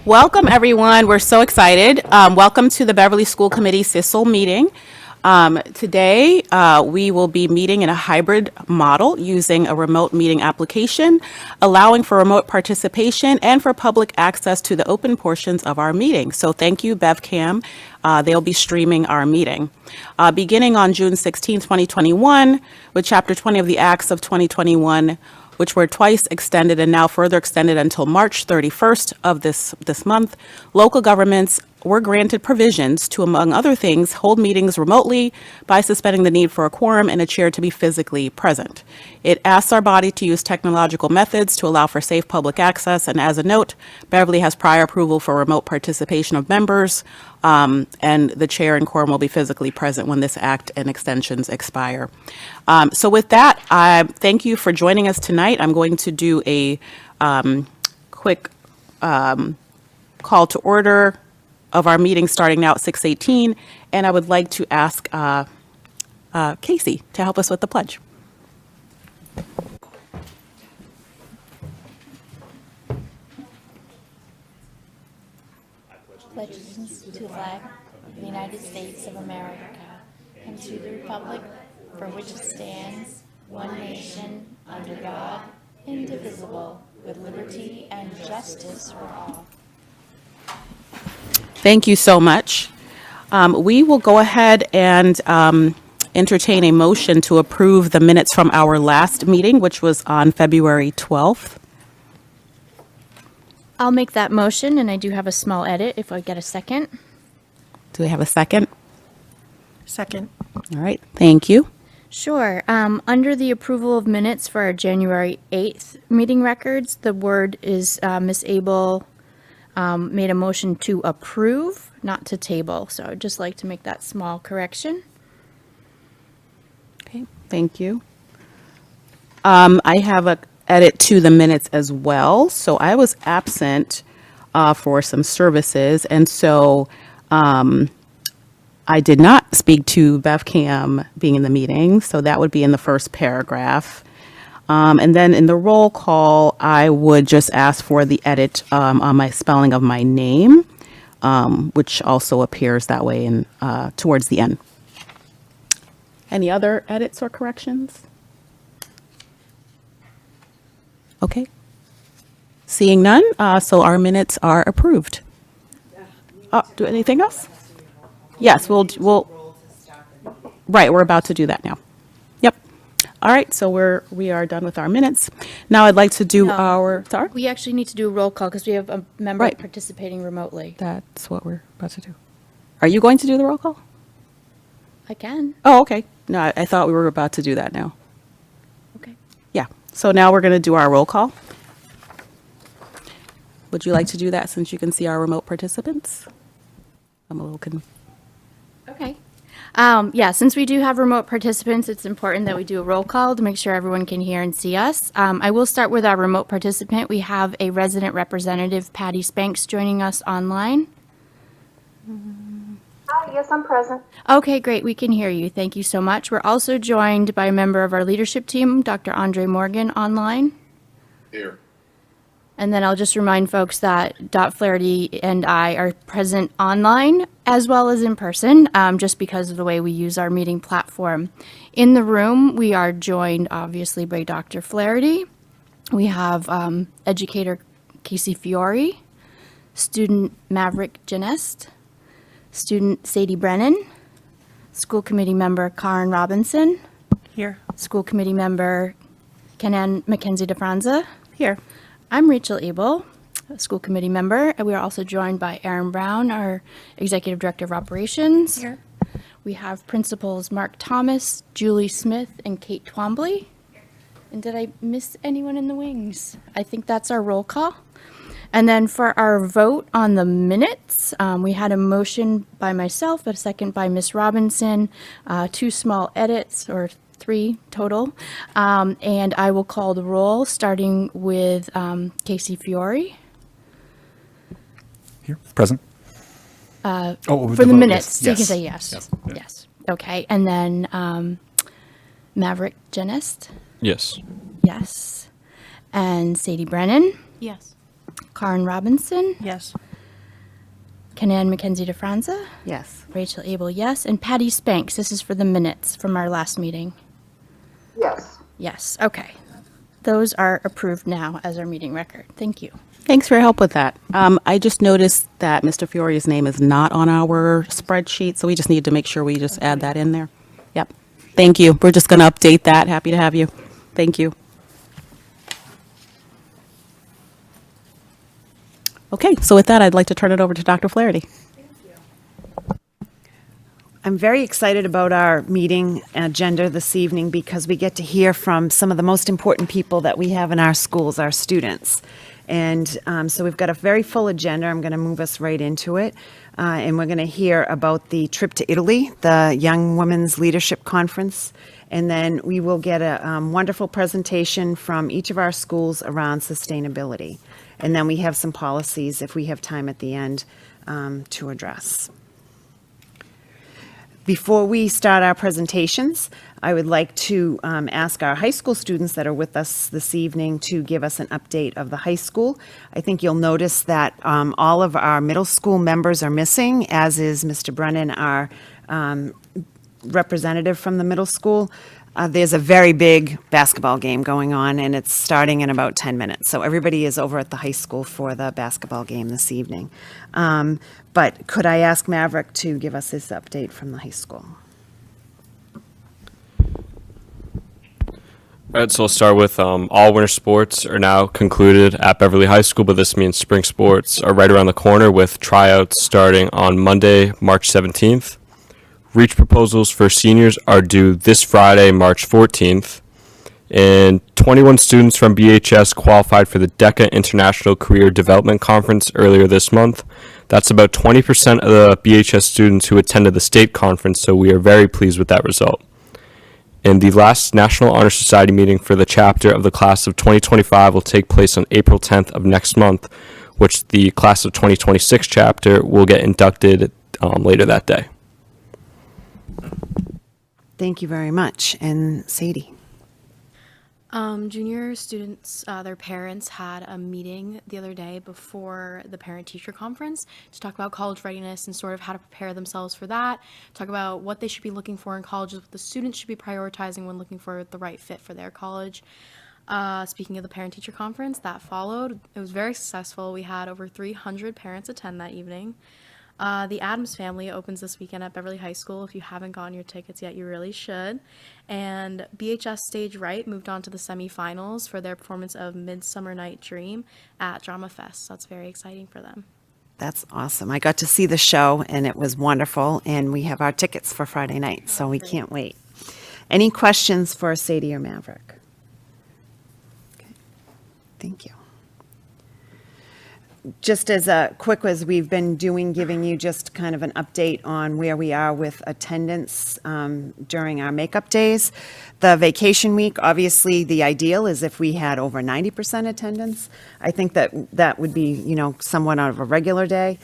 Welcome, everyone. We're so excited. Welcome to the Beverly School Committee CISL meeting. Today, we will be meeting in a hybrid model using a remote meeting application, allowing for remote participation and for public access to the open portions of our meeting. So thank you, BevCam. They'll be streaming our meeting. Beginning on June 16, 2021, with Chapter 20 of the Acts of 2021, which were twice extended and now further extended until March 31st of this month, local governments were granted provisions to, among other things, hold meetings remotely by suspending the need for a quorum and a chair to be physically present. It asks our body to use technological methods to allow for safe public access, and as a note, Beverly has prior approval for remote participation of members, and the chair and quorum will be physically present when this act and extensions expire. So with that, I thank you for joining us tonight. I'm going to do a quick call to order of our meeting starting now at 6:18, and I would like to ask Casey to help us with the pledge. Pledge allegiance to the flag of the United States of America and to the republic for which it stands, one nation, under God, indivisible, with liberty and justice for all. Thank you so much. We will go ahead and entertain a motion to approve the minutes from our last meeting, which was on February 12th. I'll make that motion, and I do have a small edit if I get a second. Do we have a second? Second. All right, thank you. Sure. Under the approval of minutes for our January 8th meeting records, the word is Ms. Abel made a motion to approve, not to table. So I'd just like to make that small correction. Okay, thank you. I have a edit to the minutes as well. So I was absent for some services, and so I did not speak to BevCam being in the meeting, so that would be in the first paragraph. And then in the roll call, I would just ask for the edit on my spelling of my name, which also appears that way in towards the end. Any other edits or corrections? Okay. Seeing none, so our minutes are approved. Do anything else? Yes, we'll right, we're about to do that now. Yep. All right, so we are done with our minutes. Now I'd like to do sorry? We actually need to do a roll call because we have a member Right. participating remotely. That's what we're about to do. Are you going to do the roll call? I can. Oh, okay. No, I thought we were about to do that now. Okay. Yeah, so now we're going to do our roll call. Would you like to do that since you can see our remote participants? I'm a little Okay. Yeah, since we do have remote participants, it's important that we do a roll call to make sure everyone can hear and see us. I will start with our remote participant. We have a resident representative, Patty Spanks, joining us online. Hi, yes, I'm present. Okay, great. We can hear you. Thank you so much. We're also joined by a member of our leadership team, Dr. Andre Morgan, online. Here. And then I'll just remind folks that Dot Flaherty and I are present online as well as in person, just because of the way we use our meeting platform. In the room, we are joined obviously by Dr. Flaherty. We have educator Casey Fiore, student Maverick Genest, student Sadie Brennan, school committee member Karen Robinson, Here. school committee member Kenan Mackenzie DeFranza. here. I'm Rachel Abel, a school committee member, and we are also joined by Aaron Brown, our Executive Director of Operations. Here. We have principals Mark Thomas, Julie Smith, and Kate Twombly. And did I miss anyone in the wings? I think that's our roll call. And then for our vote on the minutes, we had a motion by myself, a second by Ms. Robinson, two small edits, or 3 total. And I will call the roll, starting with Casey Fiore. Here. Present. For the the vote, minutes, yes. so you can Yes. say yes. Yes. Yeah. Yes. Okay. And then Maverick Genest. Yes. Yes. And Sadie Brennan. Yes. Karen Robinson. Yes. Canan Mackenzie DeFranza, Yes. Rachel Abel, yes, and Patty Spanks. This is for the minutes from our last meeting. Yes. Yes, okay. Those are approved now as our meeting record. Thank you. Thanks for your help with that. I just noticed that Mr. Fiore's name is not on our spreadsheet, so we just need to make sure we just add that in there. Yep. Thank you. We're just going to update that. Happy to have you. Thank you. Okay, so with that, I'd like to turn it over to Dr. Flaherty. I'm very excited about our meeting agenda this evening because we get to hear from some of the most important people that we have in our schools, our students. And so we've got a very full agenda. I'm going to move us right into it. And we're going to hear about the trip to Italy, the Young Women's Leadership Conference. And then we will get a wonderful presentation from each of our schools around sustainability. And then we have some policies, if we have time at the end, to address. Before we start our presentations, I would like to ask our high school students that are with us this evening to give us an update of the high school. I think you'll notice that all of our middle school members are missing, as is Mr. Brennan, our representative from the middle school. There's a very big basketball game going on, and it's starting in about 10 minutes. So everybody is over at the high school for the basketball game this evening. But could I ask Maverick to give us this update from the high school? All right, so I'll start with all winter sports are now concluded at Beverly High School, but this means spring sports are right around the corner with tryouts starting on Monday, March 17th. Reach proposals for seniors are due this Friday, March 14th. And 21 students from BHS qualified for the DECA International Career Development Conference earlier this month. That's about 20% of the BHS students who attended the state conference, so we are very pleased with that result. And the last National Honor Society meeting for the chapter of the class of 2025 will take place on April 10th of next month, which the class of 2026 chapter will get inducted later that day. Thank you very much. And Sadie? Junior students, their parents had a meeting the other day before the parent-teacher conference to talk about college readiness and sort of how to prepare themselves for that, talk about what they should be looking for in colleges, what the students should be prioritizing when looking for the right fit for their college. Speaking of the parent-teacher conference, that followed. It was very successful. We had over 300 parents attend that evening. The Addams Family opens this weekend at Beverly High School. If you haven't gotten your tickets yet, you really should. And BHS Stage Right moved on to the semifinals for their performance of Midsummer Night Dream at Drama Fest. So that's very exciting for them. That's awesome. I got to see the show, and it was wonderful, and we have our tickets for Friday night, so we can't wait. Any questions for Sadie or Maverick? Okay. Thank you. Just as a quick as we've been giving you just kind of an update on where we are with attendance during our makeup days. The vacation week, obviously, the ideal is if we had over 90% attendance. I think that would be, somewhat of a regular day.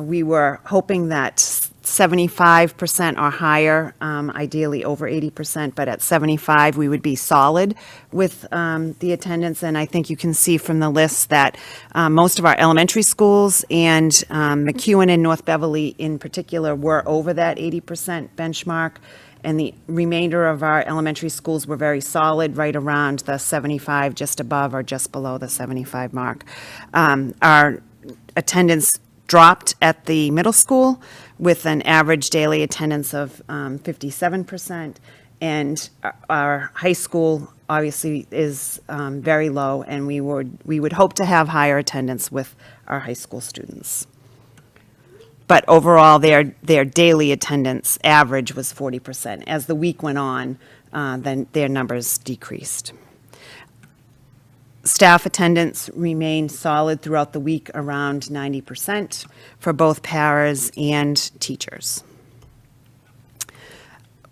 We were hoping that 75% or higher, ideally over 80%, but at 75, we would be solid with the attendance. And I think you can see from the list that most of our elementary schools and McEwen and North Beverly in particular were over that 80% benchmark. And the remainder of our elementary schools were very solid, right around the 75, just above or just below the 75 mark. Our attendance dropped at the middle school with an average daily attendance of 57%. And our high school obviously is very low, and we would hope to have higher attendance with our high school students. But overall, their daily attendance average was 40%. As the week went on, then their numbers decreased. Staff attendance remained solid throughout the week, around 90% for both paras and teachers.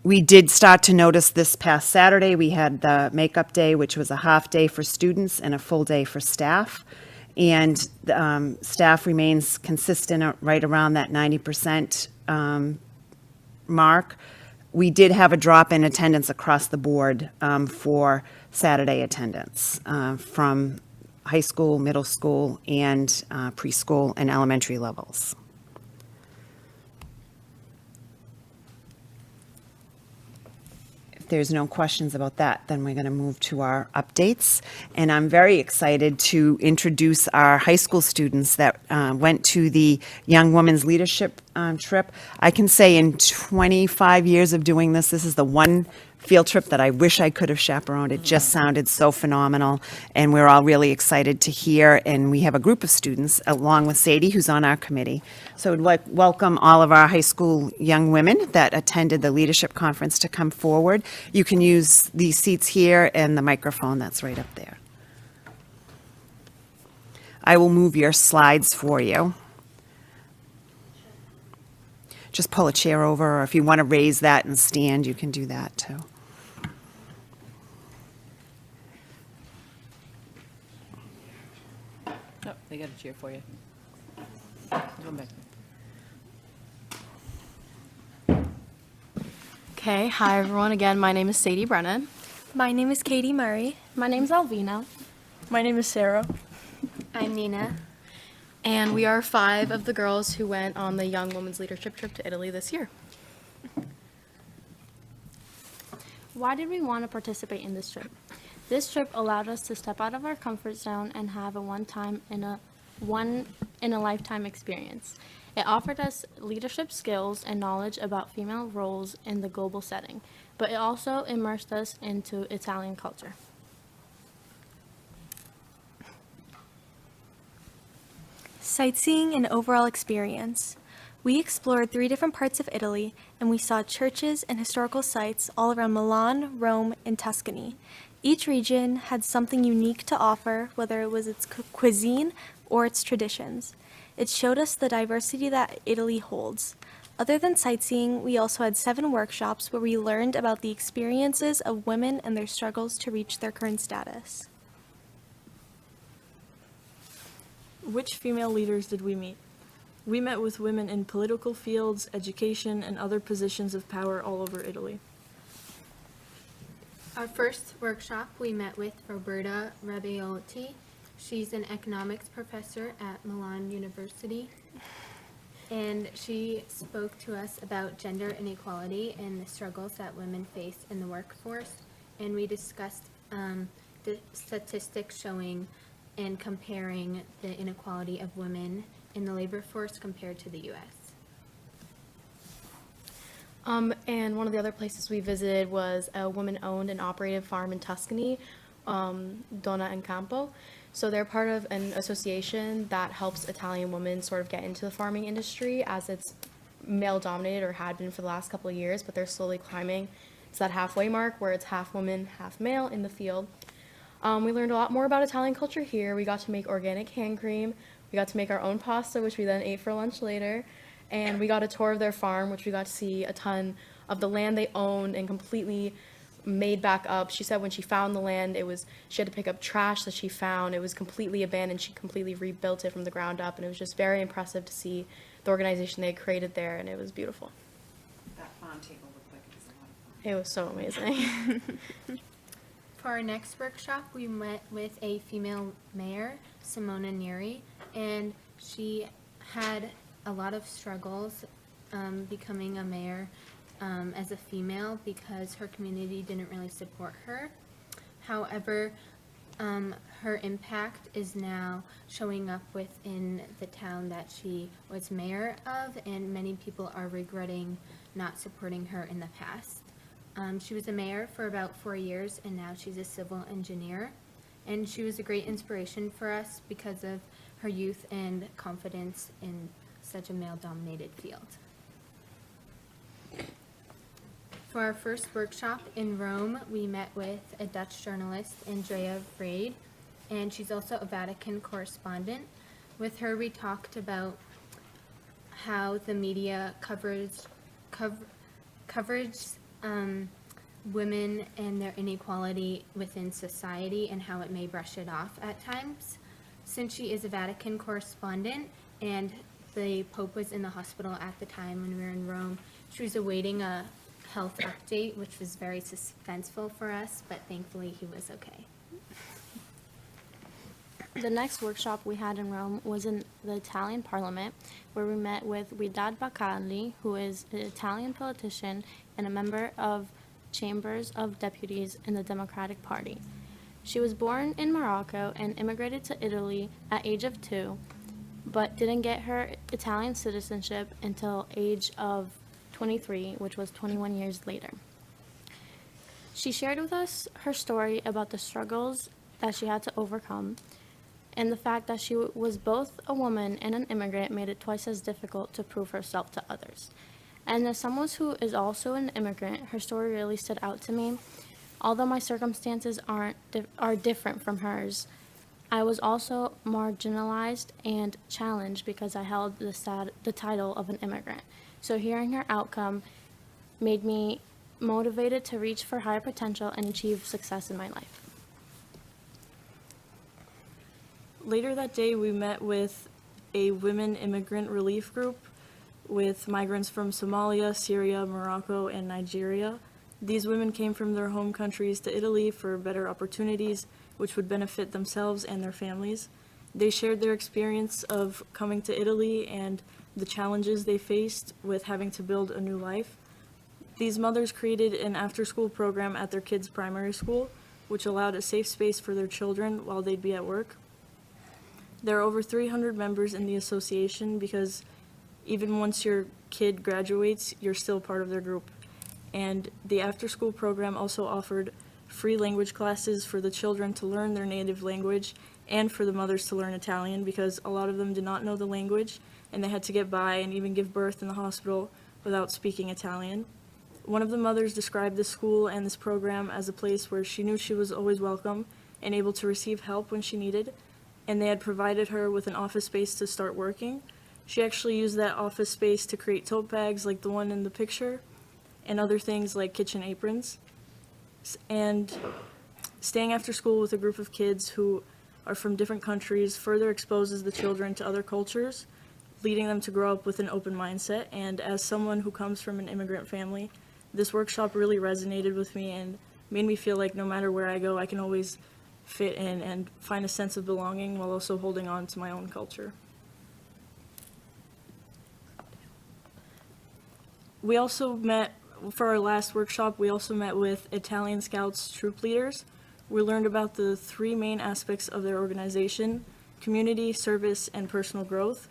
We did start to notice this past Saturday, we had the makeup day, which was a half day for students and a full day for staff. And staff remains consistent right around that 90% mark. We did have a drop in attendance across the board for Saturday attendance from high school, middle school, and preschool and elementary levels. If there's no questions about that, then we're going to move to our updates. And I'm very excited to introduce our high school students that went to the Young Women's Leadership trip. I can say in 25 years of doing this, this is the one field trip that I wish I could have chaperoned. It just sounded so phenomenal, and we're all really excited to hear. And we have a group of students, along with Sadie, who's on our committee. So I'd like welcome all of our high school young women that attended the leadership conference to come forward. You can use these seats here and the microphone that's right up there. I will move your slides for you. Just pull a chair over, or if you want to raise that and stand, you can do that too. Oh, they got a chair for you. Come back. Okay, hi everyone. Again, my name is Sadie Brennan. My name is Katie Murray. My name's Alvina. My name is Sarah. I'm Nina. And we are 5 of the girls who went on the Young Women's Leadership trip to Italy this year. Why did we want to participate in this trip? This trip allowed us to step out of our comfort zone and have a one in a lifetime experience. It offered us leadership skills and knowledge about female roles in the global setting, but it also immersed us into Italian culture. Sightseeing and overall experience. We explored 3 different parts of Italy, and we saw churches and historical sites all around Milan, Rome, and Tuscany. Each region had something unique to offer, whether it was its cuisine or its traditions. It showed us the diversity that Italy holds. Other than sightseeing, we also had 7 workshops where we learned about the experiences of women and their struggles to reach their current status. Which female leaders did we meet? We met with women in political fields, education, and other positions of power all over Italy. Our first workshop, we met with Roberta Rabaiotti. She's an economics professor at Milan University, and she spoke to us about gender inequality and the struggles that women face in the workforce, and we discussed the statistics showing and comparing the inequality of women in the labor force compared to the U.S. And one of the other places we visited was a woman-owned and operated farm in Tuscany, Donna and Campo. So they're part of an association that helps Italian women sort of get into the farming industry, as it's male-dominated, or had been for the last couple of years, but they're slowly climbing to that halfway mark where it's half woman, half male in the field. We learned a lot more about Italian culture here. We got to make organic hand cream. We got to make our own pasta, which we then ate for lunch later. And we got a tour of their farm, which we got to see a ton of the land they owned and completely made back up. She said when she found the land, she had to pick up trash that she found. It was completely abandoned. She completely rebuilt it from the ground up, and it was just very impressive to see the organization they had created there, and it was beautiful. That farm table looked like it was a lot of fun. It was so amazing. For our next workshop, we met with a female mayor, Simona Neri, and she had a lot of struggles becoming a mayor as a female because her community didn't really support her. However, her impact is now showing up within the town that she was mayor of, and many people are regretting not supporting her in the past. She was a mayor for about 4 years, and now she's a civil engineer. And she was a great inspiration for us because of her youth and confidence in such a male-dominated field. For our first workshop in Rome, we met with a Dutch journalist, Andrea Vrede, and she's also a Vatican correspondent. With her, we talked about how the media covers women and their inequality within society and how it may brush it off at times. Since she is a Vatican correspondent and the Pope was in the hospital at the time when we were in Rome, she was awaiting a health update, which was very suspenseful for us, but thankfully he was okay. The next workshop we had in Rome was in the Italian Parliament, where we met with Guidad Bacalli, who is an Italian politician and a member of chambers of deputies in the Democratic Party. She was born in Morocco and immigrated to Italy at age of 2, but didn't get her Italian citizenship until age of 23, which was 21 years later. She shared with us her story about the struggles that she had to overcome, and the fact that she was both a woman and an immigrant made it twice as difficult to prove herself to others. And as someone who is also an immigrant, her story really stood out to me. Although my circumstances are different from hers, I was also marginalized and challenged because I held the title of an immigrant. So hearing her outcome made me motivated to reach for higher potential and achieve success in my life. Later that day, we met with a women immigrant relief group with migrants from Somalia, Syria, Morocco, and Nigeria. These women came from their home countries to Italy for better opportunities, which would benefit themselves and their families. They shared their experience of coming to Italy and the challenges they faced with having to build a new life. These mothers created an after-school program at their kids' primary school, which allowed a safe space for their children while they'd be at work. There are over 300 members in the association because even once your kid graduates, you're still part of their group. And the after-school program also offered free language classes for the children to learn their native language and for the mothers to learn Italian because a lot of them did not know the language and they had to get by and even give birth in the hospital without speaking Italian. One of the mothers described this school and this program as a place where she knew she was always welcome and able to receive help when she needed, and they had provided her with an office space to start working. She actually used that office space to create tote bags like the one in the picture and other things like kitchen aprons. And staying after school with a group of kids who are from different countries further exposes the children to other cultures, leading them to grow up with an open mindset. And as someone who comes from an immigrant family, this workshop really resonated with me and made me feel like no matter where I go, I can always fit in and find a sense of belonging while also holding on to my own culture. We also met, for our last workshop, we also met with Italian Scouts troop leaders. We learned about the 3 main aspects of their organization: community, service, and personal growth.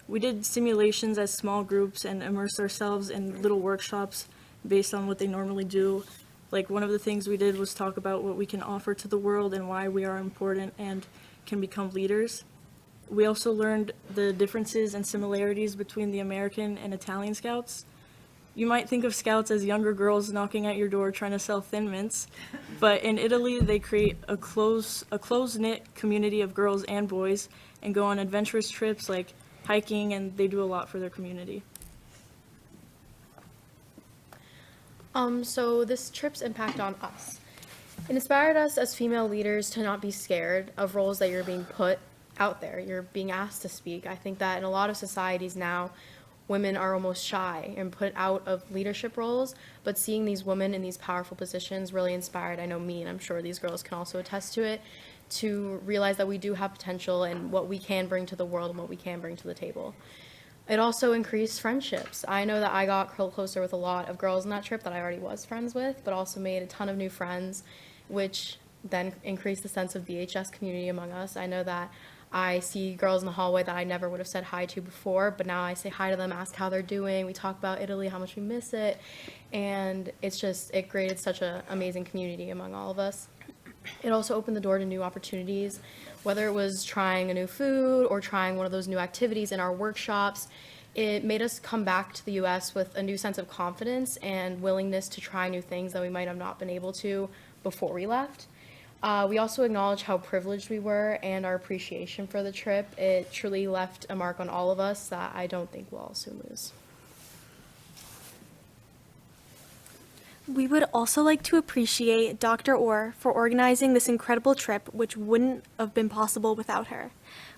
We did simulations as small groups and immersed ourselves in little workshops based on what they normally do. Like, one of the things we did was talk about what we can offer to the world and why we are important and can become leaders. We also learned the differences and similarities between the American and Italian Scouts. You might think of Scouts as younger girls knocking at your door trying to sell Thin Mints, but in Italy they create a close-knit community of girls and boys and go on adventurous trips like hiking, and they do a lot for their community. So this trip's impact on us. It inspired us as female leaders to not be scared of roles that you're being put out there. You're being asked to speak. I think that in a lot of societies now, women are almost shy and put out of leadership roles, but seeing these women in these powerful positions really inspired, I know me, and I'm sure these girls can also attest to it, to realize that we do have potential and what we can bring to the world and what we can bring to the table. It also increased friendships. I know that I got closer with a lot of girls on that trip that I already was friends with, but also made a ton of new friends, which then increased the sense of VHS community among us. I know that I see girls in the hallway that I never would have said hi to before, but now I say hi to them, ask how they're doing. We talk about Italy, how much we miss it, and it created such an amazing community among all of us. It also opened the door to new opportunities, whether it was trying a new food or trying one of those new activities in our workshops. It made us come back to the U.S. with a new sense of confidence and willingness to try new things that we might have not been able to before we left. We also acknowledge how privileged we were and our appreciation for the trip. It truly left a mark on all of us that I don't think we'll also lose. We would also like to appreciate Dr. Orr for organizing this incredible trip, which wouldn't have been possible without her.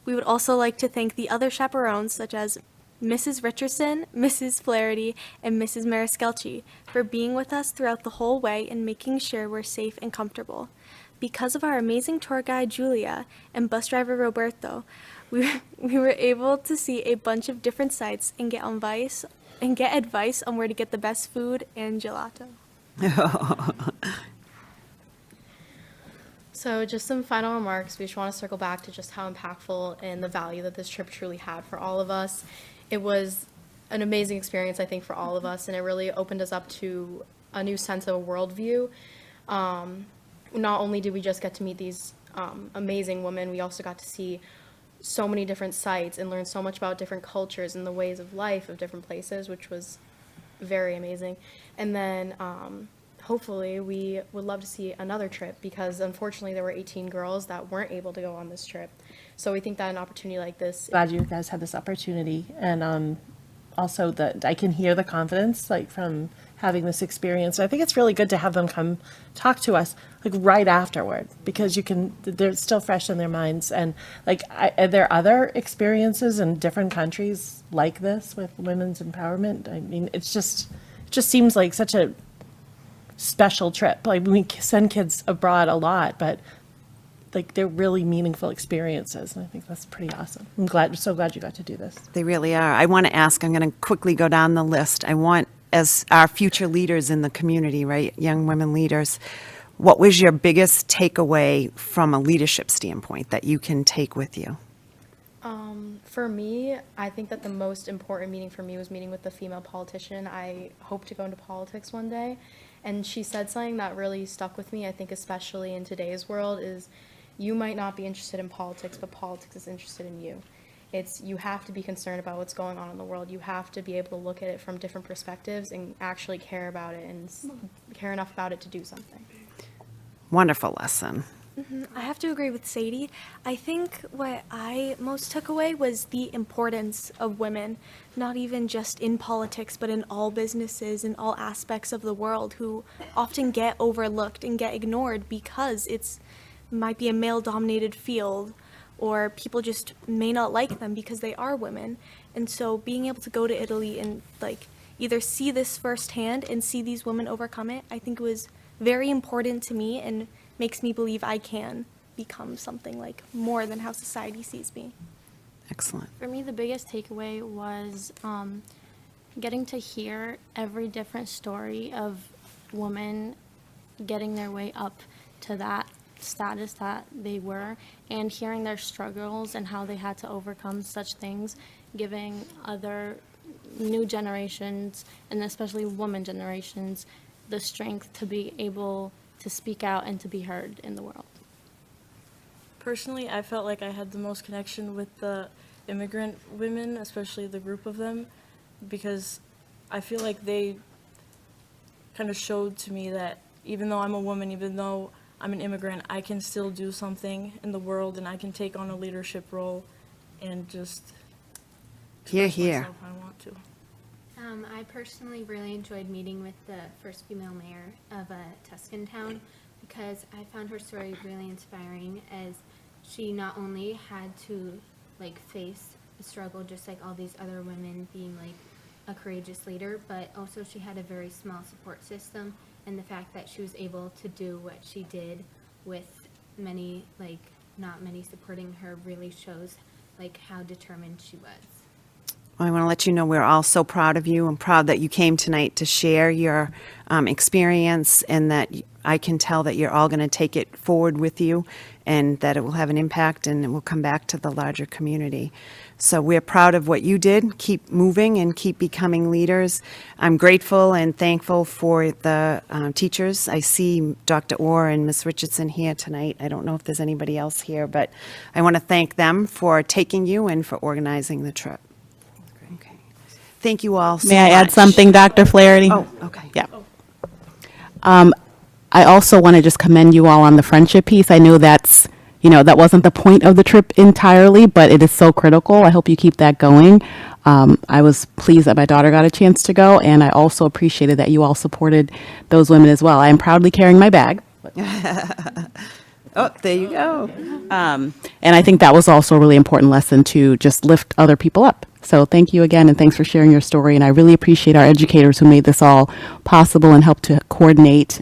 We would also like to thank the other chaperones, such as Mrs. Richardson, Mrs. Flaherty, and Mrs. Mariscalchi, for being with us throughout the whole way and making sure we're safe and comfortable. Because of our amazing tour guide, Julia, and bus driver, Roberto, we were able to see a bunch of different sites and get advice on where to get the best food and gelato. So just some final remarks. We just want to circle back to just how impactful and the value that this trip truly had for all of us. It was an amazing experience, I think, for all of us, and it really opened us up to a new sense of a worldview. Not only did we just get to meet these amazing women, we also got to see so many different sites and learn so much about different cultures and the ways of life of different places, which was very amazing. And then hopefully we would love to see another trip, because unfortunately there were 18 girls that weren't able to go on this trip. So we think that an opportunity like this, Glad you guys had this opportunity, and also that I can hear the confidence like from having this experience. I think it's really good to have them come talk to us like right afterward, because they're still fresh in their minds. And like, are there other experiences in different countries like this with women's empowerment? I mean, it just seems like such a special trip. Like, we send kids abroad a lot, but like, they're really meaningful experiences, and I think that's pretty awesome. So glad you got to do this. They really are. I want to ask, I'm going to quickly go down the list. I want, as our future leaders in the community, right, young women leaders, what was your biggest takeaway from a leadership standpoint that you can take with you? for me, I think that the most important meeting for me was meeting with the female politician. I hope to go into politics one day. And she said something that really stuck with me, I think especially in today's world, is you might not be interested in politics, but politics is interested in you. You have to be concerned about what's going on in the world. You have to be able to look at it from different perspectives and actually care about it and care enough about it to do something. Wonderful lesson. I have to agree with Sadie. I think what I most took away was the importance of women, not even just in politics, but in all businesses and all aspects of the world, who often get overlooked and get ignored because might be a male-dominated field, or people just may not like them because they are women. And so being able to go to Italy and either see this firsthand and see these women overcome it, I think was very important to me and makes me believe I can become something more than how society sees me. Excellent. For me, the biggest takeaway was getting to hear every different story of women getting their way up to that status that they were, and hearing their struggles and how they had to overcome such things, giving other new generations, and especially women generations, the strength to be able to speak out and to be heard in the world. Personally, I felt like I had the most connection with the immigrant women, especially the group of them, because I feel like they kind of showed to me that even though I'm a woman, even though I'm an immigrant, I can still do something in the world, and I can take on a leadership role and just express myself how I want to. I personally really enjoyed meeting with the first female mayor of a Tuscan town, because I found her story really inspiring, as she not only had to face a struggle just like all these other women being a courageous leader, but also she had a very small support system, and the fact that she was able to do what she did with many not many supporting her really shows how determined she was. Well, I want to let you know we're all so proud of you. I'm proud that you came tonight to share your experience, and that I can tell that you're all going to take it forward with you, and that it will have an impact and it will come back to the larger community. So we're proud of what you did. Keep moving and keep becoming leaders. I'm grateful and thankful for the teachers. I see Dr. Orr and Ms. Richardson here tonight. I don't know if there's anybody else here, but I want to thank them for taking you and for organizing the trip. Okay. Thank you all so much. May I add something, Dr. Flaherty? Oh, okay. Yeah. I also want to just commend you all on the friendship piece. I know that wasn't the point of the trip entirely, but it is so critical. I hope you keep that going. I was pleased that my daughter got a chance to go, and I also appreciated that you all supported those women as well. I am proudly carrying my bag. Oh, there you go. And I think that was also a really important lesson, to just lift other people up. So thank you again, and thanks for sharing your story. And I really appreciate our educators who made this all possible and helped to coordinate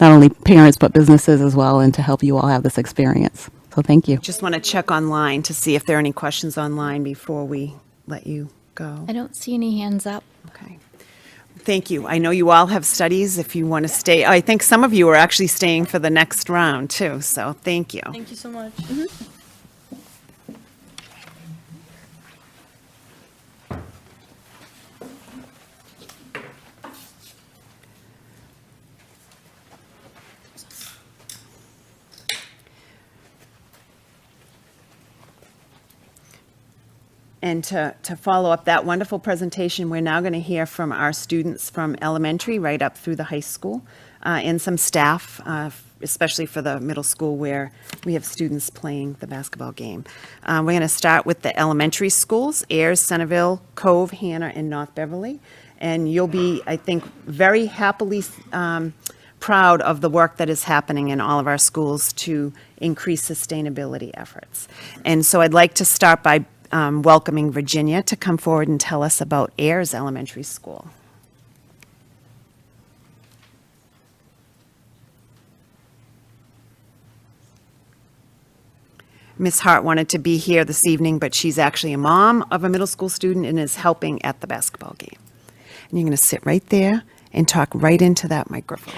not only parents but businesses as well, and to help you all have this experience. So thank you. Just want to check online to see if there are any questions online before we let you go. I don't see any hands up. Okay. Thank you. I know you all have studies if you want to stay. I think some of you are actually staying for the next round too, so thank you. Thank you so much. And to follow up that wonderful presentation, we're now going to hear from our students from elementary right up through the high school and some staff, especially for the middle school where we have students playing the basketball game. We're going to start with the elementary schools, Ayers, Centerville, Cove, Hannah, and North Beverly. And you'll be, I think, very happily proud of the work that is happening in all of our schools to increase sustainability efforts. And so I'd like to start by welcoming Virginia to come forward and tell us about Ayers Elementary School. Ms. Hart wanted to be here this evening, but she's actually a mom of a middle school student and is helping at the basketball game. And you're going to sit right there and talk right into that microphone.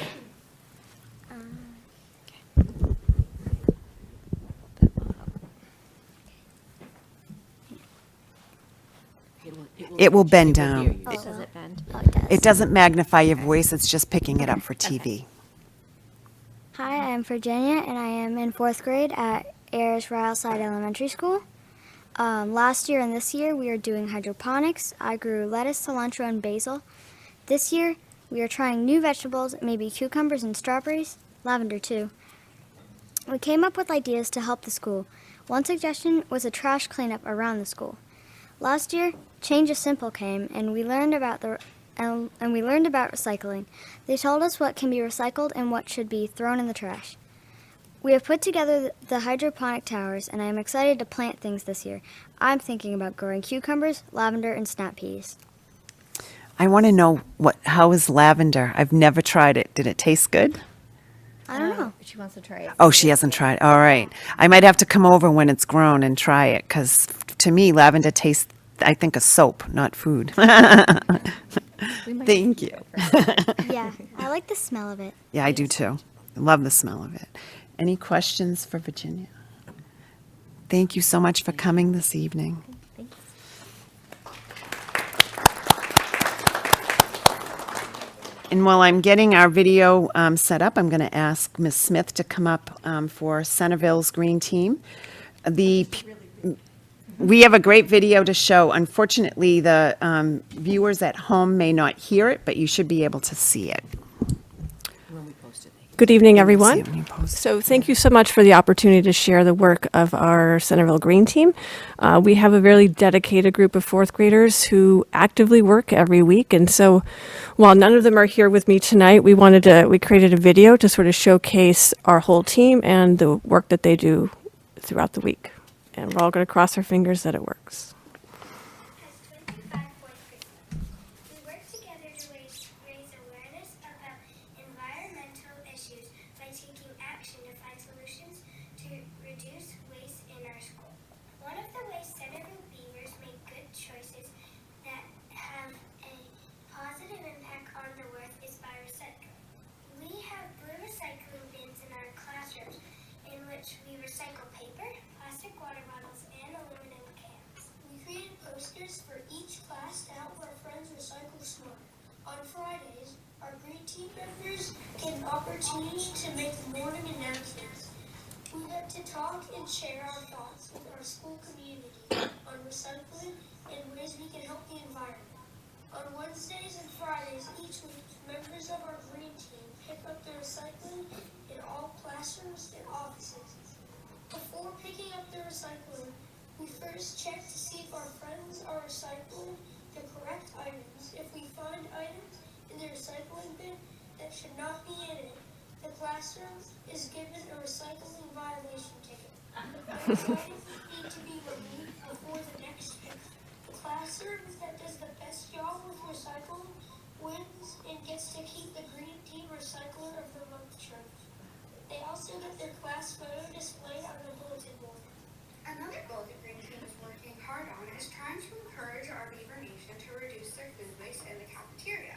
It will bend down. Does it bend? It doesn't magnify your voice, it's just picking it up for TV. Hi, I'm Virginia, and I am in 4th grade at Ayers Ryleside Elementary School. Last year and this year, we are doing hydroponics. I grew lettuce, cilantro, and basil. This year, we are trying new vegetables, maybe cucumbers and strawberries, lavender too. We came up with ideas to help the school. One suggestion was a trash cleanup around the school. Last year, Change is Simple came, and we learned about recycling. They told us what can be recycled and what should be thrown in the trash. We have put together the hydroponic towers, and I am excited to plant things this year. I'm thinking about growing cucumbers, lavender, and snap peas. I want to know how is lavender? I've never tried it. Did it taste good? I don't know. She wants to try it. Oh, she hasn't tried it. All right. I might have to come over when it's grown and try it, because to me, lavender tastes, I think, of soap, not food. Thank you. Yeah, I like the smell of it. Yeah, I do too. I love the smell of it. Any questions for Virginia? Thank you so much for coming this evening. Thanks. And while I'm getting our video set up, I'm going to ask Ms. Smith to come up for Centerville's green team. We have a great video to show. Unfortunately, the viewers at home may not hear it, but you should be able to see it. Good evening, See everyone. it when you post it. So thank you so much for the opportunity to share the work of our Centerville Green Team. We have a very dedicated group of 4th graders who actively work every week. And so while none of them are here with me tonight, we created a video to sort of showcase our whole team and the work that they do throughout the week. And we're all going to cross our fingers that it works. As 25 fourth graders, we work together to raise awareness about environmental issues by taking action to find solutions to reduce waste in our school. One of the ways Centerville Beavers make good choices that have a positive impact on the earth is by recycling. We have blue recycling bins in our classrooms in which we recycle paper, plastic water bottles, and aluminum cans. We created posters for each class to help our friends recycle smart. On Fridays, our green team members get an opportunity to make morning announcements. We get to talk and share our thoughts with our school community on recycling and ways we can help the environment. On Wednesdays and Fridays each week, members of our green team pick up the recycling in all classrooms and offices. Before picking up the recycling, we first check to see if our friends are recycling the correct items. If we find items in the recycling bin that should not be in it, the classroom is given a recycling violation ticket. Those items need to be removed before the next pick. The classroom that does the best job with recycling wins and gets to keep the green team recycler of the month shirt. They also get their class photo displayed on the bulletin board. Another goal the Green Team is working hard on is trying to encourage our Beaver Nation to reduce their food waste in the cafeteria.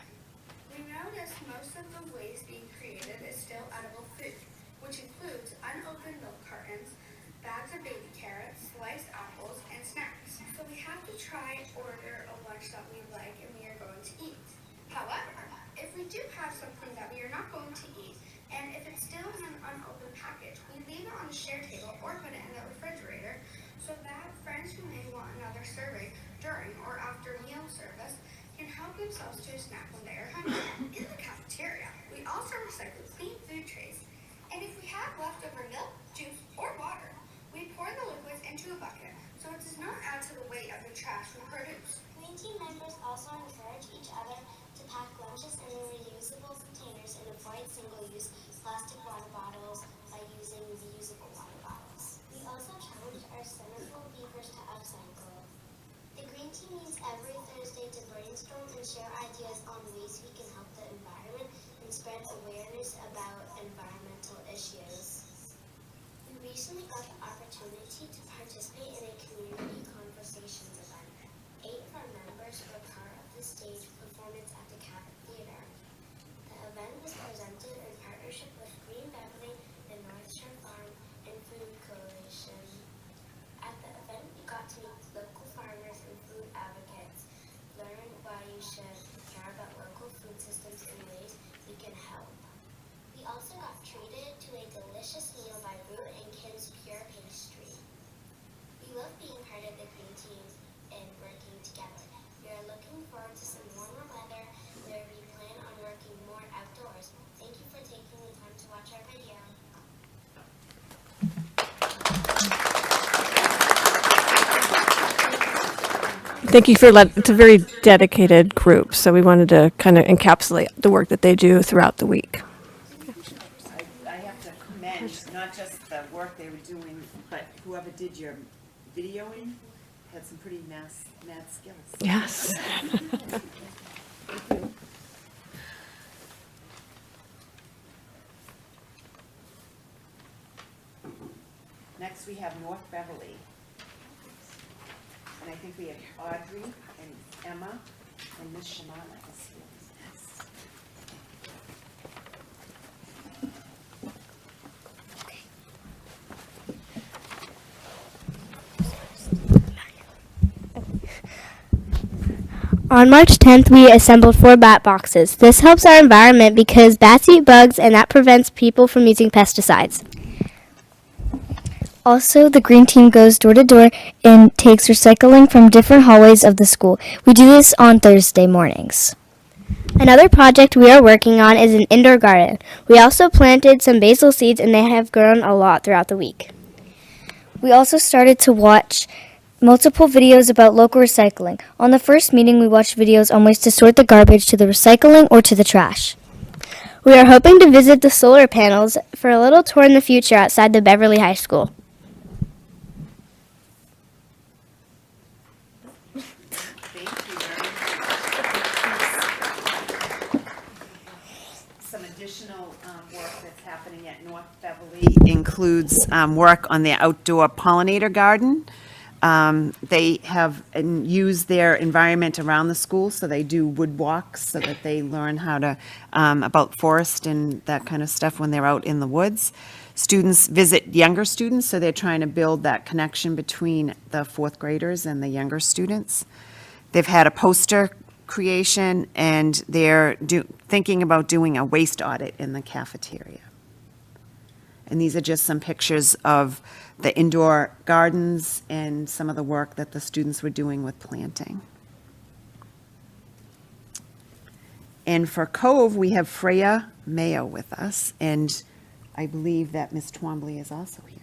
might order a lunch that we like and we are going to eat. However, if we do have something that we are not going to eat, and if it's still in an unopened package, we leave it on the share table or put it in the refrigerator so that friends who may want another serving during or after meal service can help themselves to a snack when they are hungry. In the cafeteria, we also recycle clean food trays. And if we have leftover milk, juice, or water, we pour the liquids into a bucket so it does not add to the weight of the trash we produce. Green team members also encourage each other to pack lunches in reusable containers and avoid single-use plastic water bottles by using reusable water bottles. We also challenge our Centerville Beavers to upcycle. The Green Team meets every Thursday to brainstorm and share ideas on ways we can help the environment and spread awareness about environmental issues. We recently got the opportunity to participate in a community conversations event. 8 of our members were part of the stage performance at the Cabot Theater. The event was presented in partnership with Green Beverly, the North Shore Farm, and Food Coalition. At the event, we got to meet local farmers and food advocates, learn why you should care about local food systems and ways we can help. We also got treated to a delicious meal by Root and Kim's Pure Pastry. We love being part of the Green Team and working together. We are looking forward to some warmer weather where we plan on working more outdoors. Thank you for taking the time to watch our video. Thank you for it's a very dedicated group, so we wanted to kind of encapsulate the work that they do throughout the week. I have to commend not just the work they were doing, but whoever did your videoing had some pretty mad skills. Yes. Next, we have North Beverly. And I think we have Audrey and Emma and Miss Shamala is here. On March 10th, we assembled 4 bat boxes. This helps our environment because bats eat bugs and that prevents people from using pesticides. Also, the Green Team goes door to door and takes recycling from different hallways of the school. We do this on Thursday mornings. Another project we are working on is an indoor garden. We also planted some basil seeds and they have grown a lot throughout the week. We also started to watch multiple videos about local recycling. On the first meeting, we watched videos on ways to sort the garbage to the recycling or to the trash. We are hoping to visit the solar panels for a little tour in the future outside the Beverly High School. Thank you very much. Some additional work that's happening at North Beverly includes work on the outdoor pollinator garden. They have used their environment around the school, so they do wood walks so that they learn how to, about forest and that kind of stuff when they're out in the woods. Students visit younger students, so they're trying to build that connection between the 4th graders and the younger students. They've had a poster creation, and they're thinking about doing a waste audit in the cafeteria. And these are just some pictures of the indoor gardens and some of the work that the students were doing with planting. And for Cove, we have Freya Mayo with us, and I believe that Ms. Twombly is also here.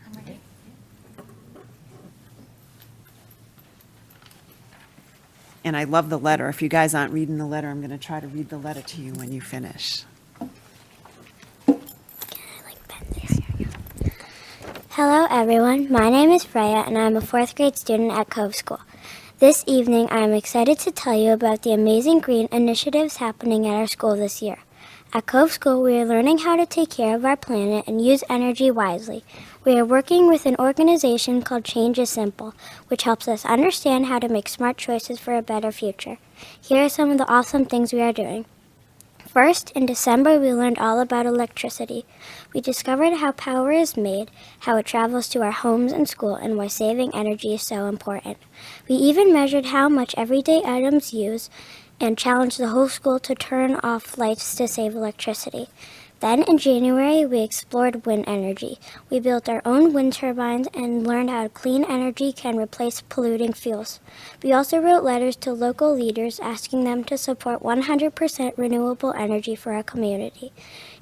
And I love the letter. If you guys aren't reading the letter, I'm going to try to read the letter to you when you finish. Hello everyone, my name is Freya and I'm a 4th grade student at Cove School. This evening I am excited to tell you about the amazing green initiatives happening at our school this year. At Cove School we are learning how to take care of our planet and use energy wisely. We are working with an organization called Change is Simple, which helps us understand how to make smart choices for a better future. Here are some of the awesome things we are doing. First, in December, we learned all about electricity. We discovered how power is made, how it travels to our homes and school, and why saving energy is so important. We even measured how much everyday items use and challenged the whole school to turn off lights to save electricity. Then in January, we explored wind energy. We built our own wind turbines and learned how clean energy can replace polluting fuels. We also wrote letters to local leaders asking them to support 100% renewable energy for our community.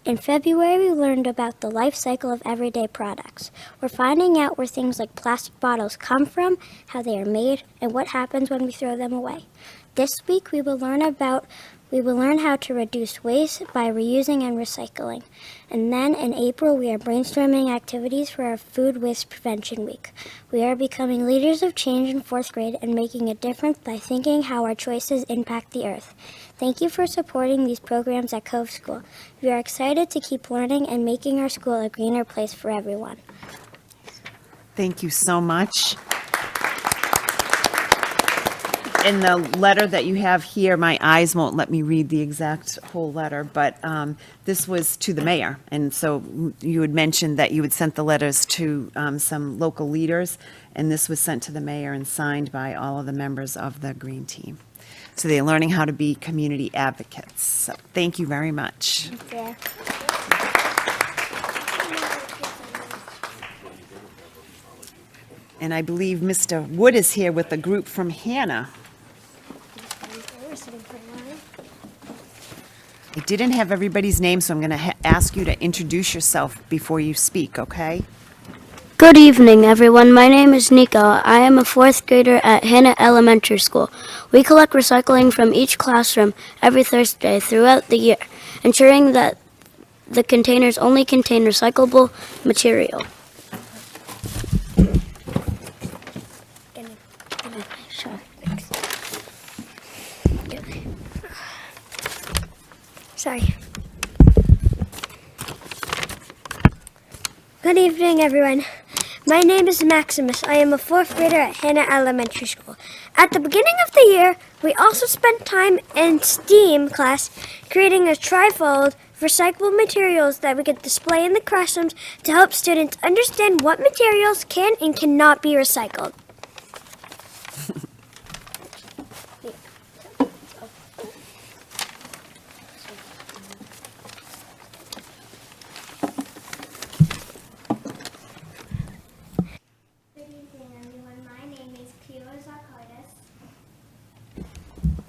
In February, we learned about the life cycle of everyday products. We're finding out where things like plastic bottles come from, how they are made, and what happens when we throw them away. This week, we will learn how to reduce waste by reusing and recycling. And then in April, we are brainstorming activities for our Food Waste Prevention Week. We are becoming leaders of change in 4th grade and making a difference by thinking how our choices impact the earth. Thank you for supporting these programs at Cove School. We are excited to keep learning and making our school a greener place for everyone. Thank you so much. In the letter that you have here, my eyes won't let me read the exact whole letter, but this was to the mayor. And so you had mentioned that you had sent the letters to some local leaders, and this was sent to the mayor and signed by all of the members of the Green Team. So they're learning how to be community advocates. So thank you very much. Yeah. And I believe Mr. Wood is here with a group from Hannah. I didn't have everybody's name, so I'm going to ask you to introduce yourself before you speak, okay? Good evening, everyone. My name is Nico. I am a 4th grader at Hannah Elementary School. We collect recycling from each classroom every Thursday throughout the year, ensuring that the containers only contain recyclable material. Sorry. Good evening, everyone. My name is Maximus. I am a 4th grader at Hannah Elementary School. At the beginning of the year, we also spent time in STEAM class creating a trifold of recyclable materials that we could display in the classrooms to help students understand what materials can and cannot be recycled.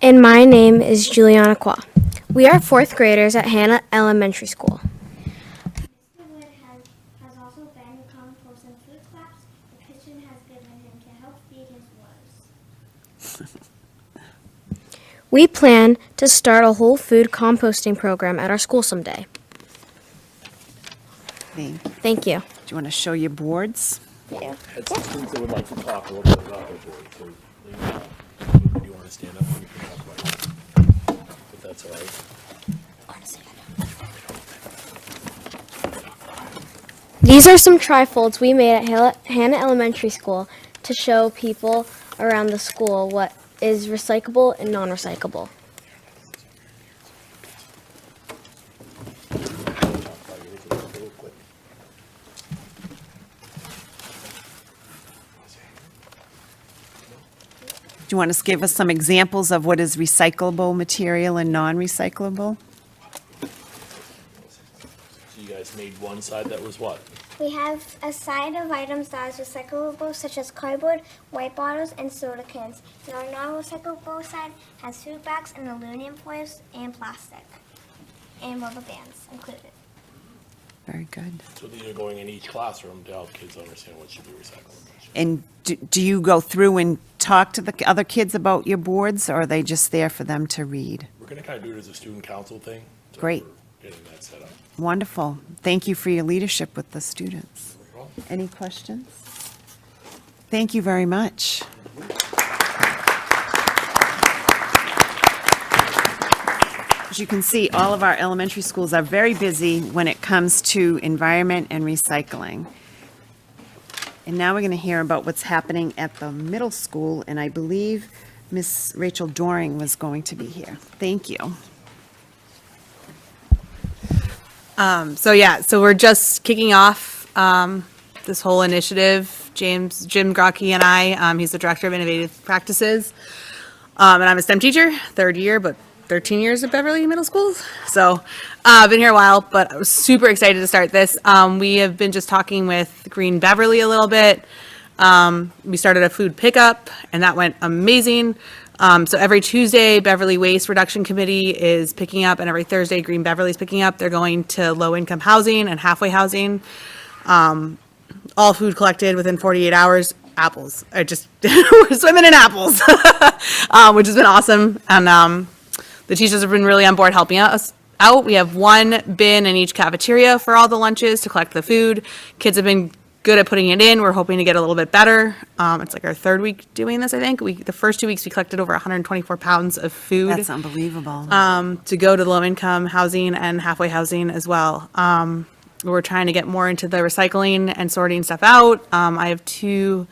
And my name is Juliana Qua. We are 4th graders at Hannah Elementary School. Mr. Wood has also been composting food scraps the kitchen has given him to help feed his wolves. We plan to start a whole food composting program at our school someday. Thank you. Do you want to show your boards? Yeah. Had some students that would like to talk a little bit about their board, so do you want to stand up and we can talk about it? If that's all right. These are some trifolds we made at Hannah Elementary School to show people around the school what is recyclable and non-recyclable. Do you want to give us some examples of what is recyclable material and non-recyclable? So you guys made one side that was what? We have a side of items that is recyclable, such as cardboard, white bottles, and soda cans. And our non-recyclable side has food bags and aluminum foils and plastic, and rubber bands included. Very good. So these are going in each classroom to help kids understand what should be recycled. And do you go through and talk to the other kids about your boards, or are they just there for them to read? We're going to kind of do it as a student council thing. So Great. we're getting that set up. Wonderful. Thank you for your leadership with the students. Any questions? Thank you very much. As you can see, all of our elementary schools are very busy when it comes to environment and recycling. And now we're going to hear about what's happening at the middle school, and I believe Miss Rachel Doring was going to be here. Thank you. So we're just kicking off this whole initiative. Jim Grocke and I, he's the director of innovative practices, and I'm a STEM teacher, third year, but 13 years at Beverly Middle School. So I've been here a while, but I was super excited to start this. We have been just talking with Green Beverly a little bit. We started a food pickup, and that went amazing. So every Tuesday, Beverly Waste Reduction Committee is picking up, and every Thursday, Green Beverly is picking up. They're going to low-income housing and halfway housing. All food collected within 48 hours. Apples. We're swimming in apples, which has been awesome. And the teachers have been really on board helping us out. We have one bin in each cafeteria for all the lunches to collect the food. Kids have been good at putting it in. We're hoping to get a little bit better. It's like our third week doing this, I think. The first 2 weeks we collected over 124 pounds of food. That's unbelievable. To go to low-income housing and halfway housing as well. We're trying to get more into the recycling and sorting stuff out. I have 2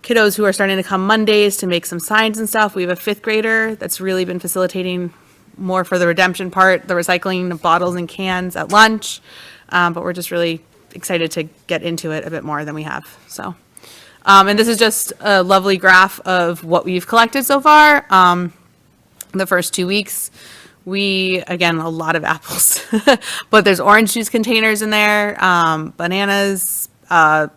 kiddos who are starting to come Mondays to make some signs and stuff. We have a 5th grader that's really been facilitating more for the redemption part, the recycling of bottles and cans at lunch. But we're just really excited to get into it a bit more than we have. So, and this is just a lovely graph of what we've collected so far. The first 2 weeks, again, a lot of apples, but there's orange juice containers in there, bananas,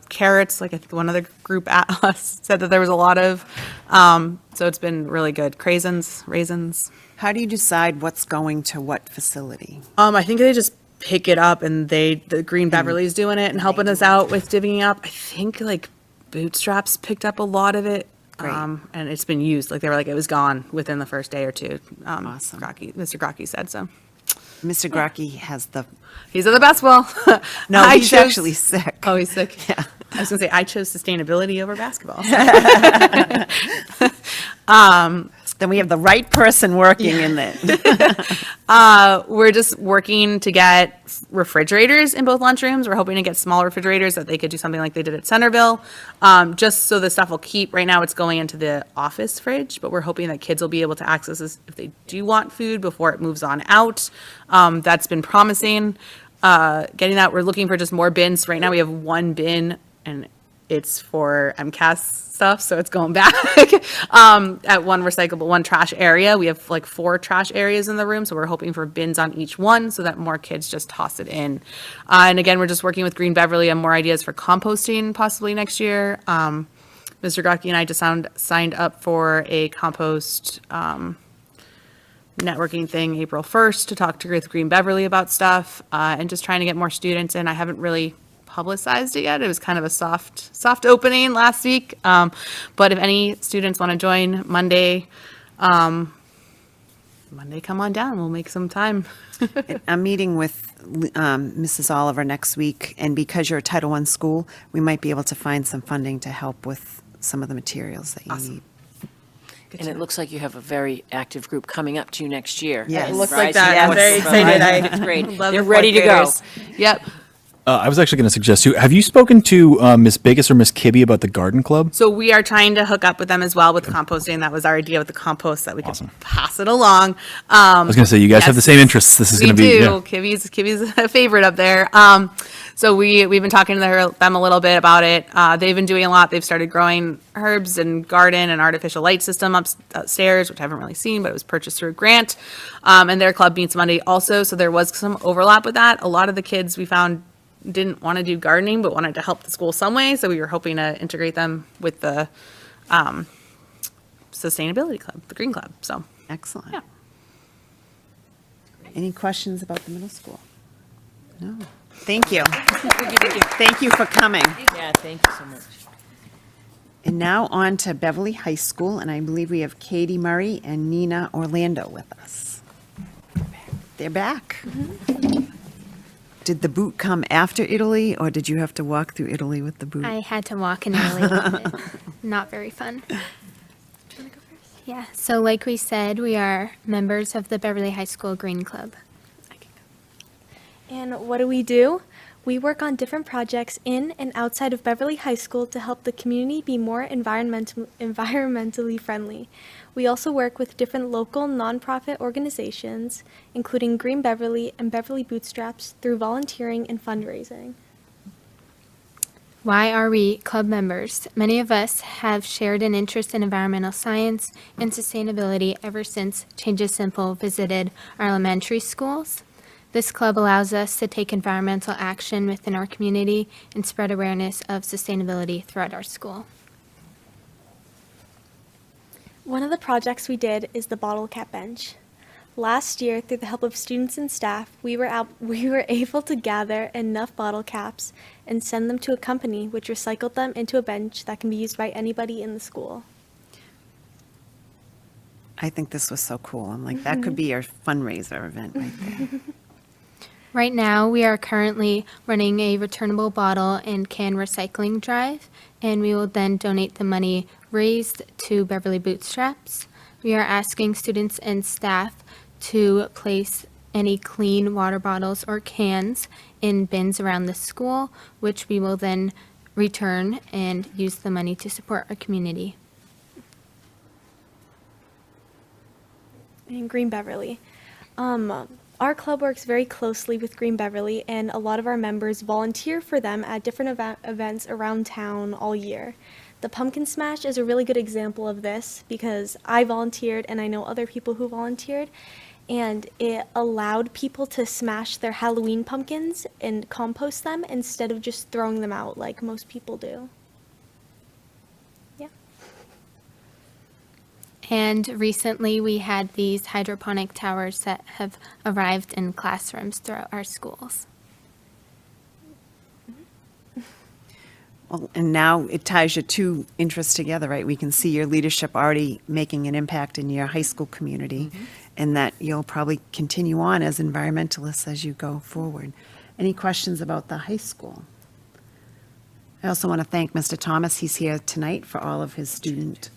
carrots, like I think one other group at us said that there was a lot of, so it's been really good. Craisins, raisins. How do you decide what's going to what facility? I think they just pick it up and the Green Beverly's doing it and helping us out with divvying up. I think like Bootstraps picked up a lot of it. Great. And it's been used. Like they were like, it was gone within the first day or two. Awesome. Mr. Grocke said so. Mr. Grocke has He's at the basketball. No, he's actually sick. Oh, he's sick. Yeah. I was gonna say I chose sustainability over basketball. Then we have the right person working in it. We're just working to get refrigerators in both lunchrooms. We're hoping to get small refrigerators that they could do something like they did at Centerville, just so the stuff will keep. Right now it's going into the office fridge, but we're hoping that kids will be able to access this if they do want food before it moves on out. That's been promising. Getting that, we're looking for just more bins. Right now we have 1 bin and it's for MCAS stuff, so it's going back at one trash area. We have like 4 trash areas in the room, so we're hoping for bins on each one so that more kids just toss it in. And again, we're just working with Green Beverly on more ideas for composting possibly next year. Mr. Grocke and I just signed up for a compost networking thing April 1st to talk with Green Beverly about stuff and just trying to get more students in. I haven't really publicized it yet. It was kind of a soft opening last week. But if any students want to join Monday, come on down. We'll make some time. I'm meeting with Mrs. Oliver next week, and because you're a Title I school, we might be able to find some funding to help with some of the materials that you need. And it looks like you have a very active group coming up to you next year. Yes. It looks Rising like that. I'm Fourth very from excited. Rising Fifth grade. Love They're the ready to fourth go. graders. Yep. I was actually going to suggest too. Have you spoken to Miss Biggis or Miss Kibbe about the garden club? So we are trying to hook up with them as well with composting. That was our idea with the compost, that we could pass it along. I was going to say, you guys have the same interests. This is going to be. We do. Yeah. Kibbe's a favorite up there. So we've been talking to them a little bit about it. They've been doing a lot. They've started growing herbs and garden and artificial light system upstairs, which I haven't really seen, but it was purchased through a grant. And their club meets Monday also. So there was some overlap with that. A lot of the kids we found didn't want to do gardening, but wanted to help the school some way. So we were hoping to integrate them with the sustainability club, the green club. So Excellent. yeah. Any questions about the middle school? No. Thank you. Thank you for coming. Yeah, thank you so much. And now on to Beverly High School, and I believe we have Katie Murray and Nina Orlando with us. They're back. Did the boot come after Italy, or did you have to walk through Italy with the boot? I had to walk in Italy. Not very fun. Do you want to go first? Yeah, so like we said, we are members of the Beverly High School Green Club. And what do? We work on different projects in and outside of Beverly High School to help the community be more environmentally friendly. We also work with different local nonprofit organizations, including Green Beverly and Beverly Bootstraps, through volunteering and fundraising. Why are we club members? Many of us have shared an interest in environmental science and sustainability ever since Change is Simple visited our elementary schools. This club allows us to take environmental action within our community and spread awareness of sustainability throughout our school. One of the projects we did is the bottle cap bench. Last year, through the help of students and staff, we were able to gather enough bottle caps and send them to a company which recycled them into a bench that can be used by anybody in the school. I think this was so cool. I'm like, that could be your fundraiser event right there. Right now, we are currently running a returnable bottle and can recycling drive, and we will then donate the money raised to Beverly Bootstraps. We are asking students and staff to place any clean water bottles or cans in bins around the school, which we will then return and use the money to support our community. In Green Beverly. Our club works very closely with Green Beverly, and a lot of our members volunteer for them at different events around town all year. The Pumpkin Smash is a really good example of this because I volunteered and I know other people who volunteered, and it allowed people to smash their Halloween pumpkins and compost them instead of just throwing them out like most people do. And recently, we had these hydroponic towers that have arrived in classrooms throughout our schools. Well, and now it ties your two interests together, right? We can see your leadership already making an impact in your high school community, and that you'll probably continue on as environmentalists as you go forward. Any questions about the high school? I also want to thank Mr. Thomas. He's here tonight for all of his student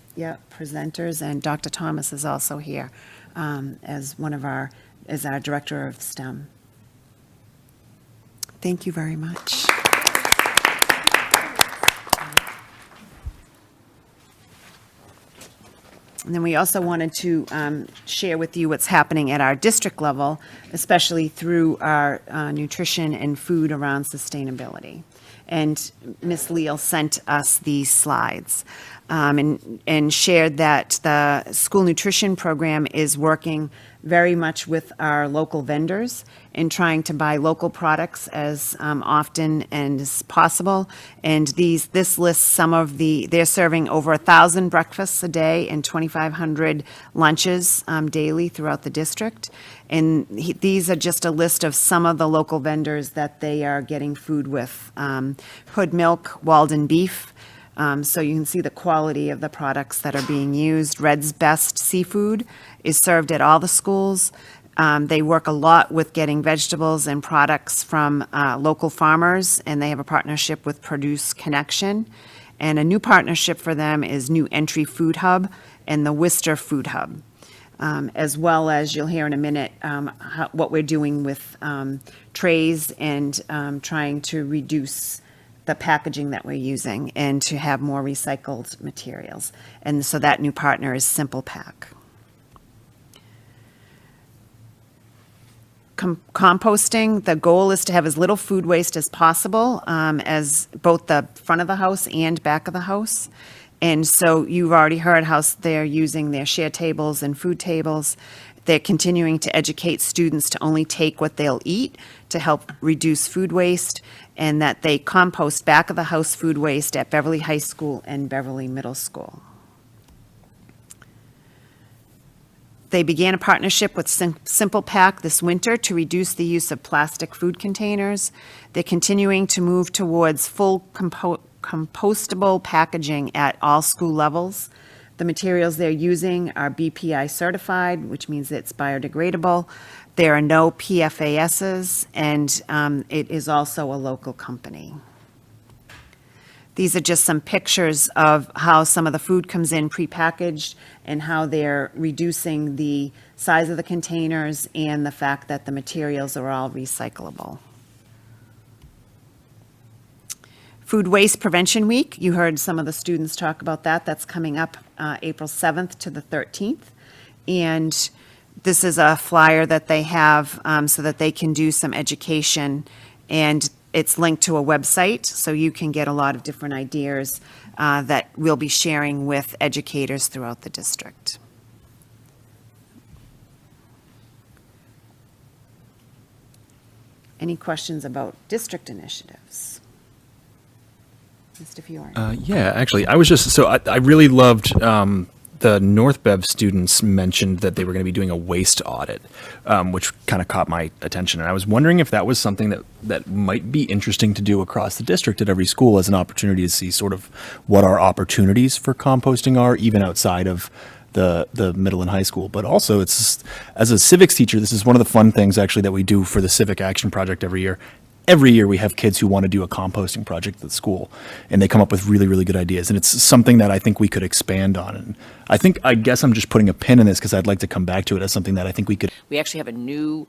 presenters, and Dr. Thomas is also here as our director of STEM. Thank you very much. And then we also wanted to share with you what's happening at our district level, especially through our nutrition and food around sustainability. And Ms. Leal sent us these slides and shared that the school nutrition program is working very much with our local vendors in trying to buy local products as often and as possible. And this lists some of they're serving over 1,000 breakfasts a day and 2,500 lunches daily throughout the district. And these are just a list of some of the local vendors that they are getting food with. Hood Milk, Walden Beef. So you can see the quality of the products that are being used. Red's Best Seafood is served at all the schools. They work a lot with getting vegetables and products from local farmers, and they have a partnership with Produce Connection. And a new partnership for them is New Entry Food Hub and the Worcester Food Hub. As well as, you'll hear in a minute, what we're doing with trays and trying to reduce the packaging that we're using and to have more recycled materials. And so that new partner is Simple Pack. Composting, the goal is to have as little food waste as possible, as both the front of the house and back of the house. And so you've already heard how they're using their share tables and food tables. They're continuing to educate students to only take what they'll eat to help reduce food waste, and that they compost back of the house food waste at Beverly High School and Beverly Middle School. They began a partnership with Simple Pack this winter to reduce the use of plastic food containers. They're continuing to move towards full compostable packaging at all school levels. The materials they're using are BPI certified, which means it's biodegradable. There are no PFASs, and it is also a local company. These are just some pictures of how some of the food comes in prepackaged and how they're reducing the size of the containers and the fact that the materials are all recyclable. Food Waste Prevention Week, you heard some of the students talk about that. That's coming up April 7th to the 13th. And this is a flyer that they have so that they can do some education. And it's linked to a website, so you can get a lot of different ideas that we'll be sharing with educators throughout the district. Any questions about district initiatives? Mr. Fiore? Yeah, actually, I was just, so I really loved, the North Bev students mentioned that they were going to be doing a waste audit, which kind of caught my attention. And I was wondering if that was something that might be interesting to do across the district at every school as an opportunity to see sort of what our opportunities for composting are, even outside of the middle and high school. But also, it's as a civics teacher, this is one of the fun things actually that we do for the Civic Action Project every year. Every year we have kids who want to do a composting project at the school, and they come up with really, really good ideas. And it's something that I think we could expand on. And I guess I'm just putting a pin in this because I'd like to come back to it as something that I think we could. We actually have a new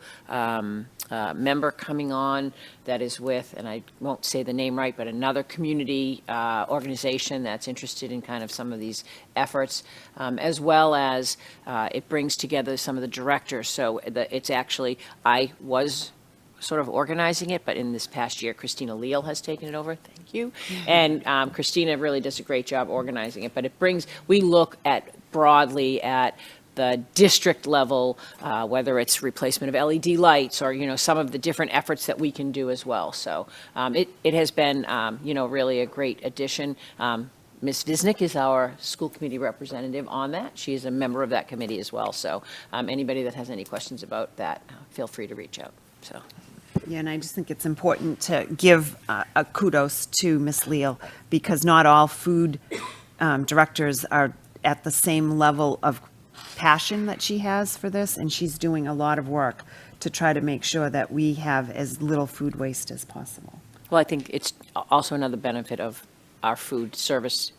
member coming on that is with, and I won't say the name right, but another community organization that's interested in kind of some of these efforts, as well as it brings together some of the directors. So it's actually, I was sort of organizing it, but in this past year, Christina Leal has taken it over. Thank you. And Christina really does a great job organizing it, but we look at broadly at the district level, whether it's replacement of LED lights or, some of the different efforts that we can do as well. So it has been, really a great addition. Ms. Visnick is our school committee representative on that. She is a member of that committee as well. So anybody that has any questions about that, feel free to reach out. So. Yeah, and I just think it's important to give a kudos to Ms. Leal, because not all food directors are at the same level of passion that she has for this, and she's doing a lot of work to try to make sure that we have as little food waste as possible. Well, I think it's also another benefit of our food service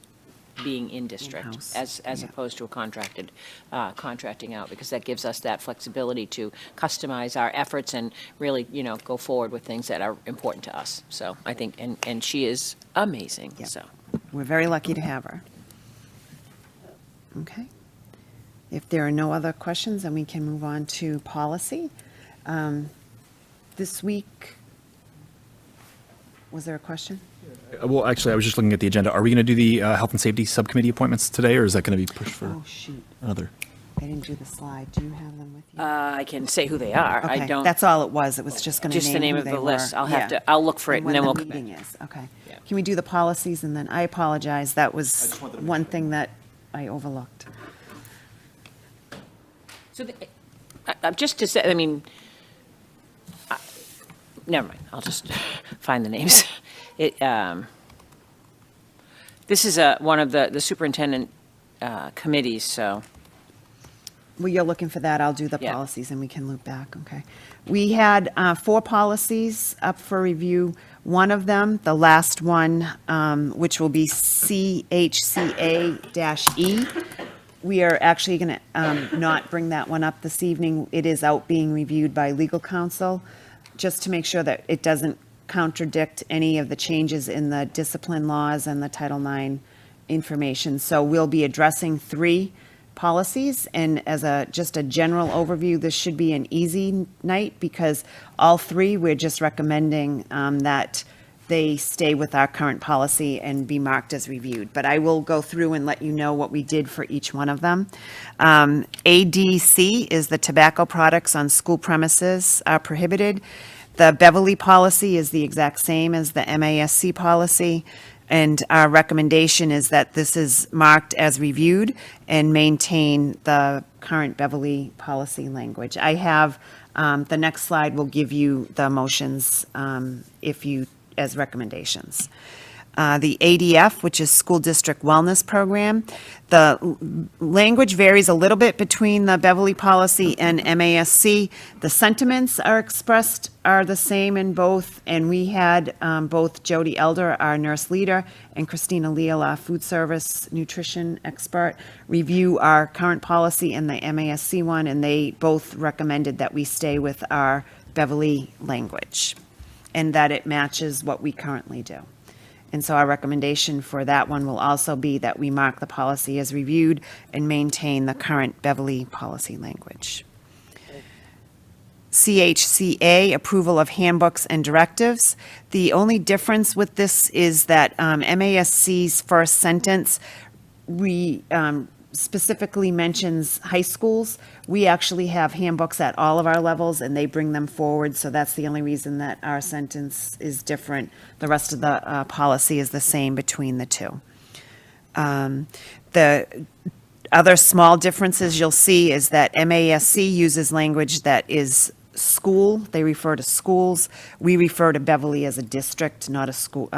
being in district In-house, as opposed to a contracting out, because that gives us that flexibility to customize our efforts and really, go forward with things that are important to us. So I think, and she is amazing, Yep. so. We're very lucky to have her. Okay. If there are no other questions, then we can move on to policy. This week, was there a question? Well, actually, I was just looking at the agenda. Are we going to do the health and safety subcommittee appointments today, or is that going to be pushed for Oh, shoot. another? I didn't do the slide. Do you have them with you? I can say who they are. I Okay, don't. that's all it was. It was just going to Just the name who of they the list. were. I'll have Yeah. to, I'll look for it and then we'll when come the back. meeting is, okay. Yeah. Can we do the policies, and then, I apologize, that was one thing that I overlooked. So, just to say, never mind, I'll just find the names. This is one of the superintendent committees, so. Well, you're looking for that, I'll do the Yeah. policies, and we can loop back, okay. We had 4 policies up for review. One of them, the last one, which will be CHCA-E, we are actually going to not bring that one up this evening. It is out being reviewed by legal counsel, just to make sure that it doesn't contradict any of the changes in the discipline laws and the Title IX information. So we'll be addressing 3 policies, and as just a general overview, this should be an easy night, because all 3, we're just recommending that they stay with our current policy and be marked as reviewed. But I will go through and let you know what we did for each one of them. ADC is the tobacco products on school premises are prohibited. The Beverly policy is the exact same as the MASC policy. And our recommendation is that this is marked as reviewed and maintain the current Beverly policy language. I have, the next slide will give you the motions as recommendations. The ADF, which is School District Wellness Program. The language varies a little bit between the Beverly policy and MASC. The sentiments are the same in both, and we had both Jody Elder, our nurse leader, and Christina Leal, our food service nutrition expert, review our current policy and the MASC one, and they both recommended that we stay with our Beverly language and that it matches what we currently do. And so our recommendation for that one will also be that we mark the policy as reviewed and maintain the current Beverly policy language. CHCA, approval of handbooks and directives. The only difference with this is that MASC's first sentence specifically mentions high schools. We actually have handbooks at all of our levels, and they bring them forward, so that's the only reason that our sentence is different. The rest of the policy is the same between the two. The other small differences you'll see is that MASC uses language that is school. They refer to schools. We refer to Beverly as a district, not a school.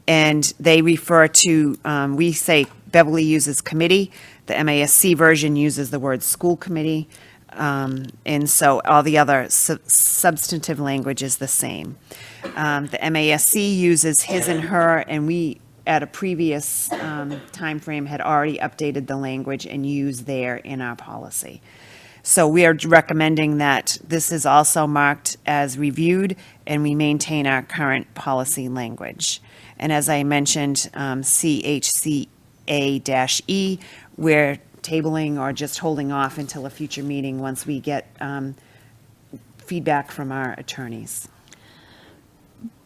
And they refer to, we say Beverly uses committee. The MASC version uses the word school committee. And so all the other substantive language is the same. The MASC uses his and her, and we, at a previous timeframe, had already updated the language and used there in our policy. So we are recommending that this is also marked as reviewed and we maintain our current policy language. And as I mentioned, CHCA-E, we're tabling or just holding off until a future meeting once we get feedback from our attorneys.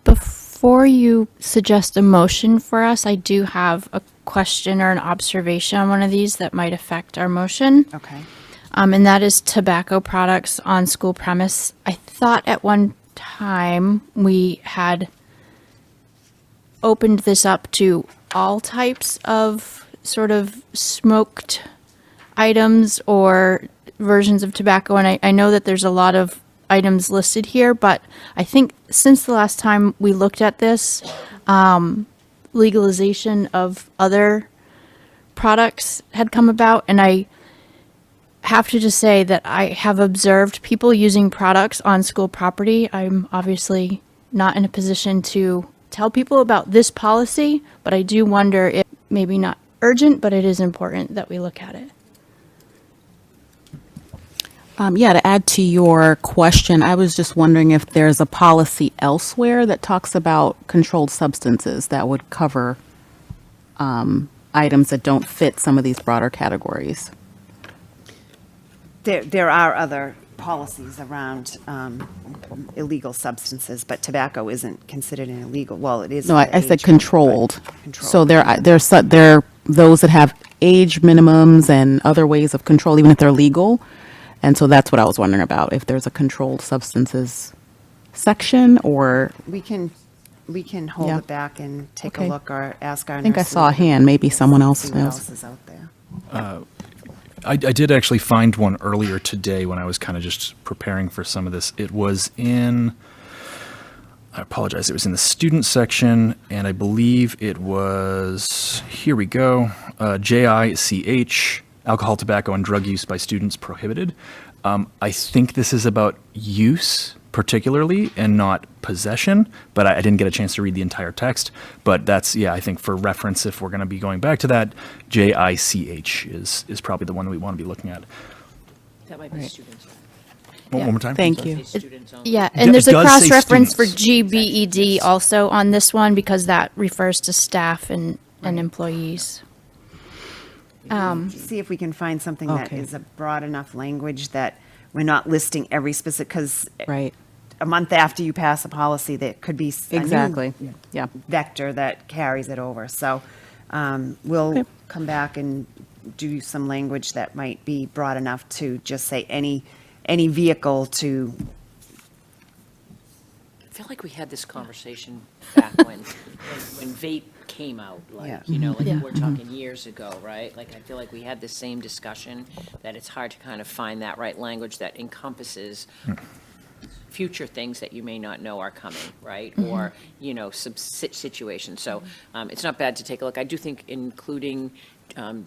Before you suggest a motion for us, I do have a question or an observation on one of these that might affect our motion. Okay. And that is tobacco products on school premise. I thought at one time we had opened this up to all types of sort of smoked items or versions of tobacco. And I know that there's a lot of items listed here, but I think since the last time we looked at this, legalization of other products had come about, and I have to just say that I have observed people using products on school property. I'm obviously not in a position to tell people about this policy, but I do wonder if maybe not urgent, but it is important that we look at it. Yeah, to add to your question, I was just wondering if there's a policy elsewhere that talks about controlled substances that would cover items that don't fit some of these broader categories. There are other policies around illegal substances, but tobacco isn't considered an illegal, well, it is. No, I said age, controlled. but controlled. So there are those that have age minimums and other ways of control, even if they're legal. And so that's what I was wondering about, if there's a controlled substances section or. We can hold Yeah. it back and take Okay. a look or ask our. I think I nurse saw a leader hand, maybe someone to else see what knows. else is out there. I did actually find one earlier today when I was kind of just preparing for some of this. It was in, I apologize, it was in the student section, and I believe it was, here we go, JICH, alcohol, tobacco, and drug use by students prohibited. I think this is about use particularly and not possession, but I didn't get a chance to read the entire text. But that's, yeah, I think for reference, if we're going to be going back to that, JICH is probably the one we want to be looking at. That might be students. One more time? Thank you. Say students only. Yeah, and there's a does say cross-reference for students. GBED also on this one because that refers to staff and employees. See if we can find something that Okay. is a broad enough language that we're not listing every specific, because Right. a month after you pass a policy, there could be a new Exactly. Yeah. vector that carries it over. So we'll Okay. come back and do some language that might be broad enough to just say any vehicle to. I feel like we had this conversation back when vape came out, like, Yeah. you know, like Yeah. we're talking years ago, right? Like, I feel like we had the same discussion, that it's hard to kind of find that right language that encompasses future things that you may not know are coming, right? Or, you know, some situations. So it's not bad to take a look. I do think including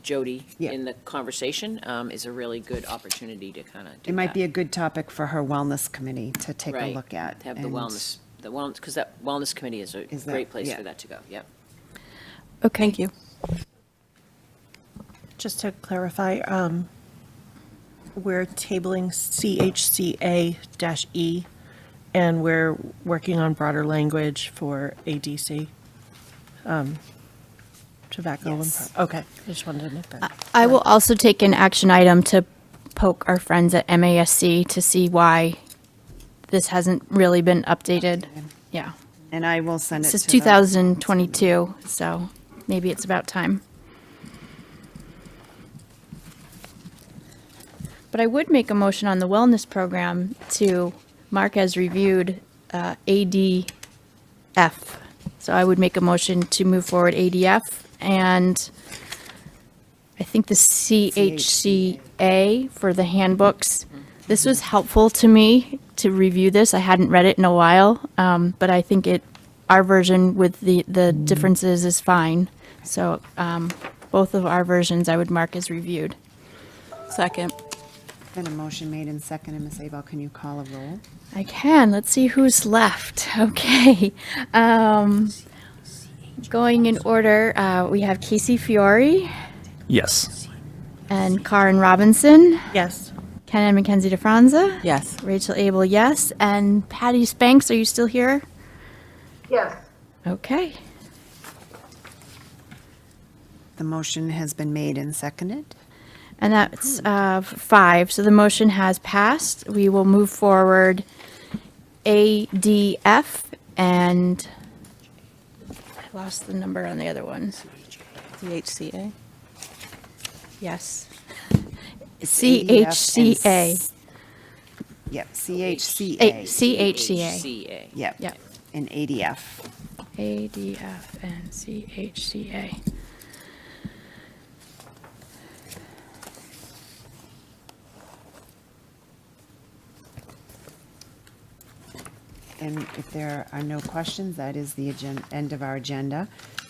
Jody Yeah. in the conversation is a really good opportunity to kind of do It might that. be a good topic for her wellness committee to take a Right. look at. To have the and- wellness, because that wellness committee is a Is that- great place yeah. for that to go, yep. Okay. Thank you. Just to clarify, we're tabling CHCA-E, and we're working on broader language for ADC. tobacco and, Yes. okay, I just wanted to make that. I will also take an action item to poke our friends at MASC to see why this hasn't really been updated. Yeah. And I will send it This is to the- 2022, so maybe it's about time. But I would make a motion on the wellness program to mark as reviewed ADF. So I would make a motion to move forward ADF and I think the CHCA for the handbooks. This was helpful to me to review this. I hadn't read it in a while, but I think our version with the differences is fine. So both of our versions I would mark as reviewed. Second. Been a motion made and seconded. Ms. Abel, can you call a roll? I can. Let's see who's left. Okay. Going in order, we have Casey Fiore Yes. and Karen Robinson. Yes. Ken and Mackenzie DeFranza. Yes. Rachel Abel, yes. And Patty Spanks, are you still here? Yes. Okay. The motion has been made and seconded. And that's 5. So the motion has passed. We will move forward ADF and I lost the number on the other one. CHCA. Yes. It's ADF and CHCA. Yep, CHCA. CHCA. Yep. Yep. And ADF. ADF and CHCA. And if there are no questions, that is the end of our agenda.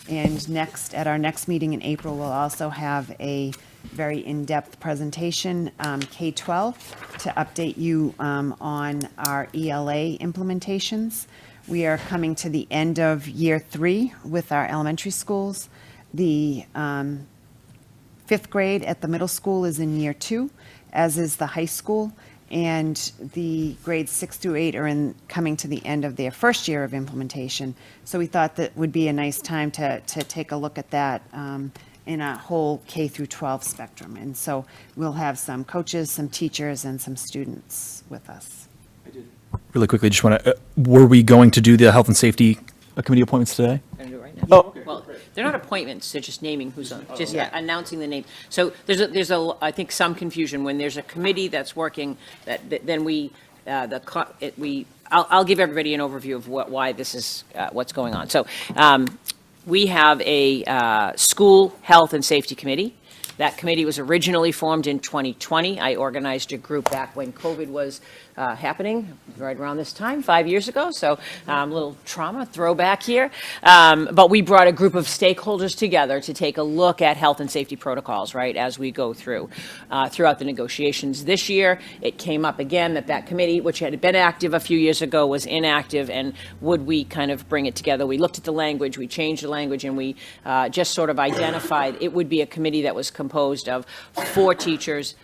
And next, at our next meeting in April, we'll also have a very in-depth presentation, K-12, to update you on our ELA implementations. We are coming to the end of year 3 with our elementary schools. The 5th grade at the middle school is in year 2, as is the high school. And the grades 6 through 8 are coming to the end of their first year of implementation. So we thought that would be a nice time to take a look at that in a whole K through 12 spectrum. And so we'll have some coaches, some teachers, and some students with us. Really quickly, just want to, were we going to do the health and safety committee appointments today? Gonna do it right now. Oh. Well, they're not appointments, they're just naming who's on, just Yeah. announcing the name. So there's a, I think, some confusion when there's a committee that's working, then I'll give everybody an overview of why this is, what's going on. So we have a school health and safety committee. That committee was originally formed in 2020. I organized a group back when COVID was happening, right around this time, 5 years ago. So a little trauma throwback here. But we brought a group of stakeholders together to take a look at health and safety protocols, right, as we go throughout the negotiations. This year, it came up again that committee, which had been active a few years ago, was inactive, and would we kind of bring it together? We looked at the language, we changed the language, and we just sort of identified it would be a committee that was composed of 4 teachers,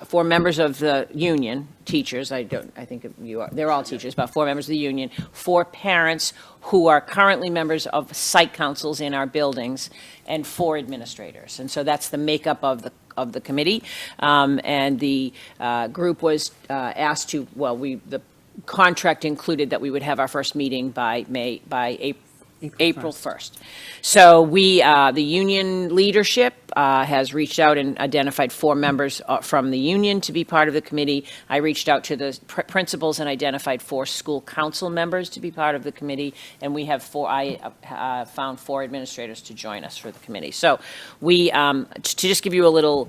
4 members of the union, teachers, they're all teachers, but 4 members of the union, 4 parents who are currently members of site councils in our buildings, and 4 administrators. And so that's the makeup of the committee. And the group was asked to, the contract included that we would have our first meeting by April 1st. So the union leadership has reached out and identified 4 members from the union to be part of the committee. I reached out to the principals and identified 4 school council members to be part of the committee, and we have 4. I found 4 administrators to join us for the committee. So we, to just give you a little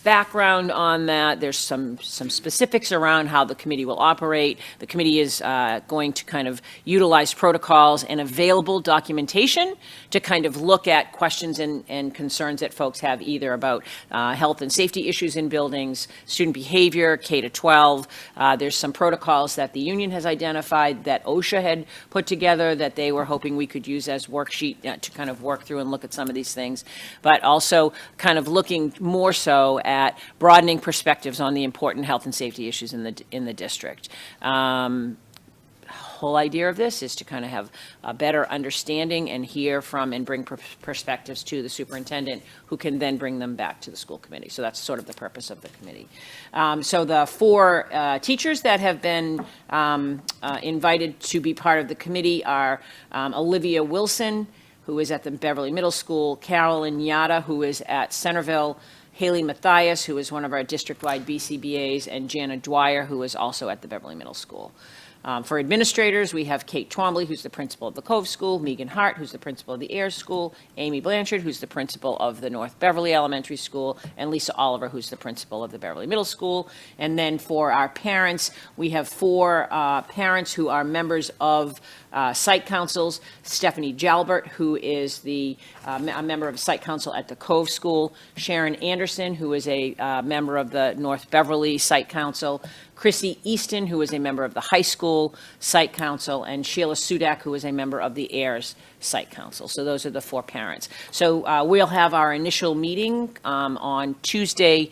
background on that, there's some specifics around how the committee will operate. The committee is going to kind of utilize protocols and available documentation to kind of look at questions and concerns that folks have either about health and safety issues in buildings, student behavior, K to 12. There's some protocols that the union has identified that OSHA had put together that they were hoping we could use as worksheet to kind of work through and look at some of these things, but also kind of looking more so at broadening perspectives on the important health and safety issues in the district. whole idea of this is to kind of have a better understanding and hear from and bring perspectives to the superintendent, who can then bring them back to the school committee. So that's sort of the purpose of the committee. So the 4 teachers that have been invited to be part of the committee are Olivia Wilson, who is at the Beverly Middle School, Carolyn Yata, who is at Centerville, Haley Mathias, who is one of our district-wide BCBAs, and Jana Dwyer, who is also at the Beverly Middle School. For administrators, we have Kate Twombly, who's the principal of the Cove School, Megan Hart, who's the principal of the Ayers School, Amy Blanchard, who's the principal of the North Beverly Elementary School, and Lisa Oliver, who's the principal of the Beverly Middle School. And then for our parents, we have 4 parents who are members of site councils: Stephanie Jalbert, who is a member of site council at the Cove School; Sharon Anderson, who is a member of the North Beverly Site Council; Chrissy Easton, who is a member of the high school site council; and Sheila Sudak, who is a member of the Ayers Site Council. So those are the 4 parents. So we'll have our initial meeting on Tuesday,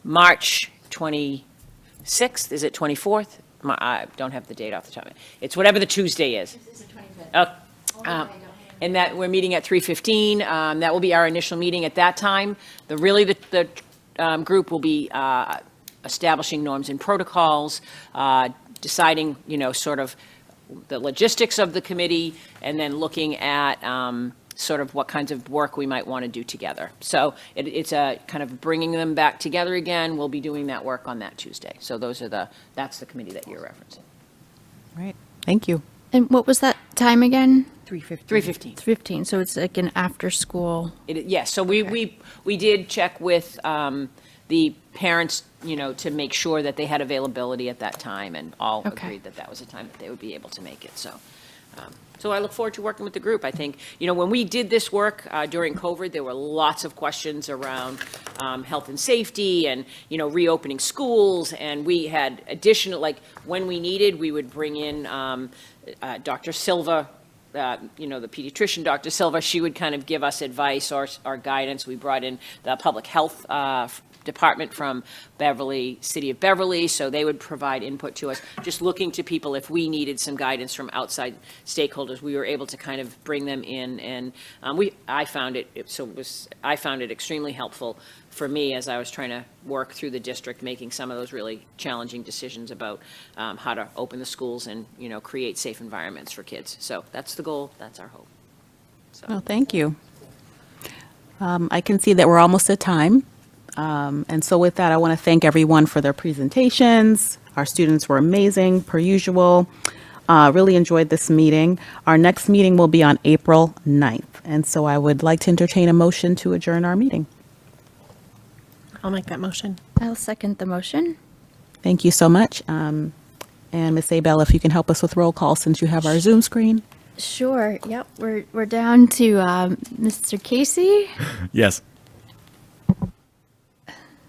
March 26th. Is it 24th? I don't have the date off the top of it. It's whatever the Tuesday is. This is the 25th. And that we're meeting at 3:15. That will be our initial meeting at that time. The group will be establishing norms and protocols, deciding, sort of the logistics of the committee, and then looking at sort of what kinds of work we might want to do together. So it's a kind of bringing them back together again. We'll be doing that work on that Tuesday. So that's the committee that you're referencing. Right. Thank you. And what was that time again? 3:15. 3:15. 3:15, so it's like an after-school. Yes, so we did check with the parents, to make sure that they had availability at that time, and all agreed that that was a time that they would be able to make it. So I look forward to working with the group. I think, when we did this work during COVID, there were lots of questions around health and safety and, reopening schools. And we had additional, when we needed, we would bring in Dr. Silva, the pediatrician, Dr. Silva. She would kind of give us advice or guidance. We brought in the public health department from City of Beverly, so they would provide input to us. Just looking to people if we needed some guidance from outside stakeholders, we were able to kind of bring them in, and I found it extremely helpful for me as I was trying to work through the district, making some of those really challenging decisions about how to open the schools and create safe environments for kids. So that's the goal. That's our hope. So. Well, thank you. I can see that we're almost at time. And so with that, I want to thank everyone for their presentations. Our students were amazing, per usual. Really enjoyed this meeting. Our next meeting will be on April 9th. And so I would like to entertain a motion to adjourn our meeting. I'll make that motion. I'll second the motion. Thank you so much. And Ms. Abel, if you can help us with roll call since you have our Zoom screen. Sure. Yep. We're down to Mr. Casey. Yes.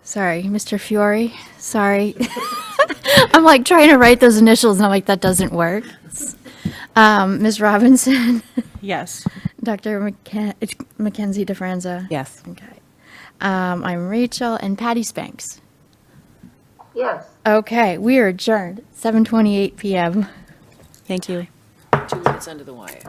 Sorry, Mr. Fiore. Sorry. I'm like trying to write those initials and I'm like, that doesn't work. Ms. Robinson. Yes. Dr. Mackenzie DeFranza. Yes. Okay. I'm Rachel and Patty Spanks. Yes. Okay, we are adjourned. 7:28 p.m. Thank you. 2 minutes under the wire.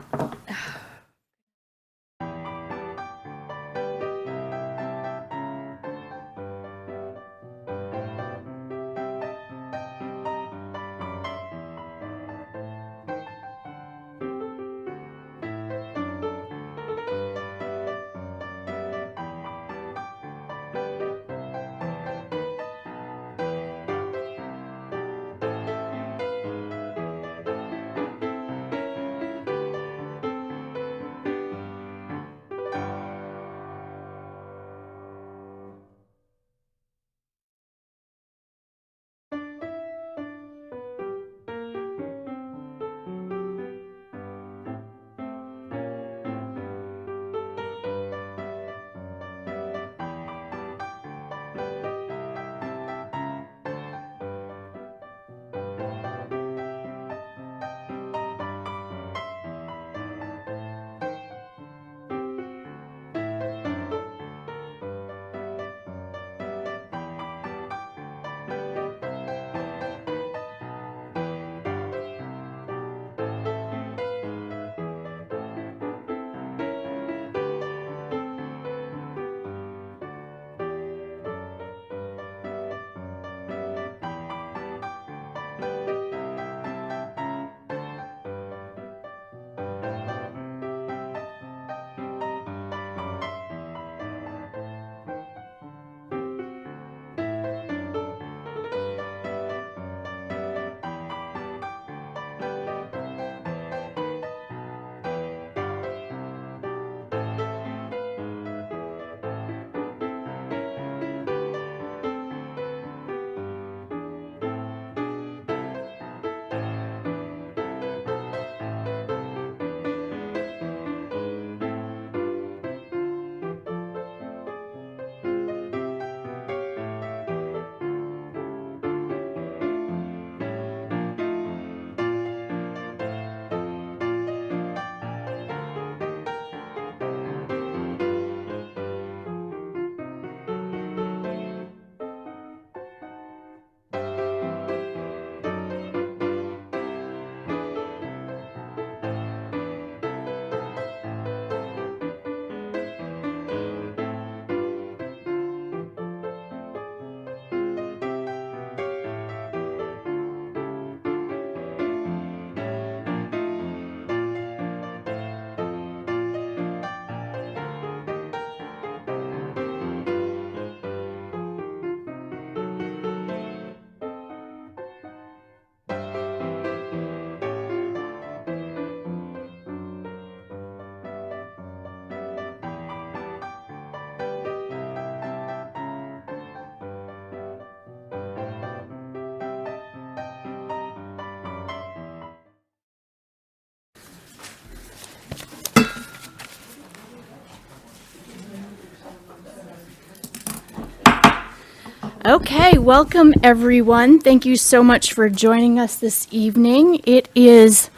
Okay, welcome everyone. Thank you so much for joining us this evening. It is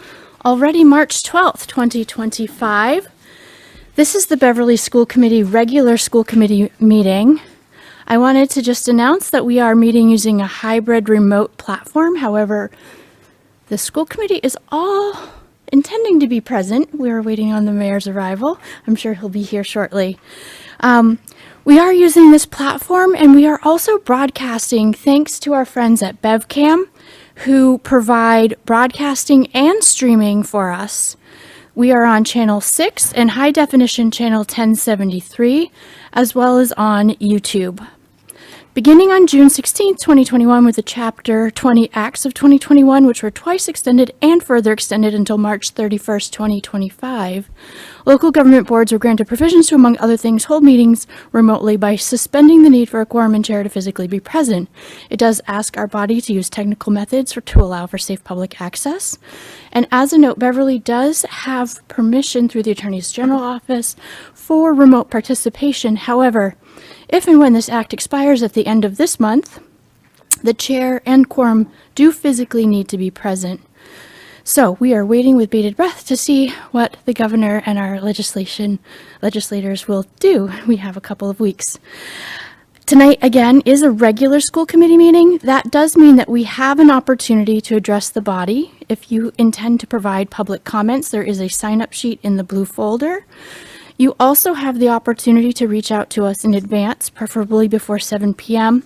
already March 12th, 2025. This is the Beverly School Committee regular school committee meeting. I wanted to just announce that we are meeting using a hybrid remote platform. However, the school committee is all intending to be present. We are waiting on the mayor's arrival. I'm sure he'll be here shortly. We are using this platform, and we are also broadcasting thanks to our friends at BevCam, who provide broadcasting and streaming for us. We are on channel 6 and high definition channel 1073, as well as on YouTube. Beginning on June 16, 2021, with the Chapter 20 Acts of 2021, which were twice extended and further extended until March 31st, 2025, local government boards were granted provisions to, among other things, hold meetings remotely by suspending the need for a quorum and chair to physically be present. It does ask our body to use technical methods to allow for safe public access. And as a note, Beverly does have permission through the Attorney General's office for remote participation. However, if and when this act expires at the end of this month, the chair and quorum do physically need to be present. So we are waiting with bated breath to see what the governor and our legislators will do. We have a couple of weeks. Tonight, again, is a regular school committee meeting. That does mean that we have an opportunity to address the body. If you intend to provide public comments, there is a sign-up sheet in the blue folder. You also have the opportunity to reach out to us in advance, preferably before 7 p.m.,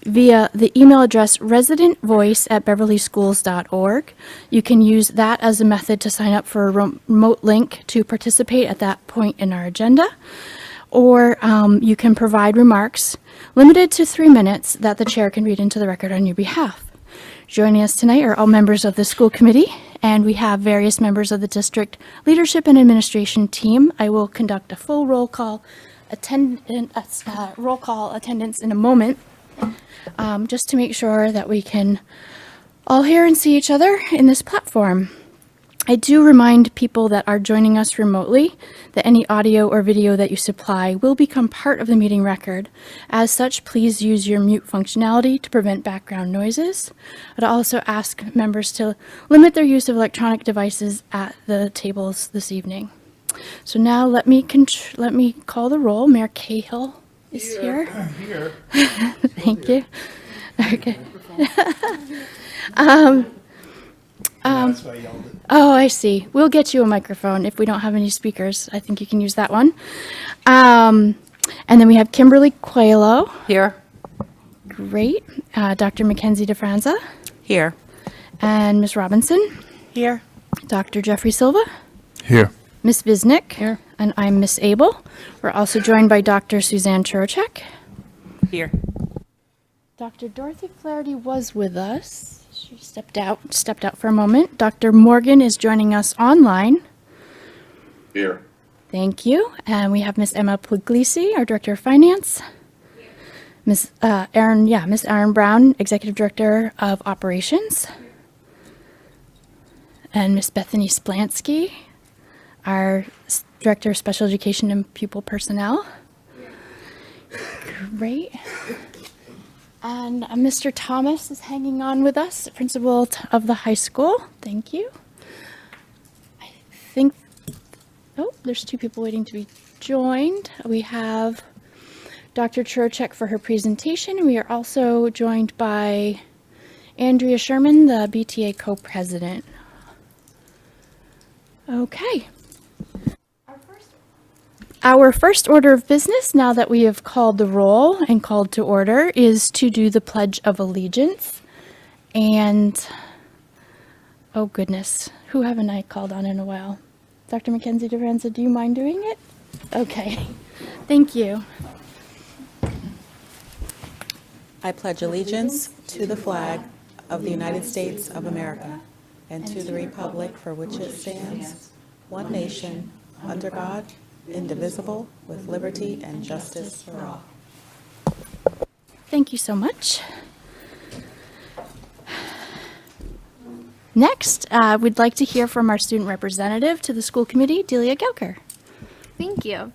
via the email address residentvoice@beverlyschools.org. You can use that as a method to sign up for a remote link to participate at that point in our agenda. Or you can provide remarks limited to 3 minutes that the chair can read into the record on your behalf. Joining us tonight are all members of the school committee, and we have various members of the district leadership and administration team. I will conduct a full roll call attendance in a moment, just to make sure that we can all hear and see each other in this platform. I do remind people that are joining us remotely that any audio or video that you supply will become part of the meeting record. As such, please use your mute functionality to prevent background noises. I'd also ask members to limit their use of electronic devices at the tables this evening. So now let me call the roll. Mayor Cahill is here. Here. Thank you. Okay. That's why I yelled it. Oh, I see. We'll get you a microphone if we don't have any speakers. I think you can use that one. And then we have Kimberly Coelho. Here. Great. Dr. Mackenzie DeFranza. Here. And Ms. Robinson. Here. Dr. Jeffrey Silva. Here. Ms. Visnick. Here. And I'm Miss Abel. We're also joined by Dr. Suzanne Chorocek. Here. Dr. Dorothy Flaherty was with us. She stepped out for a moment. Dr. Morgan is joining us online. Here. Thank you. And we have Miss Emma Puglisi, our Director of Finance. Miss Erin Brown, Executive Director of Operations. And Miss Bethany Splansky, our Director of Special Education and Pupil Personnel. Great. And Mr. Thomas is hanging on with us, principal of the high school. Thank you. I think, there's 2 people waiting to be joined. We have Dr. Chorocek for her presentation. We are also joined by Andrea Sherman, the BTA co-president. Okay. Our first order of business, now that we have called the roll and called to order, is to do the Pledge of Allegiance. And, oh goodness, who haven't I called on in a while? Dr. Mackenzie DeFranza, do you mind doing it? Okay, thank you. I pledge allegiance to the flag of the United States of America and to the republic for which it stands, one nation, under God, indivisible, with liberty and justice for all. Thank you so much. Next, we'd like to hear from our student representative to the school committee, Delia Gelker. Thank you.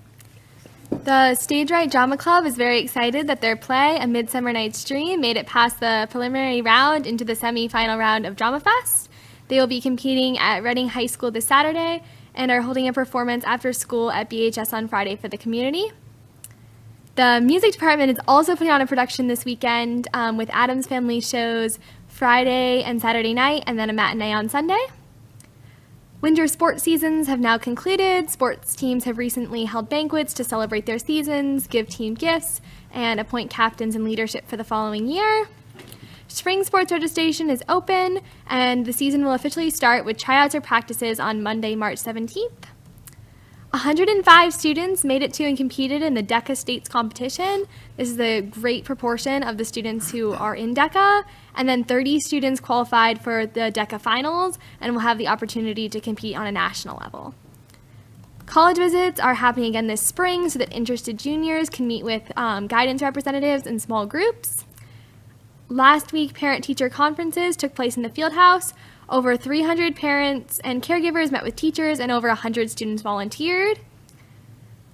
The Stage Right Drama Club is very excited that their play, A Midsummer Night's Dream, made it past the preliminary round into the semi-final round of Drama Fest. They will be competing at Reading High School this Saturday and are holding a performance after school at BHS on Friday for the community. The music department is also putting on a production this weekend with Addams Family shows Friday and Saturday night, and then a matinee on Sunday. Winter sports seasons have now concluded. Sports teams have recently held banquets to celebrate their seasons, give team gifts, and appoint captains and leadership for the following year. Spring sports registration is open, and the season will officially start with tryouts or practices on Monday, March 17th. 105 students made it to and competed in the DECA States competition. This is a great proportion of the students who are in DECA, and then 30 students qualified for the DECA finals and will have the opportunity to compete on a national level. College visits are happening again this spring so that interested juniors can meet with guidance representatives in small groups. Last week, parent-teacher conferences took place in the field house. Over 300 parents and caregivers met with teachers, and over 100 students volunteered.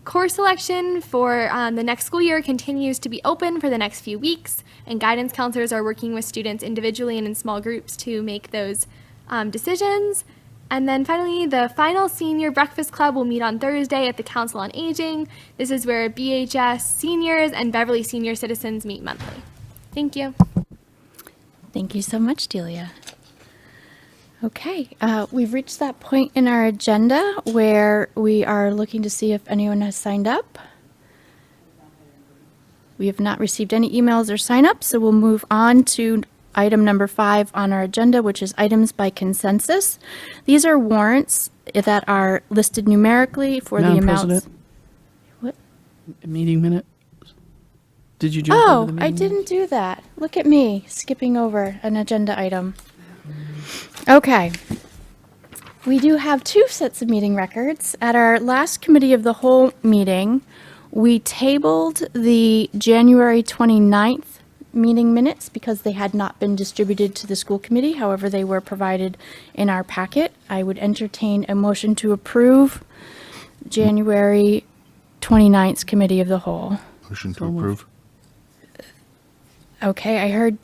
Course selection for the next school year continues to be open for the next few weeks, and guidance counselors are working with students individually and in small groups to make those decisions. And then finally, the final senior breakfast club will meet on Thursday at the Council on Aging. This is where BHS seniors and Beverly senior citizens meet monthly. Thank you. Thank you so much, Delia. Okay, we've reached that point in our agenda where we are looking to see if anyone has signed up. We have not received any emails or sign-ups, so we'll move on to item number 5 on our agenda, which is items by consensus. These are warrants that are listed numerically for the Madam amounts. President? What? Meeting minute? Did you jump Oh, into the I meeting didn't do that. Look at me, skipping over an agenda item. Okay. We do have 2 sets of meeting records. At our last committee of the whole meeting, we tabled the January 29th meeting minutes because they had not been distributed to the school committee. However, they were provided in our packet. I would entertain a motion to approve January 29th's committee of the whole. Motion to approve. Okay, I heard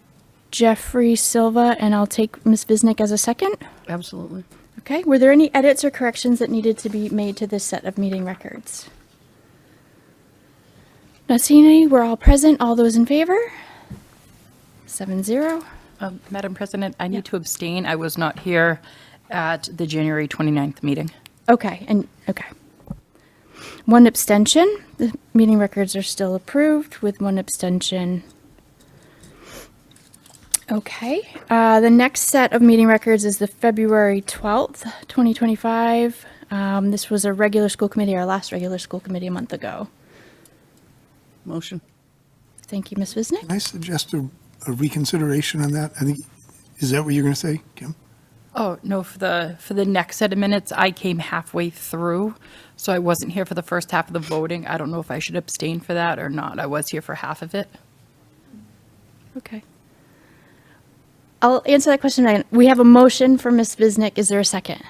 Jeffrey Silva, and I'll take Ms. Visnick as a second. Absolutely. Okay, were there any edits or corrections that needed to be made to this set of meeting records? Not seeing any, we're all present. All those in favor? 7-0. Madam President, I need to abstain. I was not here at the January 29th meeting. Okay, okay. 1 abstention. The meeting records are still approved with 1 abstention. Okay, the next set of meeting records is the February 12th, 2025. This was a regular school committee, our last regular school committee a month ago. Motion. Thank you, Ms. Visnick. Can I suggest a reconsideration on that? I think, is that what you're going to say, Kim? Oh, no, for the next set of minutes, I came halfway through, so I wasn't here for the first half of the voting. I don't know if I should abstain for that or not. I was here for half of it. Okay. I'll answer that question again. We have a motion for Ms. Visnick. Is there a second?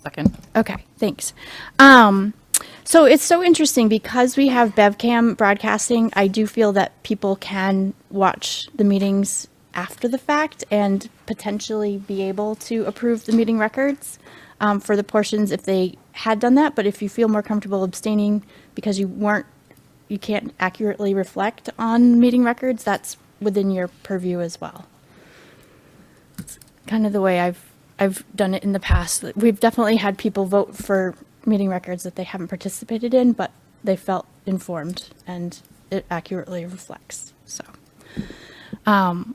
Second. Okay, thanks. So it's so interesting because we have BevCam broadcasting. I do feel that people can watch the meetings after the fact and potentially be able to approve the meeting records for the portions if they had done that. But if you feel more comfortable abstaining because you can't accurately reflect on meeting records, that's within your purview as well. It's kind of the way I've done it in the past. We've definitely had people vote for meeting records that they haven't participated in, but they felt informed and it accurately reflects. So,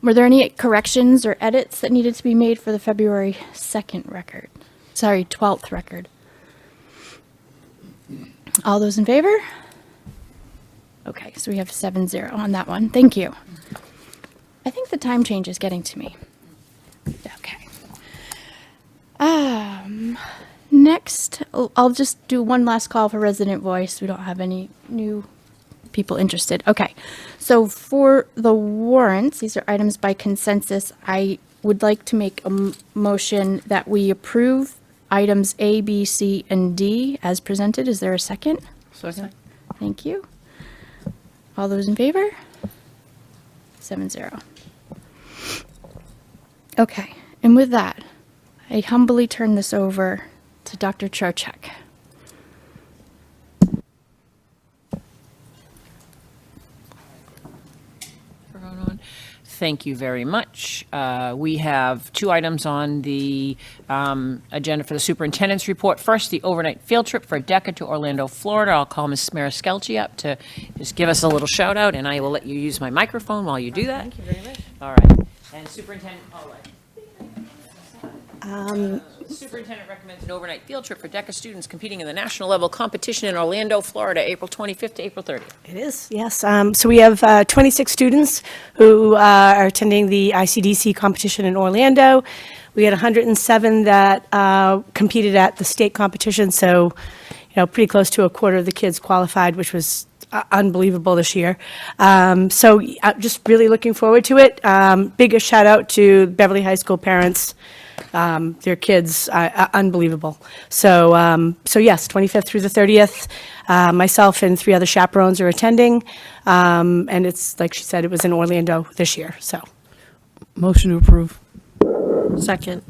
were there any corrections or edits that needed to be made for the February 2nd record? Sorry, 12th record. All those in favor? Okay, so we have 7-0 on that one. Thank you. I think the time change is getting to me. Okay. Next, I'll just do one last call for resident voice. We don't have any new people interested. Okay, so for the warrants, these are items by consensus. I would like to make a motion that we approve items A, B, C, and D as presented. Is there a second? Second. Thank you. All those in favor? 7-0. Okay, and with that, I humbly turn this over to Dr. Charchek. Thank you very much. We have two items on the agenda for the superintendent's report. First, the overnight field trip for DECA to Orlando, Florida. I'll call Ms. Mariskelchi up to just give us a little shout out, and I will let you use my microphone while you do that. Thank you very much. All right. And Superintendent, Superintendent recommends an overnight field trip for DECA students competing in the national level competition in Orlando, Florida, April 25th to April 30th. It is, yes. So we have 26 students who are attending the ICDC competition in Orlando. We had 107 that competed at the state competition, so pretty close to a quarter of the kids qualified, which was unbelievable this year. So just really looking forward to it. Biggest shout out to Beverly High School parents. Their kids, unbelievable. So yes, 25th through the 30th. Myself and 3 other chaperones are attending. And it's, like she said, it was in Orlando this year, so. Motion to approve. Second.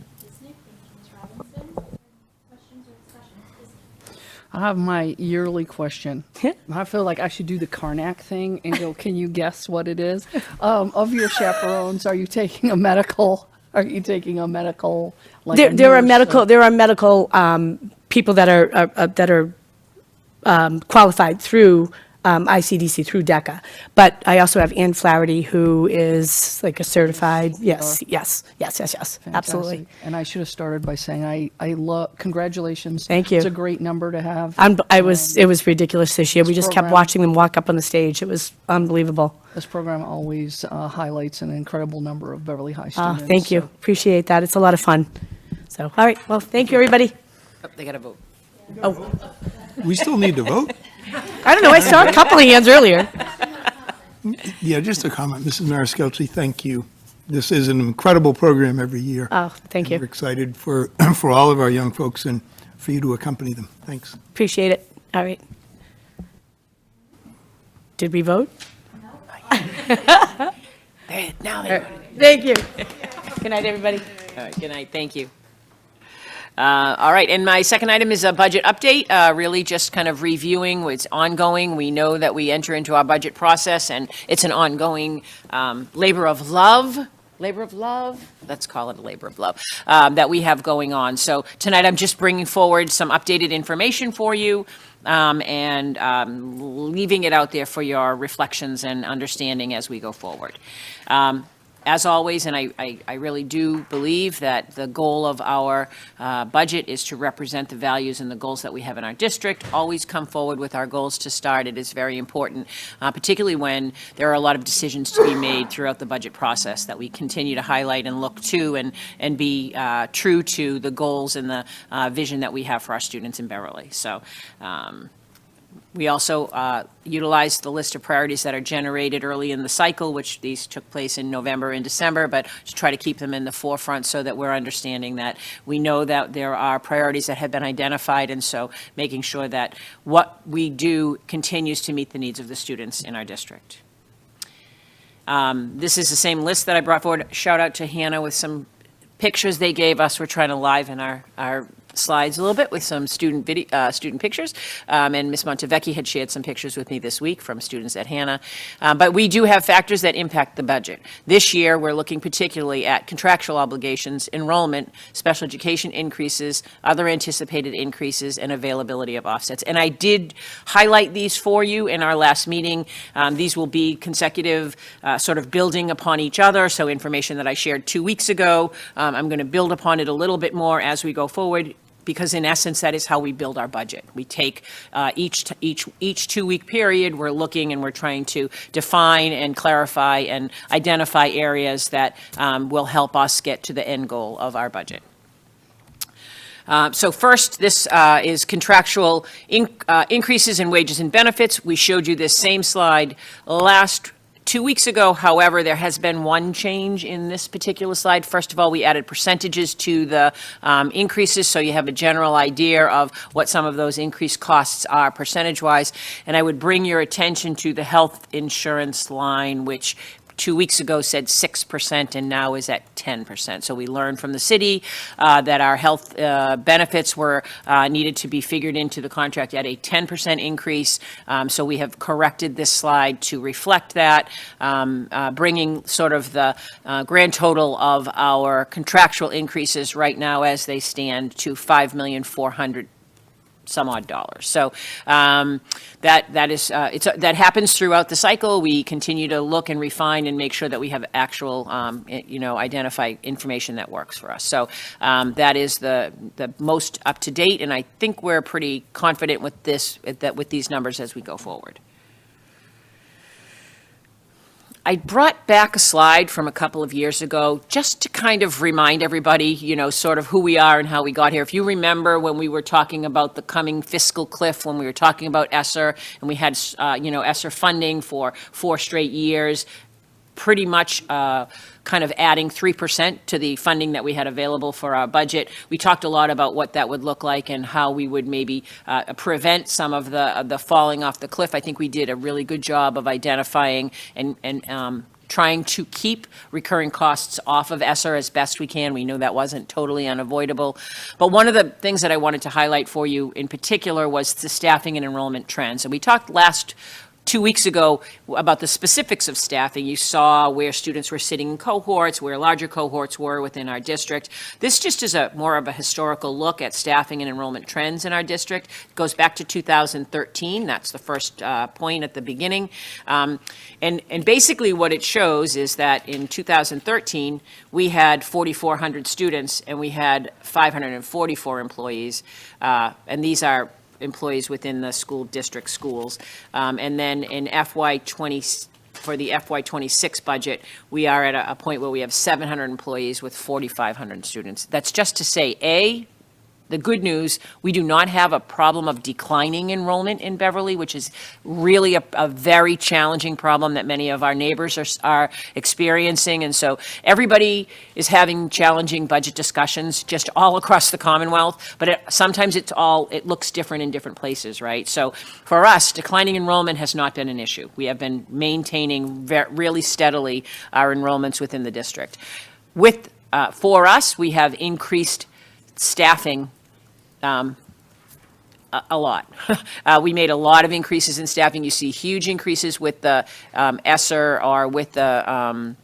I have my yearly question. I feel like I should do the Karnak thing and go, can you guess what it is? Of your chaperones, are you taking a medical? Are you taking a medical? Like There are medical people that are qualified through ICDC, through DECA. But I also have Ann Flaherty, who is like a certified, yes, absolutely. Fantastic. And I should have started by saying I love, congratulations. Thank you. It's a great number to have. It was ridiculous this year. We just kept program- watching them walk up on the stage. It was unbelievable. This program always highlights an incredible number of Beverly High students. Thank you. so- Appreciate that. It's a lot of fun. So, all right. Well, thank you, everybody. Oh, they got to vote. Oh, We still need to vote? I don't know. I saw a couple of hands earlier. Yeah, just a comment. Mrs. Mariskelchi, thank you. This is an incredible program every year. Oh, thank And you. we're excited for all of our young folks and for you to accompany them. Thanks. Appreciate it. All right. Did we vote? Now they voted. Thank you. Good night, everybody. All right, good night, thank you. All right, and my second item is a budget update, really just kind of reviewing what's ongoing. We know that we enter into our budget process, and it's an ongoing labor of love, let's call it a labor of love, that we have going on. So tonight, I'm just bringing forward some updated information for you, and leaving it out there for your reflections and understanding as we go forward. As always, and I really do believe that the goal of our budget is to represent the values and the goals that we have in our district. Always come forward with our goals to start. It is very important, particularly when there are a lot of decisions to be made throughout the budget process, that we continue to highlight and look to and be true to the goals and the vision that we have for our students in Beverly. So we also utilized the list of priorities that are generated early in the cycle, which these took place in November and December, but to try to keep them in the forefront so that we're understanding that we know that there are priorities that have been identified, and so making sure that what we do continues to meet the needs of the students in our district. This is the same list that I brought forward. Shout out to Hannah with some pictures they gave us. We're trying to liven our slides a little bit with some student pictures, and Ms. Montevecchi had shared some pictures with me this week from students at Hannah. But we do have factors that impact the budget. This year, we're looking particularly at contractual obligations, enrollment, special education increases, other anticipated increases, and availability of offsets. And I did highlight these for you in our last meeting. These will be consecutive, sort of building upon each other, so information that I shared 2 weeks ago, I'm going to build upon it a little bit more as we go forward, because in essence, that is how we build our budget. We take each 2-week period, we're looking and we're trying to define and clarify and identify areas that will help us get to the end goal of our budget. So first, this is contractual increases in wages and benefits. We showed you this same slide last 2 weeks ago, however, there has been one change in this particular slide. First of all, we added percentages to the increases, so you have a general idea of what some of those increased costs are percentage-wise. And I would bring your attention to the health insurance line, which 2 weeks ago said 6% and now is at 10%. So we learned from the city that our health benefits were needed to be figured into the contract at a 10% increase. So we have corrected this slide to reflect that, bringing sort of the grand total of our contractual increases right now as they stand to $5,400,000 some odd dollars. So that happens throughout the cycle. We continue to look and refine and make sure that we have actual, identify information that works for us. So that is the most up to date, and I think we're pretty confident with these numbers as we go forward. I brought back a slide from a couple of years ago just to kind of remind everybody, sort of who we are and how we got here. If you remember when we were talking about the coming fiscal cliff, when we were talking about ESSER, and we had, ESSER funding for 4 straight years, pretty much kind of adding 3% to the funding that we had available for our budget. We talked a lot about what that would look like and how we would maybe prevent some of the falling off the cliff. I think we did a really good job of identifying and trying to keep recurring costs off of ESSER as best we can. We knew that wasn't totally unavoidable. But one of the things that I wanted to highlight for you in particular was the staffing and enrollment trends. And we talked 2 weeks ago about the specifics of staffing. You saw where students were sitting in cohorts, where larger cohorts were within our district. This just is more of a historical look at staffing and enrollment trends in our district. It goes back to 2013. That's the first point at the beginning. And basically what it shows is that in 2013, we had 4,400 students and we had 544 employees. And these are employees within the school district schools. And then in for the FY26 budget, we are at a point where we have 700 employees with 4,500 students. That's just to say, the good news, we do not have a problem of declining enrollment in Beverly, which is really a very challenging problem that many of our neighbors are experiencing. And so everybody is having challenging budget discussions just all across the Commonwealth, but sometimes it looks different in different places, right? So for us, declining enrollment has not been an issue. We have been maintaining really steadily our enrollments within the district. For us, we have increased staffing a lot. We made a lot of increases in staffing. You see huge increases with the ESSER or with the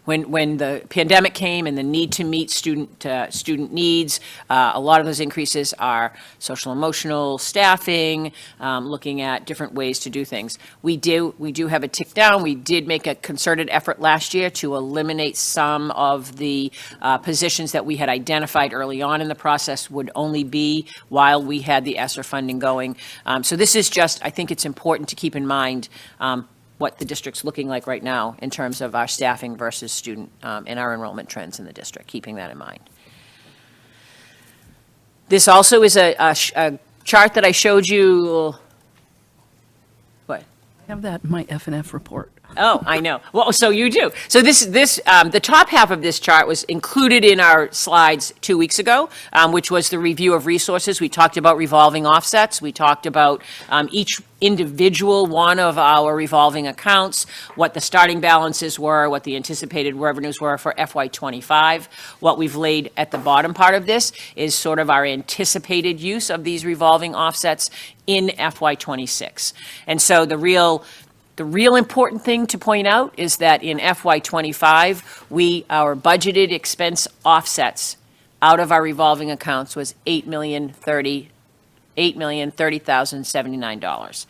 when the pandemic came and the need to meet student needs. A lot of those increases are social emotional staffing, looking at different ways to do things. We do have a tick down. We did make a concerted effort last year to eliminate some of the positions that we had identified early on in the process would only be while we had the ESSER funding going. So this is just, I think it's important to keep in mind what the district's looking like right now in terms of our staffing versus student and our enrollment trends in the district, keeping that in mind. This also is a chart that I showed you. What? I have that in my F&F report. Oh, I know. Well, so you do. So the top half of this chart was included in our slides 2 weeks ago, which was the review of resources. We talked about revolving offsets. We talked about each individual one of our revolving accounts, what the starting balances were, what the anticipated revenues were for FY25. What we've laid at the bottom part of this is sort of our anticipated use of these revolving offsets in FY26. And so the real important thing to point out is that in FY25, our budgeted expense offsets out of our revolving accounts was $8,030,079.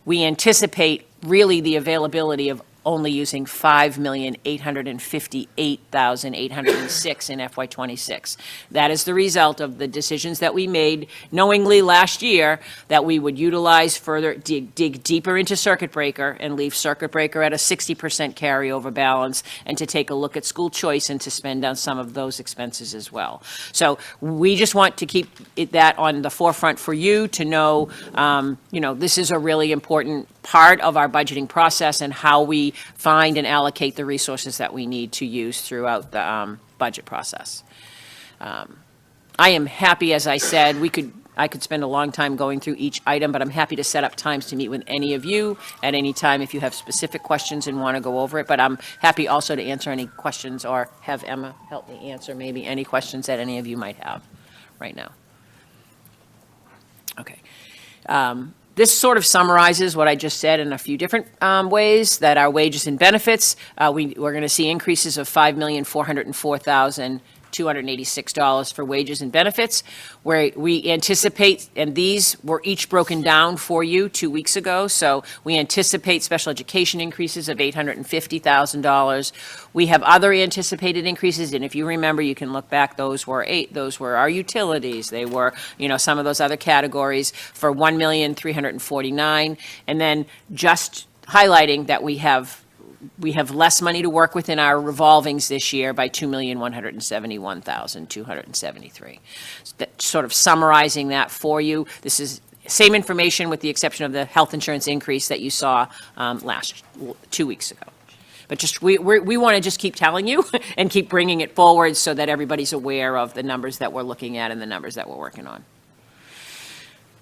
We anticipate really the availability of only using $5,858,806 in FY26. That is the result of the decisions that we made knowingly last year that we would utilize further, dig deeper into circuit breaker and leave circuit breaker at a 60% carryover balance, and to take a look at school choice and to spend on some of those expenses as well. So we just want to keep that on the forefront for you to know, this is a really important part of our budgeting process and how we find and allocate the resources that we need to use throughout the budget process. I am happy, as I said, I could spend a long time going through each item, but I'm happy to set up times to meet with any of you at any time if you have specific questions and want to go over it. But I'm happy also to answer any questions or have Emma help me answer maybe any questions that any of you might have right now. Okay. This sort of summarizes what I just said in a few different ways, that our wages and benefits, we're going to see increases of $5,404,286 for wages and benefits, where we anticipate, and these were each broken down for you 2 weeks ago, so we anticipate special education increases of $850,000. We have other anticipated increases, and if you remember, you can look back, those were our utilities, they were, some of those other categories for $1,349,000, and then just highlighting that we have less money to work with in our revolvings this year by $2,171,273. Sort of summarizing that for you. This is same information with the exception of the health insurance increase that you saw 2 weeks ago. But just we want to just keep telling you and keep bringing it forward so that everybody's aware of the numbers that we're looking at and the numbers that we're working on.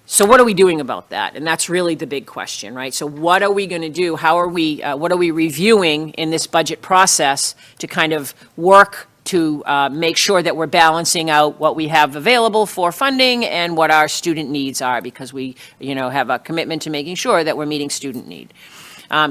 So what are we doing about that? And that's really the big question, right? So what are we going to do? What are we reviewing in this budget process to kind of work to make sure that we're balancing out what we have available for funding and what our student needs are, because we, have a commitment to making sure that we're meeting student need.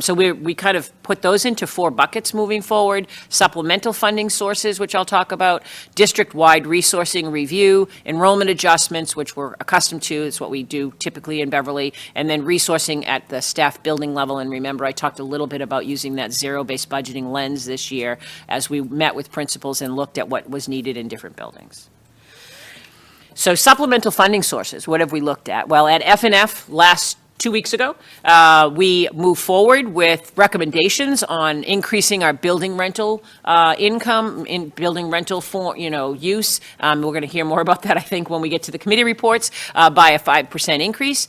So we kind of put those into 4 buckets moving forward: supplemental funding sources, which I'll talk about, district-wide resourcing review, enrollment adjustments, which we're accustomed to, it's what we do typically in Beverly, and then resourcing at the staff building level. And remember, I talked a little bit about using that zero-based budgeting lens this year as we met with principals and looked at what was needed in different buildings. So supplemental funding sources, what have we looked at? Well, at F&F 2 weeks ago, we moved forward with recommendations on increasing our building rental income, in building rental for, use. We're going to hear more about that, I think, when we get to the committee reports, by a 5% increase.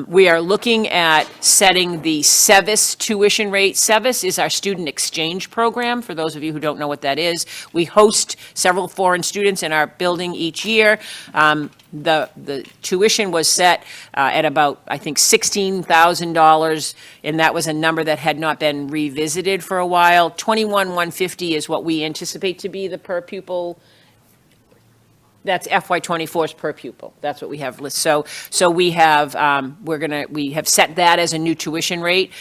We are looking at setting the CISL tuition rate. CISL is our student exchange program. For those of you who don't know what that is, we host several foreign students in our building each year. The tuition was set at about, I think, $16,000, and that was a number that had not been revisited for a while. $21,150 is what we anticipate to be the per pupil. That's FY24's per pupil. That's what we have listed. So we have we have set that as a new tuition rate.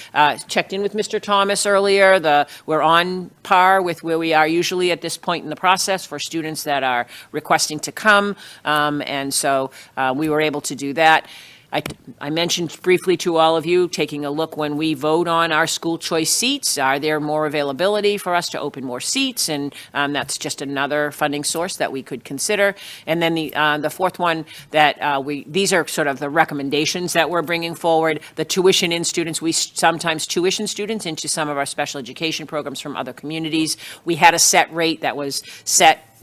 Checked in with Mr. Thomas earlier. We're on par with where we are usually at this point in the process for students that are requesting to come, and so we were able to do that. I mentioned briefly to all of you, taking a look when we vote on our school choice seats, are there more availability for us to open more seats? And that's just another funding source that we could consider. And then the fourth one that these are sort of the recommendations that we're bringing forward. The tuition in students, we sometimes tuition students into some of our special education programs from other communities. We had a set rate that was set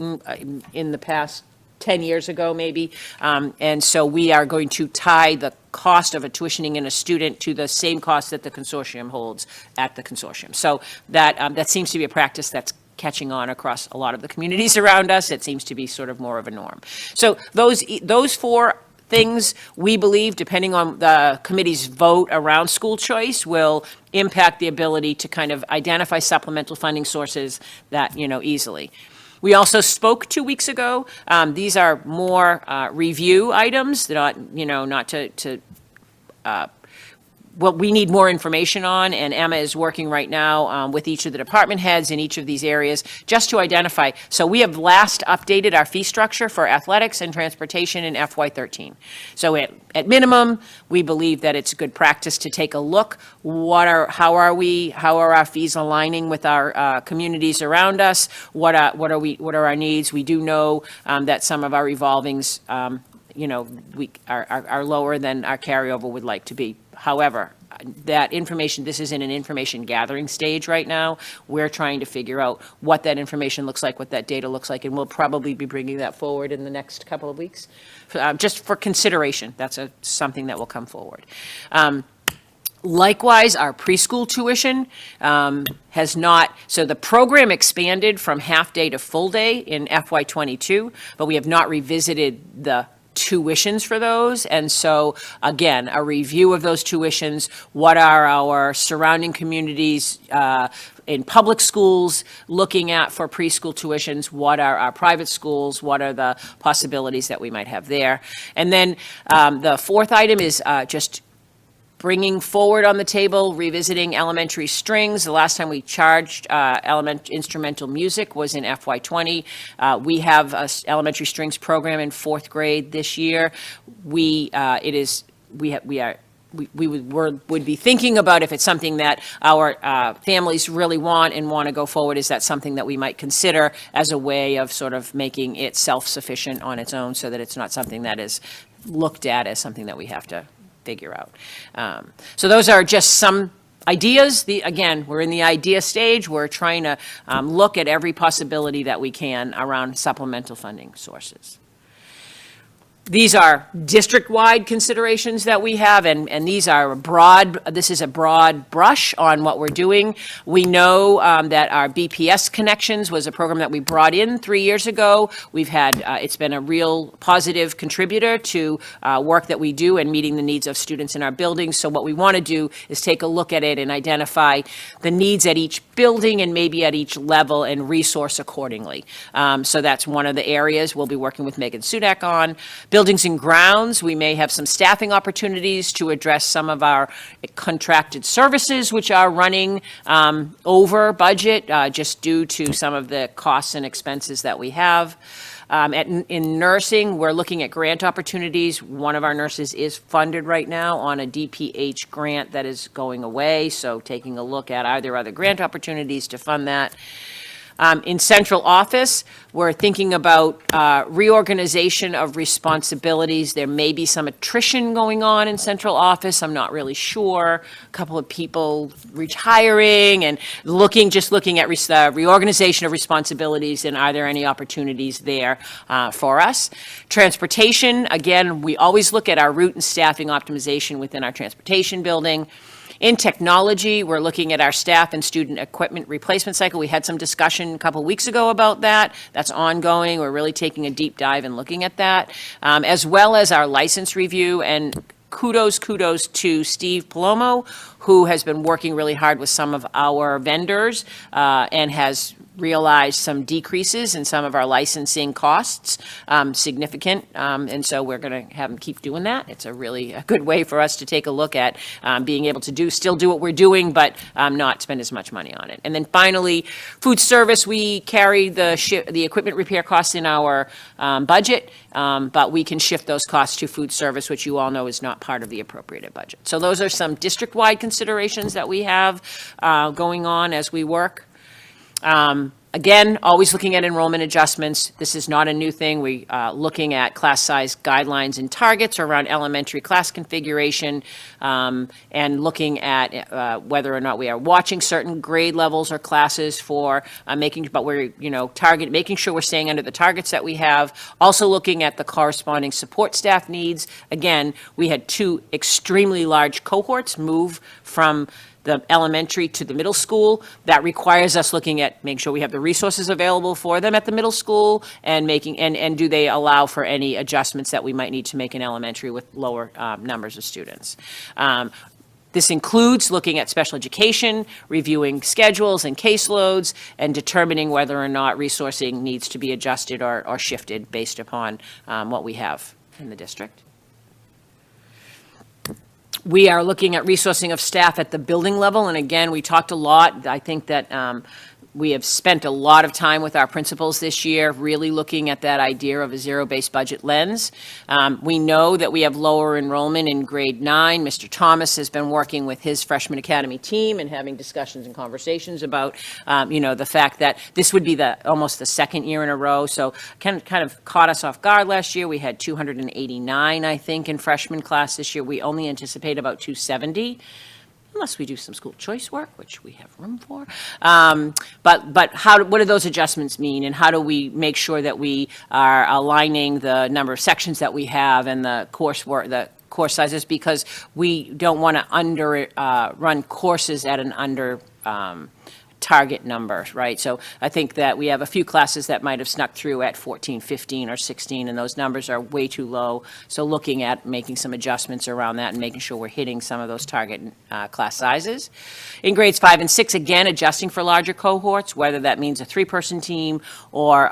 in the past 10 years ago, maybe. And so we are going to tie the cost of a tuitioning in a student to the same cost that the consortium holds at the consortium. So that seems to be a practice that's catching on across a lot of the communities around us. It seems to be sort of more of a norm. So those 4 things, we believe, depending on the committee's vote around school choice, will impact the ability to kind of identify supplemental funding sources that, easily. We also spoke 2 weeks ago. These are more review items, not what we need more information on, and Emma is working right now with each of the department heads in each of these areas just to identify. So we have last updated our fee structure for athletics and transportation in FY13. So at minimum, we believe that it's good practice to take a look. How are our fees aligning with our communities around us? What are our needs? We do know that some of our revolvings, we are lower than our carryover would like to be. However, that information, this is in an information gathering stage right now. We're trying to figure out what that information looks like, what that data looks like, and we'll probably be bringing that forward in the next couple of weeks, just for consideration. That's something that will come forward. Likewise, our preschool tuition has not, so the program expanded from half-day to full-day in FY '22, but we have not revisited the tuitions for those. And so, again, a review of those tuitions, what are our surrounding communities in public schools looking at for preschool tuitions, what are our private schools, what are the possibilities that we might have there. And then the fourth item is just bringing forward on the table, revisiting elementary strings. The last time we charged instrumental music was in FY '20. We have an elementary strings program in 4th grade this year. We would be thinking about if it's something that our families really want to go forward. Is that something that we might consider as a way of sort of making it self-sufficient on its own, so that it's not something that is looked at as something that we have to figure out. So those are just some ideas. Again, we're in the idea stage. We're trying to look at every possibility that we can around supplemental funding sources. These are district-wide considerations that we have, and these are this is a broad brush on what we're doing. We know that our BPS Connections was a program that we brought in 3 years ago. We've had, it's been a real positive contributor to work that we do and meeting the needs of students in our buildings. So what we want to do is take a look at it and identify the needs at each building and maybe at each level and resource accordingly. So that's one of the areas we'll be working with Megan Sudak on. Buildings and grounds, we may have some staffing opportunities to address some of our contracted services, which are running over budget just due to some of the costs and expenses that we have. In nursing, we're looking at grant opportunities. One of our nurses is funded right now on a DPH grant that is going away, so taking a look at are there other grant opportunities to fund that. In central office, we're thinking about reorganization of responsibilities. There may be some attrition going on in central office. I'm not really sure. A couple of people retiring and just looking at reorganization of responsibilities, and are there any opportunities there for us. Transportation, again, we always look at our route and staffing optimization within our transportation building. In technology, we're looking at our staff and student equipment replacement cycle. We had some discussion a couple weeks ago about that. That's ongoing. We're really taking a deep dive and looking at that, as well as our license review. And kudos to Steve Palomo, who has been working really hard with some of our vendors and has realized some decreases in some of our licensing costs, significant, and so we're going to have them keep doing that. It's a good way for us to take a look at being able to still do what we're doing, but not spend as much money on it. And then finally, food service, we carry the equipment repair costs in our budget, but we can shift those costs to food service, which you all know is not part of the appropriated budget. So those are some district-wide considerations that we have going on as we work. Again, always looking at enrollment adjustments. This is not a new thing. We looking at class size guidelines and targets around elementary class configuration, and looking at whether or not we are watching certain grade levels or classes for making sure we're staying under the targets that we have. Also looking at the corresponding support staff needs. Again, we had 2 extremely large cohorts move from the elementary to the middle school. That requires us looking at making sure we have the resources available for them at the middle school, and and do they allow for any adjustments that we might need to make in elementary with lower numbers of students. This includes looking at special education, reviewing schedules and caseloads, and determining whether or not resourcing needs to be adjusted or shifted based upon what we have in the district. We are looking at resourcing of staff at the building level, and again, we talked a lot. I think that we have spent a lot of time with our principals this year, really looking at that idea of a zero-based budget lens. We know that we have lower enrollment in grade 9. Mr. Thomas has been working with his freshman academy team and having discussions and conversations about, the fact that this would be almost the second year in a row. So kind of caught us off guard last year. We had 289, I think, in freshman class this year. We only anticipate about 270. Unless we do some school choice work, which we have room for. But what do those adjustments mean, and how do we make sure that we are aligning the number of sections that we have and the coursework, the course sizes because we don't want to run courses at an under target number, right? So I think that we have a few classes that might have snuck through at 14, 15, or 16, and those numbers are way too low. So looking at making some adjustments around that and making sure we're hitting some of those target class sizes. In grades 5 and 6, again, adjusting for larger cohorts, whether that means a 3-person team or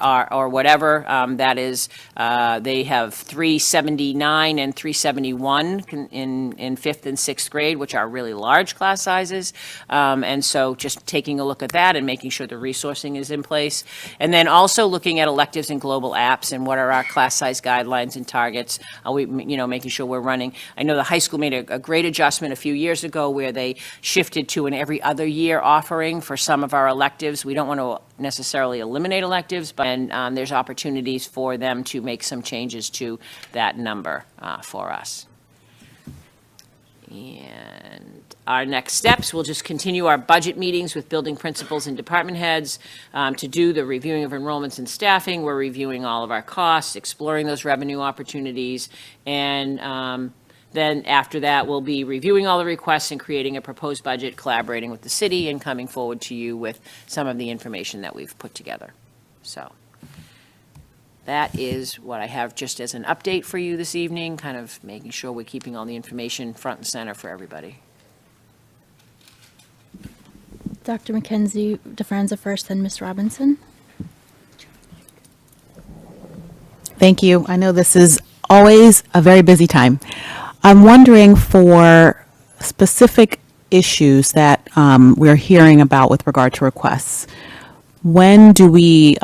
whatever. That is, they have 379 and 371 in 5th and 6th grade, which are really large class sizes. And so just taking a look at that and making sure the resourcing is in place. And then also looking at electives and global apps and what are our class size guidelines and targets. Making sure we're running. I know the high school made a great adjustment a few years ago where they shifted to an every other year offering for some of our electives. We don't want to necessarily eliminate electives, but there's opportunities for them to make some changes to that number for us. And our next steps, we'll just continue our budget meetings with building principals and department heads to do the reviewing of enrollments and staffing. We're reviewing all of our costs, exploring those revenue opportunities, and then after that, we'll be reviewing all the requests and creating a proposed budget, collaborating with the city, and coming forward to you with some of the information that we've put together. So that is what I have just as an update for you this evening, kind of making sure we're keeping all the information front and center for everybody. Dr. McKenzie, DeFranza first, then Ms. Robinson. Thank you. I know this is always a very busy time. I'm wondering for specific issues that we're hearing about with regard to requests, when do we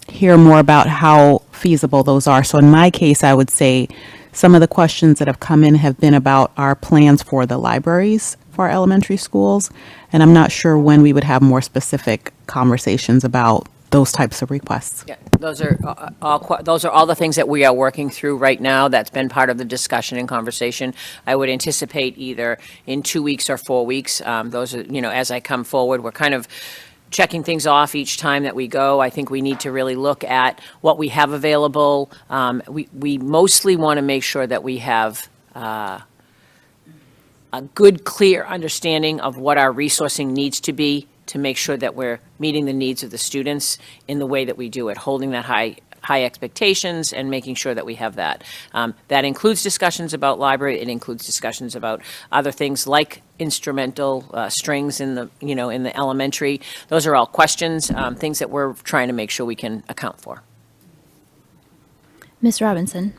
hear more about how feasible those are? So in my case, I would say some of the questions that have come in have been about our plans for the libraries for our elementary schools, and I'm not sure when we would have more specific conversations about those types of requests. Yeah, those are all the things that we are working through right now. That's been part of the discussion and conversation. I would anticipate either in 2 weeks or 4 weeks. Those are, as I come forward, we're kind of checking things off each time that we go. I think we need to really look at what we have available. We mostly want to make sure that we have a good, clear understanding of what our resourcing needs to be to make sure that we're meeting the needs of the students in the way that we do it, holding that high expectations and making sure that we have that. That includes discussions about library. It includes discussions about other things like instrumental strings in the elementary. Those are all questions, things that we're trying to make sure we can account for. Ms. Robinson.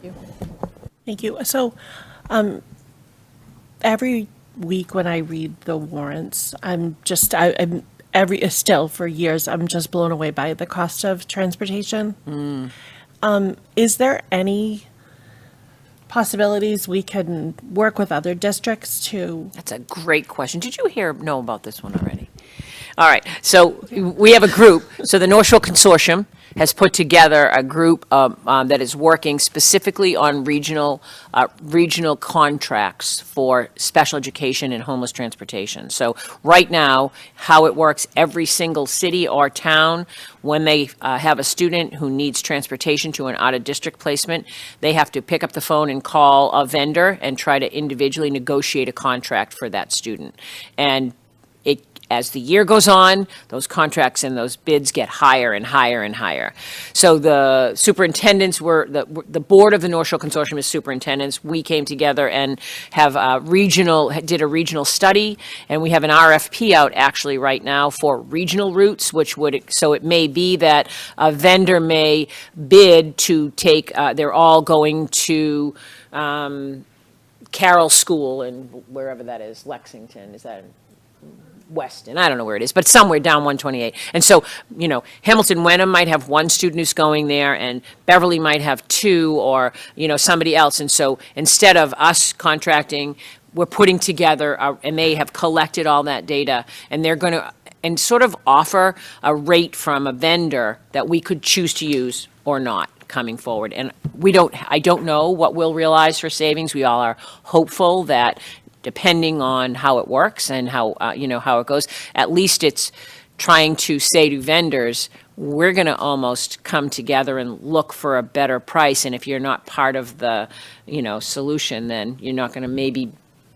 Thank you. So every week when I read the warrants, still for years, I'm just blown away by the cost of transportation. Is there any possibilities we can work with other districts to? That's a great question. Did you know about this one already? All right, so we have a group. So the North Shore Consortium has put together a group that is working specifically on regional contracts for special education and homeless transportation. So right now, how it works, every single city or town, when they have a student who needs transportation to an out-of-district placement, they have to pick up the phone and call a vendor and try to individually negotiate a contract for that student. And as the year goes on, those contracts and those bids get higher and higher and higher. So the superintendents the board of the North Shore Consortium is superintendents. We came together and did a regional study, and we have an RFP out actually right now for regional routes, so it may be that a vendor may bid to take, they're all going to Carroll School and wherever that is, Lexington, is that in Weston, I don't know where it is, but somewhere down 128. And so, Hamilton Wenham might have one student who's going there, and Beverly might have two, or, somebody else. And so instead of us contracting, we're putting together, and they have collected all that data, and they're going to, and sort of offer a rate from a vendor that we could choose to use or not coming forward. And I don't know what we'll realize for savings. We all are hopeful that depending on how it works and how it goes, at least it's trying to say to vendors, we're going to almost come together and look for a better price. And if you're not part of the, solution, then you're not going to maybe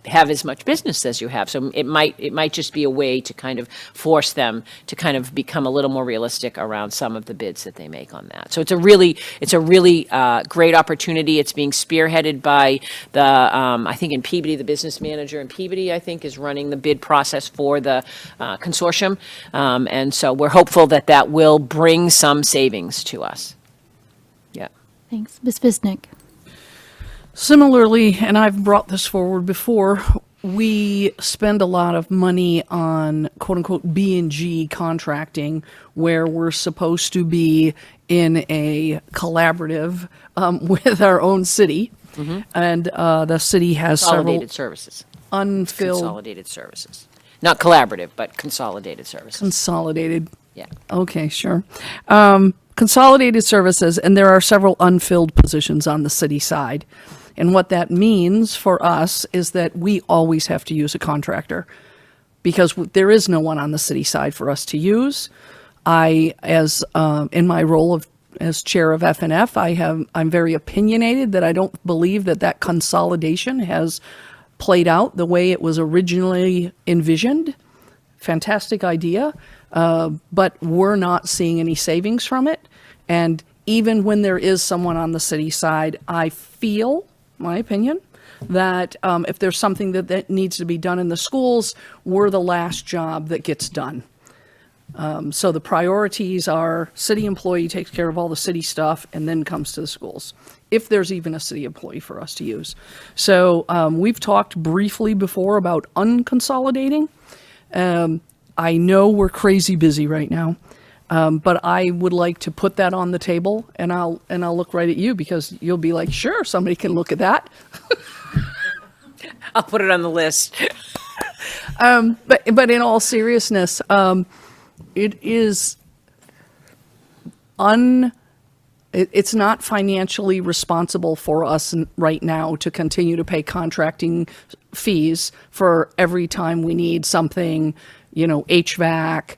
have as much business as you have. So it might just be a way to kind of force them to kind of become a little more realistic around some of the bids that they make on that. So it's a really great opportunity. It's being spearheaded by the, I think in Peabody, the business manager in Peabody, I think, is running the bid process for the consortium. And so we're hopeful that that will bring some savings to us. Yeah. Thanks. Ms. Visnick. Similarly, and I've brought this forward before, we spend a lot of money on quote-unquote B&G contracting, where we're supposed to be in a collaborative with our own city. And the city has several Consolidated services. unfilled... Consolidated services. Not collaborative, but consolidated services. Consolidated. Yeah. Okay, sure. Consolidated services, and there are several unfilled positions on the city side. And what that means for us is that we always have to use a contractor because there is no one on the city side for us to use. I, as in my role as chair of FNF, I'm very opinionated that I don't believe that consolidation has played out the way it was originally envisioned. Fantastic idea, but we're not seeing any savings from it. And even when there is someone on the city side, I feel, my opinion, that if there's something that needs to be done in the schools, we're the last job that gets done. So the priorities are city employee takes care of all the city stuff and then comes to the schools, if there's even a city employee for us to use. So we've talked briefly before about unconsolidating. I know we're crazy busy right now. But I would like to put that on the table, and I'll look right at you because you'll be like, sure, somebody can look at that. I'll put it on the list. But in all seriousness, it is it's not financially responsible for us right now to continue to pay contracting fees for every time we need something, HVAC,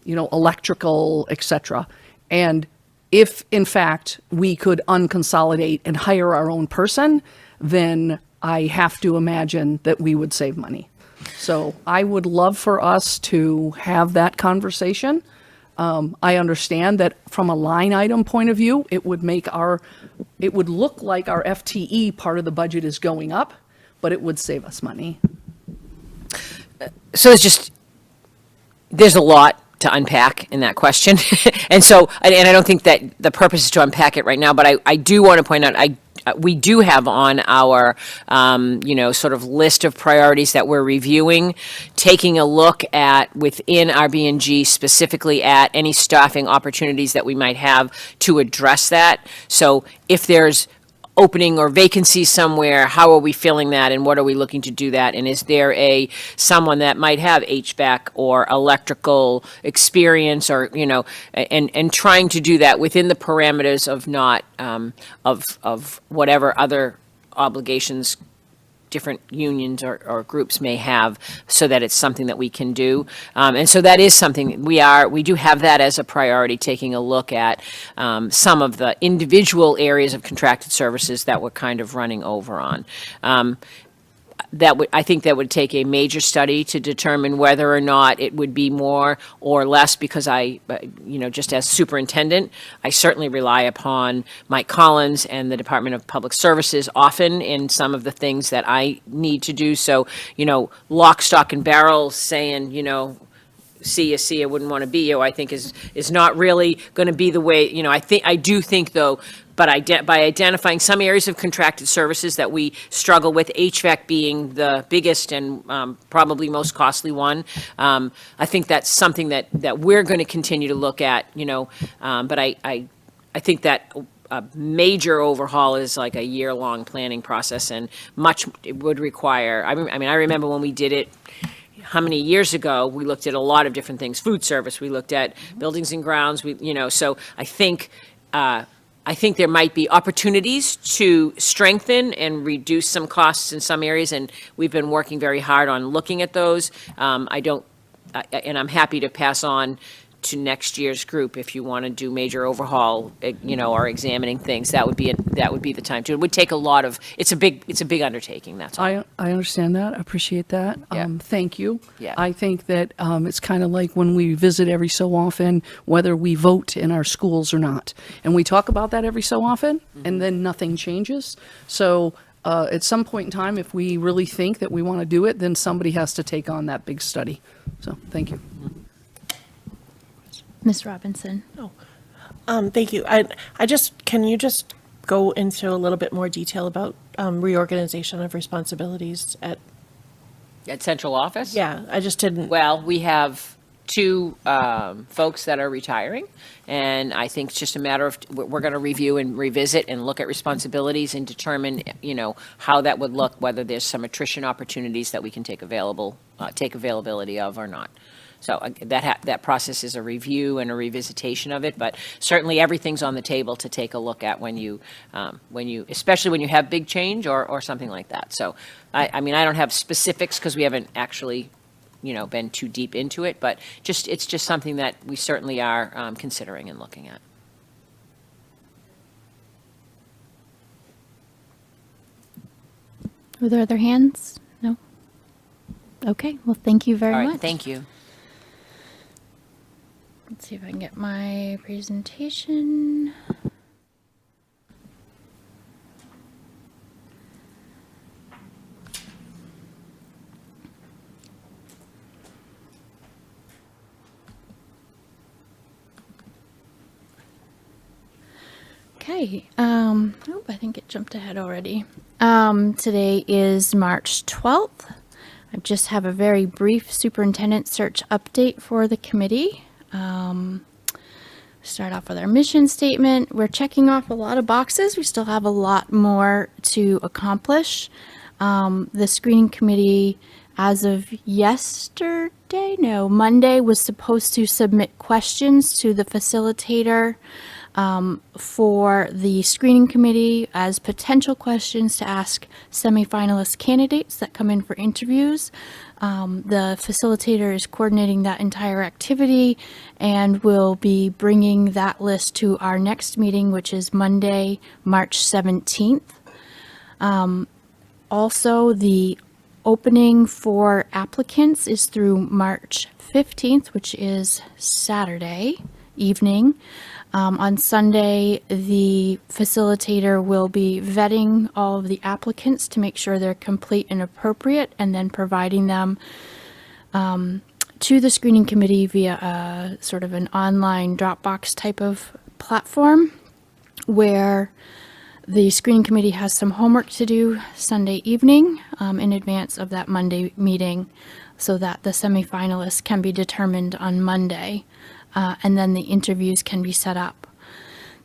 electrical, etc. And if, in fact, we could unconsolidate and hire our own person, then I have to imagine that we would save money. So I would love for us to have that conversation. I understand that from a line item point of view, it would look like our FTE part of the budget is going up, but it would save us money. So there's a lot to unpack in that question. And I don't think that the purpose is to unpack it right now, but I do want to point out, we do have on our, sort of list of priorities that we're reviewing, taking a look at within our B&G specifically at any staffing opportunities that we might have to address that. So if there's opening or vacancy somewhere, how are we filling that and what are we looking to do that? And is there someone that might have HVAC or electrical experience or, and trying to do that within the parameters of not, of whatever other obligations different unions or groups may have, so that it's something that we can do. And so that is something we do have that as a priority, taking a look at some of the individual areas of contracted services that we're kind of running over on. I think that would take a major study to determine whether or not it would be more or less, because just as superintendent, I certainly rely upon Mike Collins and the Department of Public Services often in some of the things that I need to do. So, lock, stock, and barrel saying, see you wouldn't want to be you, I think is not really going to be the way, I do think though, but by identifying some areas of contracted services that we struggle with, HVAC being the biggest and probably most costly one, I think that's something that we're going to continue to look at, but I think that a major overhaul is like a year-long planning process, and much it would require, I remember when we did it, how many years ago, we looked at a lot of different things, food service, we looked at buildings and grounds, so I think there might be opportunities to strengthen and reduce some costs in some areas, and we've been working very hard on looking at those. I and I'm happy to pass on to next year's group if you want to do major overhaul, or examining things. That would be the time to. It would take a lot of. It's a big undertaking. That's all. I understand that. I appreciate that. Yeah. Thank you. Yeah. I think that it's kind of like when we visit every so often, whether we vote in our schools or not. And we talk about that every so often, and then nothing changes. So at some point in time, if we really think that we want to do it, then somebody has to take on that big study. So thank you. Ms. Robinson. Thank you. Can you just go into a little bit more detail about reorganization of responsibilities at central office? Yeah, I just didn't. Well, we have two folks that are retiring, and I think it's just a matter of we're going to review and revisit and look at responsibilities and determine, how that would look, whether there's some attrition opportunities that we can take availability of or not. So that process is a review and a revisitation of it, but certainly everything's on the table to take a look at when you especially when you have big change or something like that. So I mean, I don't have specifics because we haven't actually been too deep into it, but it's just something that we certainly are considering and looking at. Are there other hands? No? Okay, well, thank you very All right, much. thank you. Let's see if I can get my presentation. Okay, I think it jumped ahead already. Today is March 12th. I just have a very brief superintendent search update for the committee. Start off with our mission statement. We're checking off a lot of boxes. We still have a lot more to accomplish. The screening committee, as of Monday, was supposed to submit questions to the facilitator for the screening committee as potential questions to ask semifinalist candidates that come in for interviews. The facilitator is coordinating that entire activity and will be bringing that list to our next meeting, which is Monday, March 17th. Also, the opening for applicants is through March 15th, which is Saturday evening. On Sunday, the facilitator will be vetting all of the applicants to make sure they're complete and appropriate, and then providing them to the screening committee via a sort of an online Dropbox type of platform, where the screening committee has some homework to do Sunday evening in advance of that Monday meeting, so that the semifinalists can be determined on Monday. And then the interviews can be set up.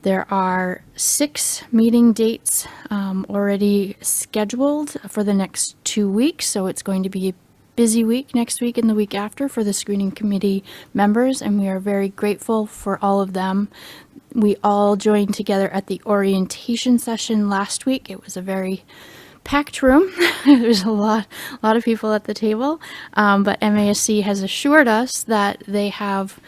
There are 6 meeting dates already scheduled for the next 2 weeks, so it's going to be a busy week next week and the week after for the screening committee members, and we are very grateful for all of them. We all joined together at the orientation session last week. It was a very packed room. There's a lot of people at the table, but MASC has assured us that they have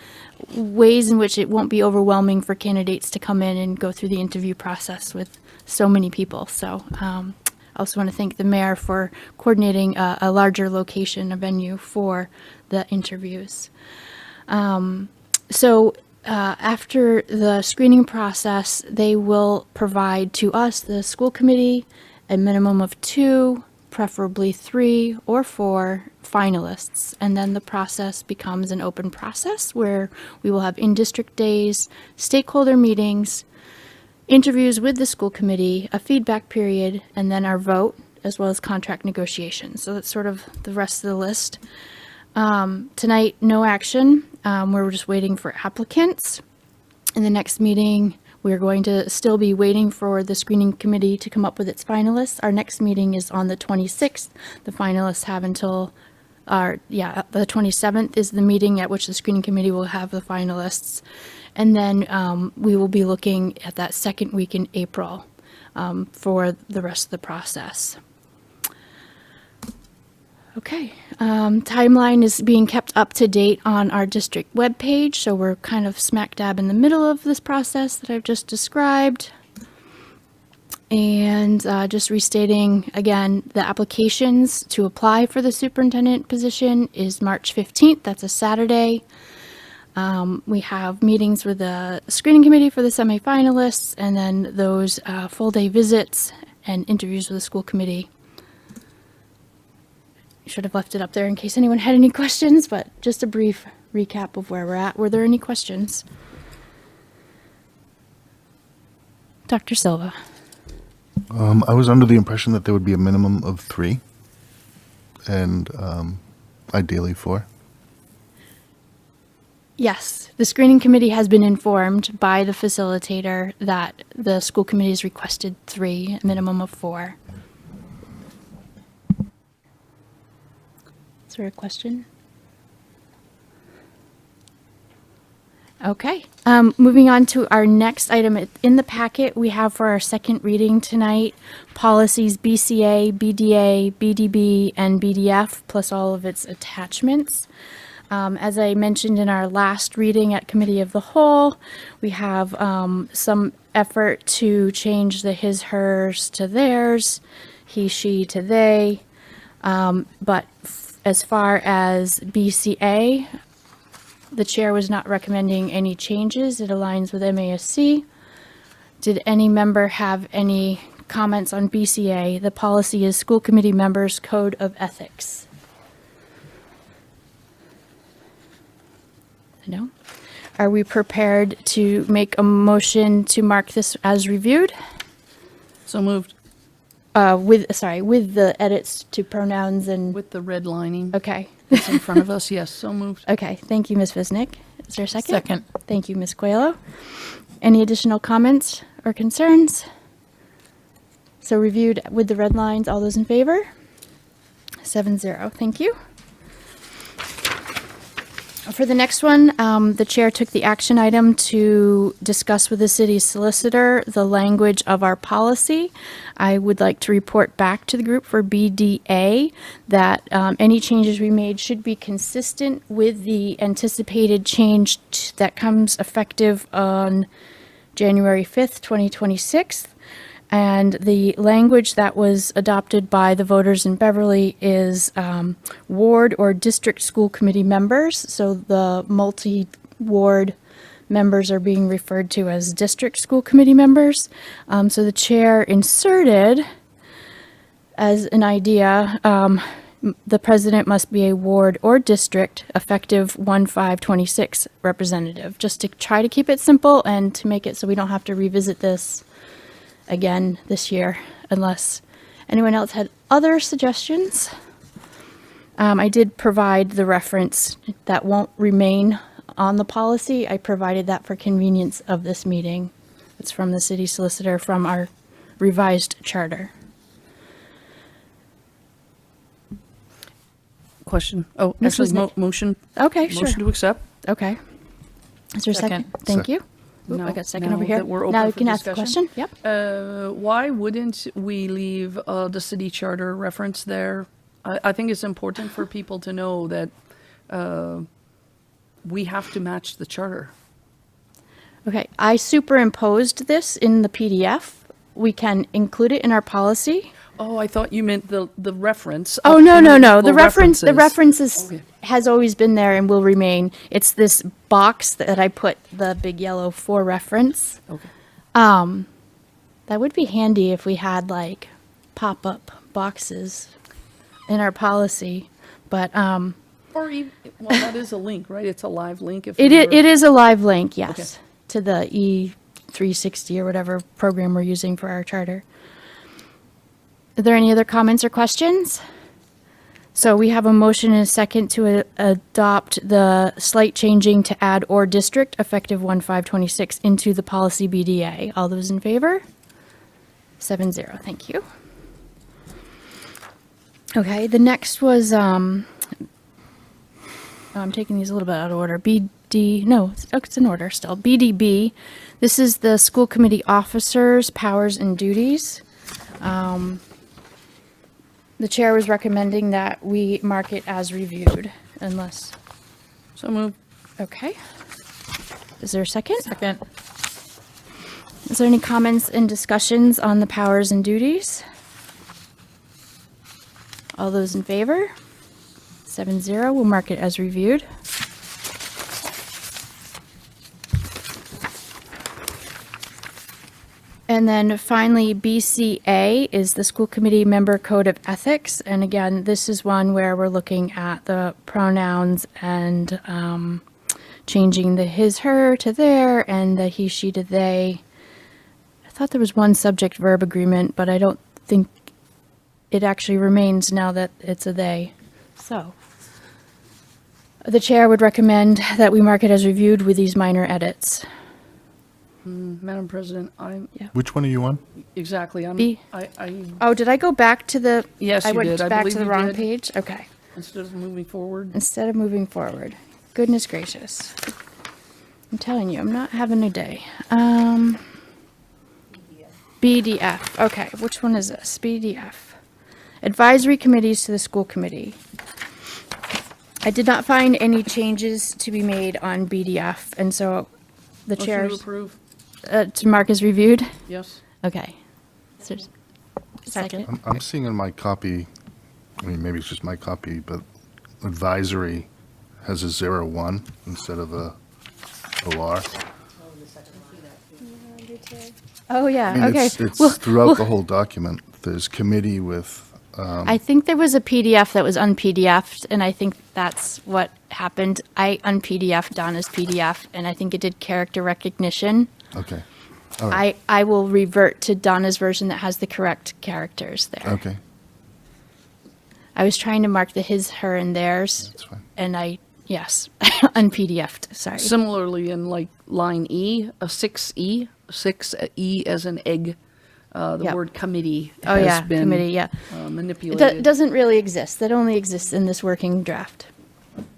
ways in which it won't be overwhelming for candidates to come in and go through the interview process with so many people. So I also want to thank the mayor for coordinating a larger location, a venue for the interviews. After the screening process, they will provide to us, the school committee, a minimum of 2, preferably 3 or 4 finalists, and then the process becomes an open process where we will have in-district days, stakeholder meetings, interviews with the school committee, a feedback period, and then our vote, as well as contract negotiations. So that's sort of the rest of the list. Tonight, no action. We're just waiting for applicants. In the next meeting, we're going to still be waiting for the screening committee to come up with its finalists. Our next meeting is on the 26th. The finalists have until the 27th is the meeting at which the screening committee will have the finalists. And then we will be looking at that second week in April for the rest of the process. Okay, timeline is being kept up to date on our district webpage, so we're kind of smack dab in the middle of this process that I've just described. And just restating again, the applications to apply for the superintendent position is March 15th. That's a Saturday. We have meetings with the screening committee for the semifinalists, and then those full-day visits and interviews with the school committee. Should have left it up there in case anyone had any questions, but just a brief recap of where we're at. Were there any questions? Dr. Silva. I was under the impression that there would be a minimum of 3 and ideally 4. Yes, the screening committee has been informed by the facilitator that the school committee has requested 3, a minimum of 4. Is there a question? Okay, moving on to our next item. In the packet, we have for our second reading tonight, policies BCA, BDA, BDB, and BDF, plus all of its attachments. As I mentioned in our last reading at Committee of the Whole, we have some effort to change the his, hers to theirs, he, she to they. But as far as BCA, the chair was not recommending any changes. It aligns with MASC. Did any member have any comments on BCA? The policy is School Committee Members Code of Ethics. No? Are we prepared to make a motion to mark this as reviewed? So moved. With the edits to pronouns and... With the redlining. Okay. That's in front of us, yes, so moved. Okay, thank you, Ms. Visnick. Is there a second? Second. Thank you, Ms. Coelho. Any additional comments or concerns? So reviewed with the red lines, all those in favor? 7-0, thank you. For the next one, the chair took the action item to discuss with the city solicitor the language of our policy. I would like to report back to the group for BDA that any changes we made should be consistent with the anticipated change that comes effective on January 5th, 2026. And the language that was adopted by the voters in Beverly is ward or district school committee members. So the multi-ward members are being referred to as district school committee members. So the chair inserted as an idea, the president must be a ward or district effective 1/5/26 representative, just to try to keep it simple and to make it so we don't have to revisit this again this year, unless anyone else had other suggestions. I did provide the reference that won't remain on the policy. I provided that for convenience of this meeting. It's from the city solicitor from our revised charter. Question. Oh, Ms. actually, Wisnick. motion. Okay, sure. Motion to accept. Okay. Is there a second? Thank you. Ooh, I got a second Now over here. that we're Now open you for can ask the discussion. question. Yep. Why wouldn't we leave the city charter reference there? I think it's important for people to know that we have to match the charter. Okay, I superimposed this in the PDF. We can include it in our policy. Oh, I thought you meant the reference. Oh, of no. The multiple reference, the references. references has always been there and will remain. It's this box that I put the big yellow for reference. Okay. That would be handy if we had like pop-up boxes in our policy, but Or even, well, that is a link, right? It's a live link. If it is a live link, yes, Okay. to the E360 or whatever program we're using for our charter. Are there any other comments or questions? So we have a motion and a second to adopt the slight changing to add or district effective 1/5/26 into the policy BDA. All those in favor? 7-0, thank you. Okay, the next was, I'm taking these a little bit out of order. It's in order still. BDB, this is the school committee officers' powers and duties. The chair was recommending that we mark it as reviewed, unless, So moved. okay. Is there a second? Second. Is there any comments and discussions on the powers and duties? All those in favor? 7-0, we'll mark it as reviewed. And then finally, BCA is the School Committee Member Code of Ethics. And again, this is one where we're looking at the pronouns and changing the his, her to their, and the he, she to they. I thought there was one subject verb agreement, but I don't think it actually remains now that it's a they. So the chair would recommend that we mark it as reviewed with these minor edits. Madam President, I'm, Which one are you on? exactly, I'm, B. I, Oh, did I go back to the? Yes, I you went did. I back believe to the you wrong did. page? Okay. instead of moving forward. Instead of moving forward. Goodness gracious. I'm telling you, I'm not having a day. BDF. Okay, which one is this? BDF. Advisory committees to the school committee. I did not find any changes to be made on BDF, and so the Motion to chairs, approve. to mark as reviewed? Yes. Okay. Is there a second? I'm seeing in my copy, I mean, maybe it's just my copy, but advisory has a 01 instead of a OR. Oh, I yeah, mean, okay. it's Well, throughout the whole document. There's committee with, I think there was a PDF that was un-PDF'd, and I think that's what happened. I un-PDF'd Donna's PDF, and I think it did character recognition. okay. All right. I will revert to Donna's version that has the correct characters there. Okay, I was trying to mark the his, her, and theirs, that's fine. and yes, un-PDF'd, sorry. Similarly, in like line E, a 6E, 6E as an egg, the Yep. word committee Oh, has yeah, been committee, yeah. It manipulated. doesn't really exist. That only exists in this working draft.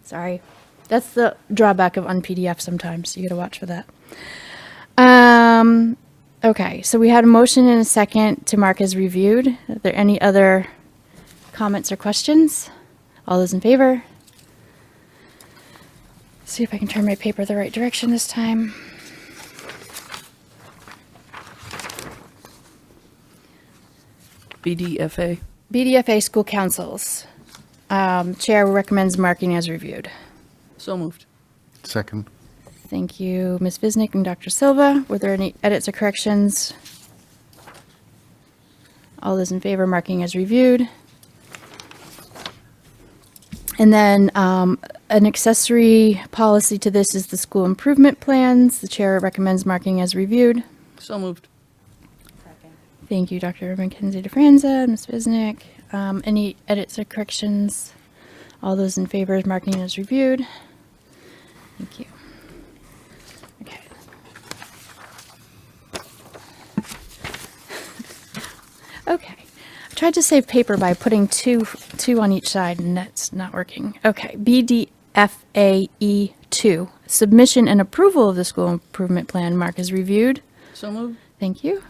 Sorry. That's the drawback of un-PDF sometimes. You gotta watch for that. Okay, so we had a motion and a second to mark as reviewed. Are there any other comments or questions? All those in favor? See if I can turn my paper the right direction this time. BDFA. BDFA school councils. Chair recommends marking as reviewed. So moved. Second, Thank you, Ms. Visnick and Dr. Silva. Were there any edits or corrections? All those in favor, marking as reviewed. And then an accessory policy to this is the school improvement plans. The chair recommends marking as reviewed. So moved. Thank you, Dr. Mackenzie DeFranza, Ms. Visnick. Any edits or corrections? All those in favor of marking as reviewed. Thank you. Okay. Okay. I tried to save paper by putting two on each side, and that's not working. Okay. BDFAE2, submission and approval of the school improvement plan. Mark is reviewed. So moved. Thank you.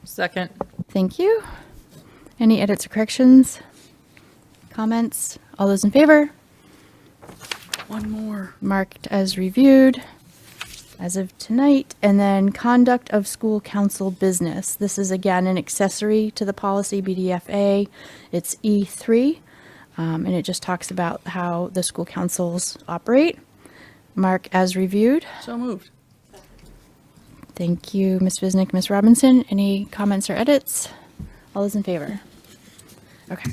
Second. Thank you. Any edits or corrections? Comments? All those in favor? One more. Marked as reviewed as of tonight. And then conduct of school council business. This is again an accessory to the policy BDFA. It's E3, and it just talks about how the school councils operate. Mark as reviewed. So moved. Thank you, Ms. Visnick, Ms. Robinson. Any comments or edits? All those in favor? Okay.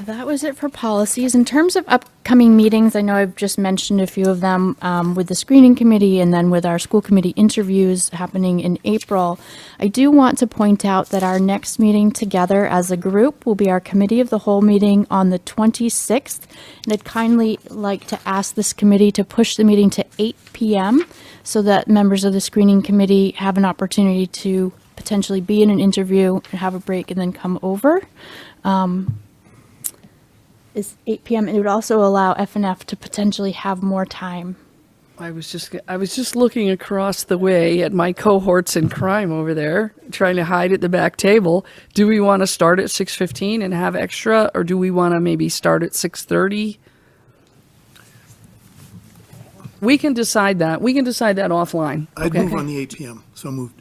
That was it for policies. In terms of upcoming meetings, I know I've just mentioned a few of them with the screening committee and then with our school committee interviews happening in April. I do want to point out that our next meeting together as a group will be our committee of the whole meeting on the 26th. And I'd kindly like to ask this committee to push the meeting to 8 p.m. so that members of the screening committee have an opportunity to potentially be in an interview and have a break and then come over. Is 8 p.m. and it would also allow F&F to potentially have more time I was just looking across the way at my cohorts in crime over there, trying to hide at the back table. Do we want to start at 6:15 and have extra, or do we want to maybe start at 6:30? We can decide that. We can decide that offline. I'd Okay. move on the 8 PM, so moved.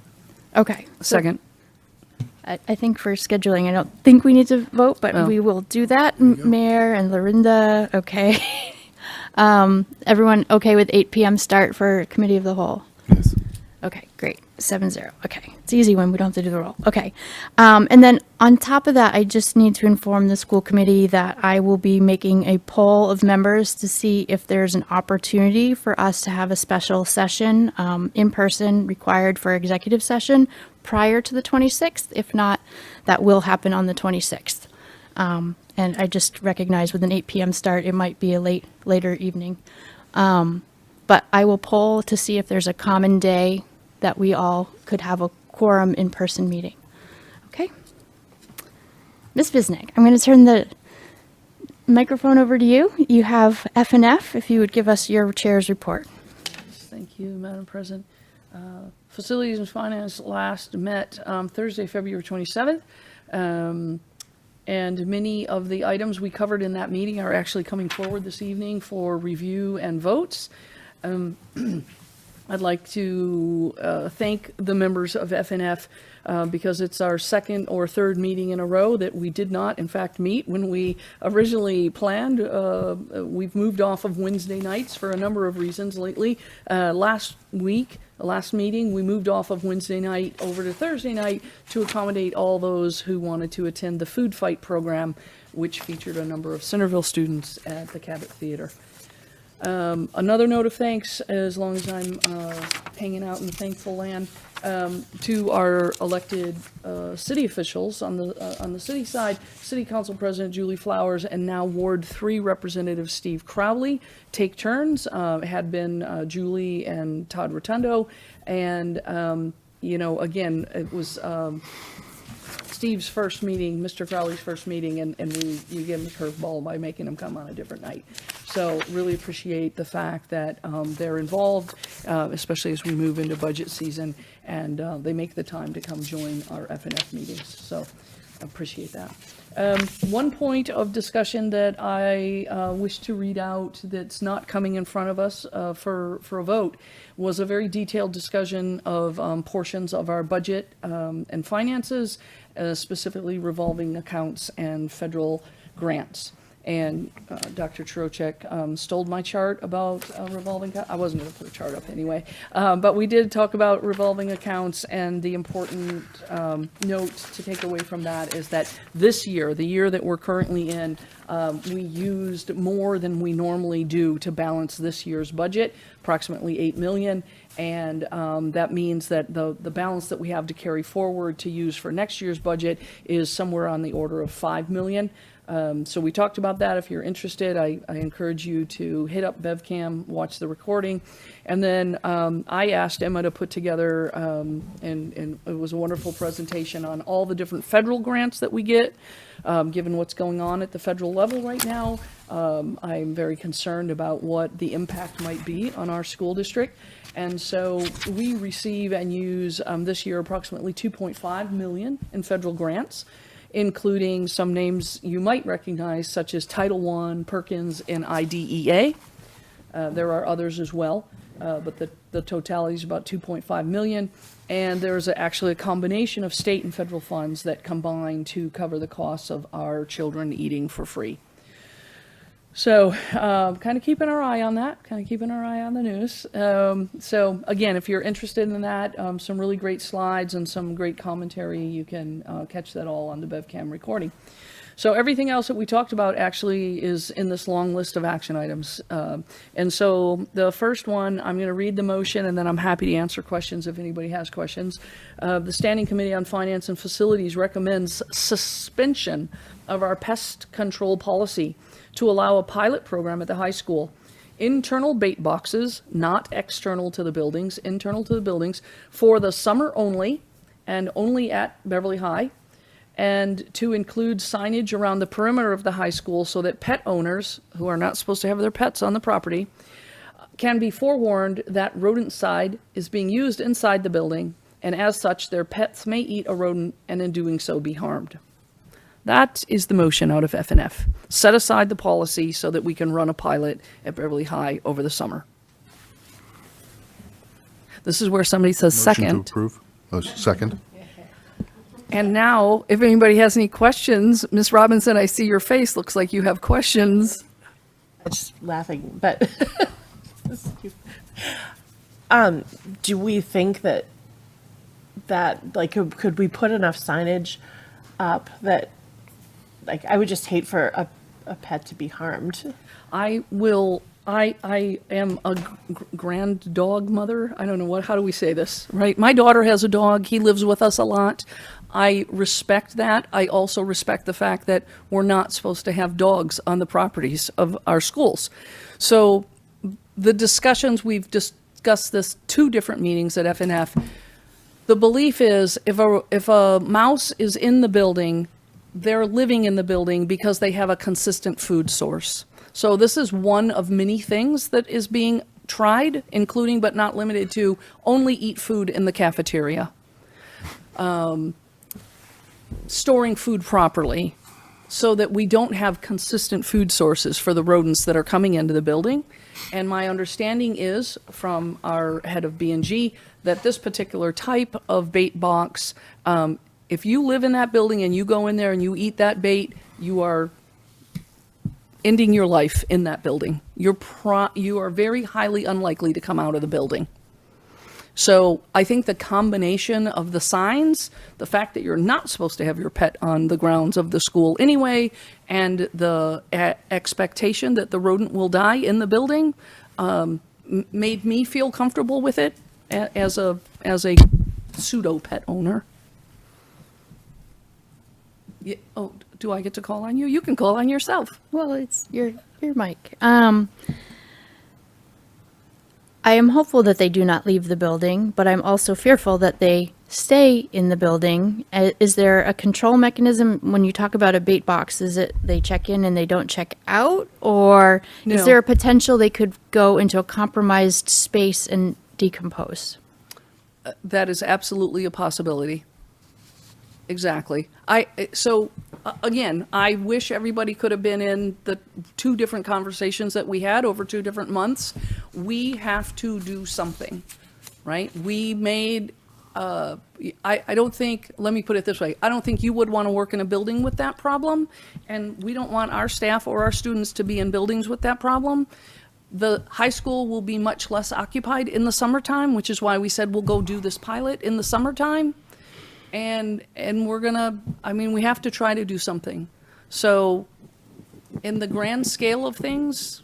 Okay. so Second. I think for scheduling, I don't think we need to vote, but Oh. we will do that. Mayor and Lorinda, okay. Everyone okay with 8 PM start for Committee of the Whole? Yes. Okay, great. 7-0. Okay. It's easy when we don't have to do the roll. Okay. And then on top of that, I just need to inform the school committee that I will be making a poll of members to see if there's an opportunity for us to have a special session in person required for executive session prior to the 26th. If not, that will happen on the 26th. And I just recognize with an 8 PM start, it might be a later evening. But I will poll to see if there's a common day that we all could have a quorum in-person meeting. Okay? Ms. Visnick, I'm going to turn the microphone over to you. You have F and F, if you would give us your chair's report. Thank you, Madam President. Facilities and Finance last met Thursday, February 27th. And many of the items we covered in that meeting are actually coming forward this evening for review and votes. I'd like to thank the members of FNF because it's our second or third meeting in a row that we did not, in fact, meet when we originally planned. We've moved off of Wednesday nights for a number of reasons lately. Last meeting, we moved off of Wednesday night over to Thursday night to accommodate all those who wanted to attend the Food Fight program, which featured a number of Centerville students at the Cabot Theater. Another note of thanks, as long as I'm hanging out in the thankful land, to our elected city officials on the city side, City Council President Julie Flowers and now Ward 3 Representative Steve Crowley take turns. It had been Julie and Todd Rotundo, and again, it was Steve's first meeting, Mr. Crowley's first meeting, and you give him a curveball by making him come on a different night. So really appreciate the fact that they're involved, especially as we move into budget season, and they make the time to come join our F&F meetings. So appreciate that. One point of discussion that I wish to read out that's not coming in front of us for a vote was a very detailed discussion of portions of our budget and finances, specifically revolving accounts and federal grants. And Dr. Trocheck stole my chart about revolving. I wasn't going to put a chart up anyway, but we did talk about revolving accounts, and the important note to take away from that is that this year, the year that we're currently in, we used more than we normally do to balance this year's budget, approximately $8 million. And that means that the balance that we have to carry forward to use for next year's budget is somewhere on the order of $5 million. So we talked about that. If you're interested, I encourage you to hit up BevCam, watch the recording. And then I asked Emma to put together, and it was a wonderful presentation on all the different federal grants that we get, given what's going on at the federal level right now. I'm very concerned about what the impact might be on our school district. And so we receive and use this year approximately $2.5 million in federal grants, including some names you might recognize, such as Title I, Perkins, and IDEA. There are others as well, but the totality is about $2.5 million. And there's actually a combination of state and federal funds that combine to cover the costs of our children eating for free. So kind of keeping our eye on that, kind of keeping our eye on the news. So again, if you're interested in that, some really great slides and some great commentary, you can catch that all on the BevCam recording. So everything else that we talked about actually is in this long list of action items. And so the first one, I'm going to read the motion, and then I'm happy to answer questions if anybody has questions. The Standing Committee on Finance and Facilities recommends suspension of our pest control policy to allow a pilot program at the high school. Internal bait boxes, not external to the buildings, internal to the buildings, for the summer only, and only at Beverly High, and to include signage around the perimeter of the high school so that pet owners, who are not supposed to have their pets on the property, can be forewarned that rodenticide is being used inside the building, and as such, their pets may eat a rodent and in doing so be harmed. That is the motion out of FNF. Set aside the policy so that we can run a pilot at Beverly High over the summer. This is where somebody says Motion second. to approve. Oh, second. And now, if anybody has any questions, Ms. Robinson, I see your face. Looks like you have questions. I'm just laughing, but do we think that like could we put enough signage up that, like, I would just hate for a pet to be harmed. I am a grand dog mother. I don't know how do we say this, right? My daughter has a dog. He lives with us a lot. I respect that. I also respect the fact that we're not supposed to have dogs on the properties of our schools. So the discussions, we've discussed this 2 different meetings at FNF. The belief is if a mouse is in the building, they're living in the building because they have a consistent food source. So this is one of many things that is being tried, including but not limited to only eat food in the cafeteria. Storing food properly so that we don't have consistent food sources for the rodents that are coming into the building. And my understanding is from our head of B&G that this particular type of bait box, if you live in that building and you go in there and you eat that bait, you are ending your life in that building. You are very highly unlikely to come out of the building. So I think the combination of the signs, the fact that you're not supposed to have your pet on the grounds of the school anyway, and the expectation that the rodent will die in the building, made me feel comfortable with it as a pseudo pet owner. Yeah, oh, do I get to call on you? You can call on yourself. Well, it's your mic. I am hopeful that they do not leave the building, but I'm also fearful that they stay in the building. Is there a control mechanism when you talk about a bait box? Is it they check in and they don't check out? Or No. is there a potential they could go into a compromised space and decompose? That is absolutely a possibility. Exactly. Again, I wish everybody could have been in the 2 different conversations that we had over 2 different months. We have to do something, right? We made, I don't think, let me put it this way, I don't think you would want to work in a building with that problem, and we don't want our staff or our students to be in buildings with that problem. The high school will be much less occupied in the summertime, which is why we said we'll go do this pilot in the summertime. And we're gonna, we have to try to do something. So in the grand scale of things,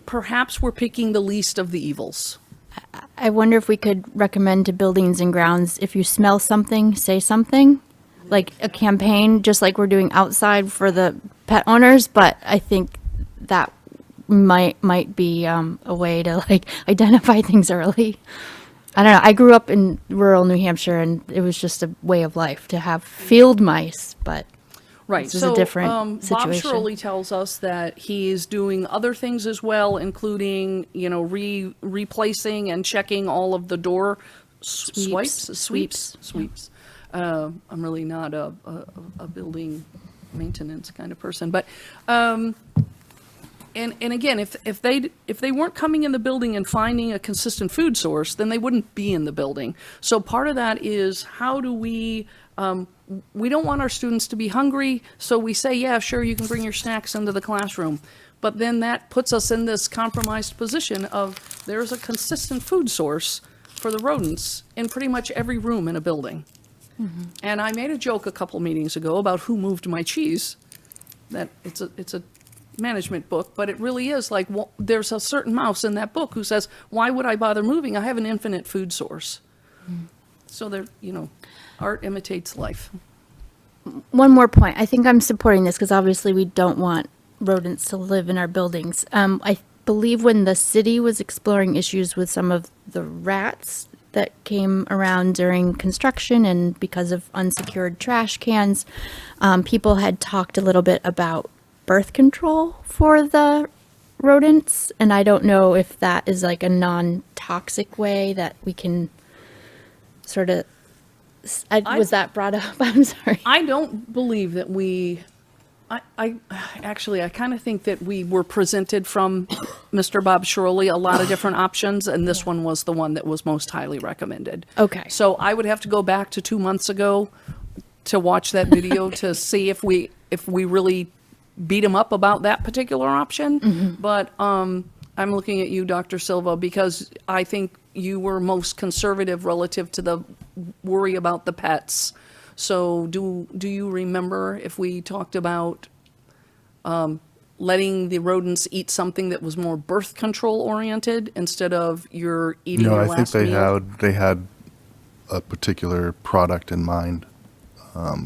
perhaps we're picking the least of the evils. I wonder if we could recommend to buildings and grounds, if you smell something, say something, like a campaign, just like we're doing outside for the pet owners. But I think that might be a way to like identify things early. I don't know. I grew up in rural New Hampshire, and it was just a way of life to have field mice, but Right. this is So, a different Bob situation. Shirley tells us that he's doing other things as well, including, replacing and checking all of the door sweeps. I'm really not a building maintenance kind of person, but, and again, if they weren't coming in the building and finding a consistent food source, then they wouldn't be in the building. So part of that is how do we don't want our students to be hungry, so we say, yeah, sure, you can bring your snacks into the classroom. But then that puts us in this compromised position of there's a consistent food source for the rodents in pretty much every room in a building. Mm-hmm. And I made a joke a couple meetings ago about who moved my cheese. That it's a management book, but it really is like, well, there's a certain mouse in that book who says, why would I bother moving? I have an infinite food source. So there, art imitates life. One more point. I think I'm supporting this because obviously we don't want rodents to live in our buildings. I believe when the city was exploring issues with some of the rats that came around during construction and because of unsecured trash cans, people had talked a little bit about birth control for the rodents, and I don't know if that is like a non-toxic way that we can sort of, was that brought up? I'm sorry. I don't believe that I actually, I kind of think that we were presented from Mr. Bob Shirley a lot of different options, and this one was the one that was most highly recommended. Okay. So I would have to go back to 2 months ago to watch that video to see if we really beat him up about that particular option. But I'm looking at you, Dr. Silva, because I think you were most conservative relative to the worry about the pets. So do you remember if we talked about letting the rodents eat something that was more birth control oriented instead of you're eating No, your I think last meal? they had a particular product in mind,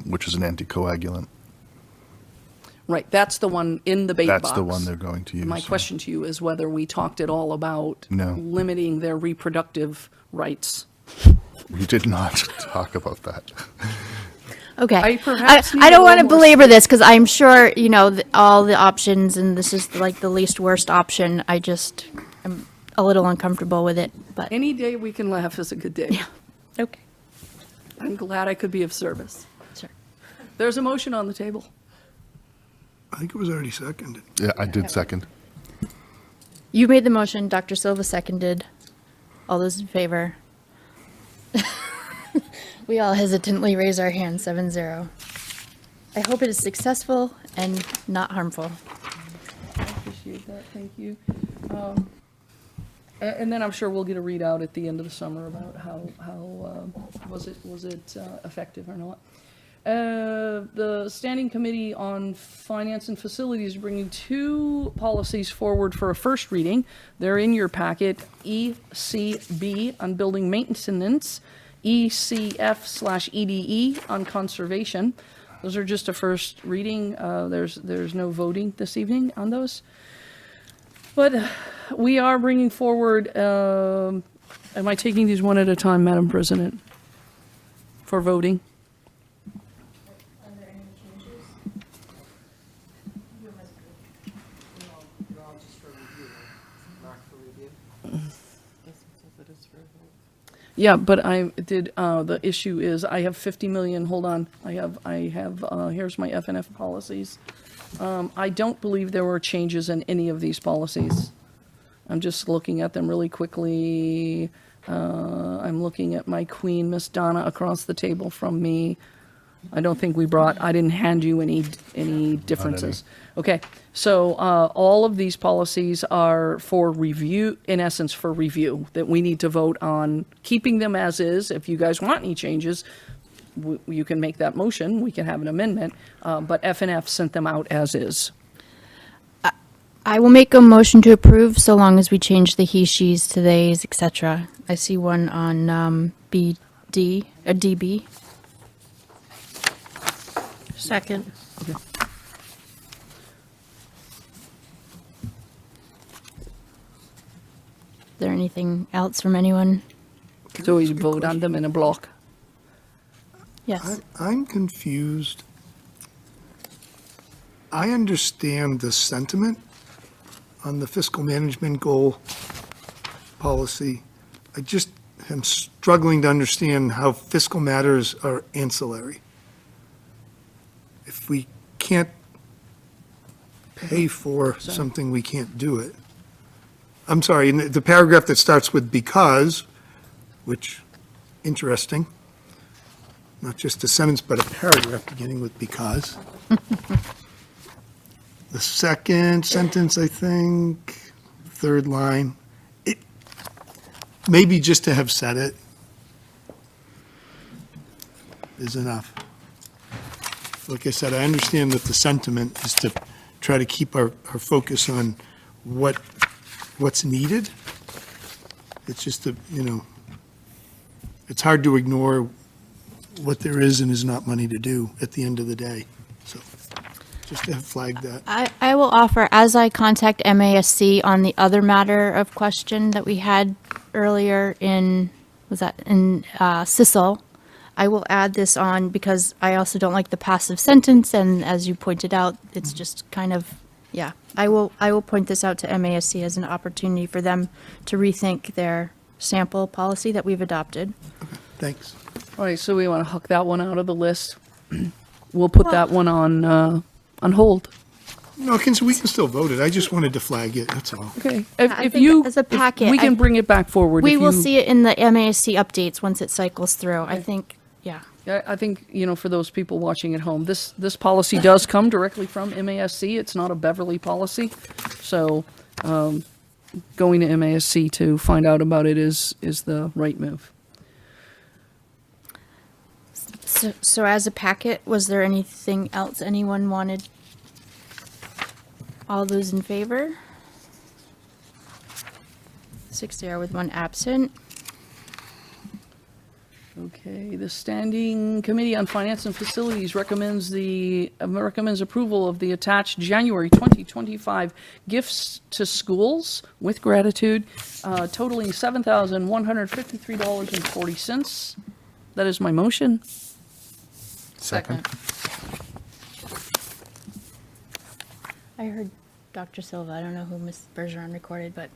which is an anticoagulant. Right, that's the one in the bait box. That's the one they're going to use. My question to you is whether we talked at all about No. limiting their reproductive rights. We did not talk about that. Okay. I perhaps need I a don't want to little more belabor this because I'm sure, you know, all the options and this is like the least worst option. I'm a little uncomfortable with it, but. Any day we can laugh is a good day. Yeah. Okay. I'm glad I could be of service. Sure. There's a motion on the table. I think it was already seconded. Yeah, I did second. You made the motion, Dr. Silva seconded. All those in favor? We all hesitantly raise our hands, 7-0. I hope it is successful and not harmful. I appreciate that, thank you. And then I'm sure we'll get a readout at the end of the summer about how was it effective or not. The Standing Committee on Finance and Facilities is bringing 2 policies forward for a first reading. They're in your packet, ECB on building maintenance, ECF/EDE on conservation. Those are just a first reading. There's no voting this evening on those. But we are bringing forward, am I taking these one at a time, Madam President, for voting? Yeah, but the issue is I have 50 million, hold on, I have, here's my FNF policies. I don't believe there were changes in any of these policies. I'm just looking at them really quickly. I'm looking at my queen, Miss Donna, across the table from me. I don't think I didn't hand you any differences. Okay, so all of these policies are for review, in essence, for review, that we need to vote on keeping them as is. If you guys want any changes, you can make that motion, we can have an amendment, but FNF sent them out as is. I will make a motion to approve so long as we change the he, she's to theys, etc. I see one on DB. Second. Is there anything else from anyone? So we vote on them in a block. Yes. I'm confused. I understand the sentiment on the fiscal management goal policy. I just am struggling to understand how fiscal matters are ancillary. If we can't pay for something, we can't do it. I'm sorry, in the paragraph that starts with because, which, interesting, not just a sentence, but a paragraph beginning with because. The second sentence, I think, third line, maybe just to have said it is enough. Like I said, I understand that the sentiment is to try to keep our focus on what's needed. It's just it's hard to ignore what there is and is not money to do at the end of the day. So just to have flagged that. I will offer, as I contact MASC on the other matter of question that we had earlier in CISL, I will add this on because I also don't like the passive sentence, and as you pointed out, it's just kind of, yeah. I will point this out to MASC as an opportunity for them to rethink their sample policy that we've adopted. Thanks. All right, so we want to huck that one out of the list. We'll put that one on hold. No, we can still vote it. I just wanted to flag it, that's all. Okay. I If think you, as a packet, we can bring it back forward. We if will you- see it in the MASC updates once it cycles through. I think, yeah. I think, for those people watching at home, this policy does come directly from MASC. It's not a Beverly policy. So going to MASC to find out about it is the right move. So as a packet, was there anything else anyone wanted? All those in favor? 6-0 with 1 absent. Okay, the Standing Committee on Finance and Facilities recommends approval of the attached January 2025 gifts to schools with gratitude, totaling $7,153.40. That is my motion. Second. I heard Dr. Silva. I don't know who Ms. Bergeron recorded, but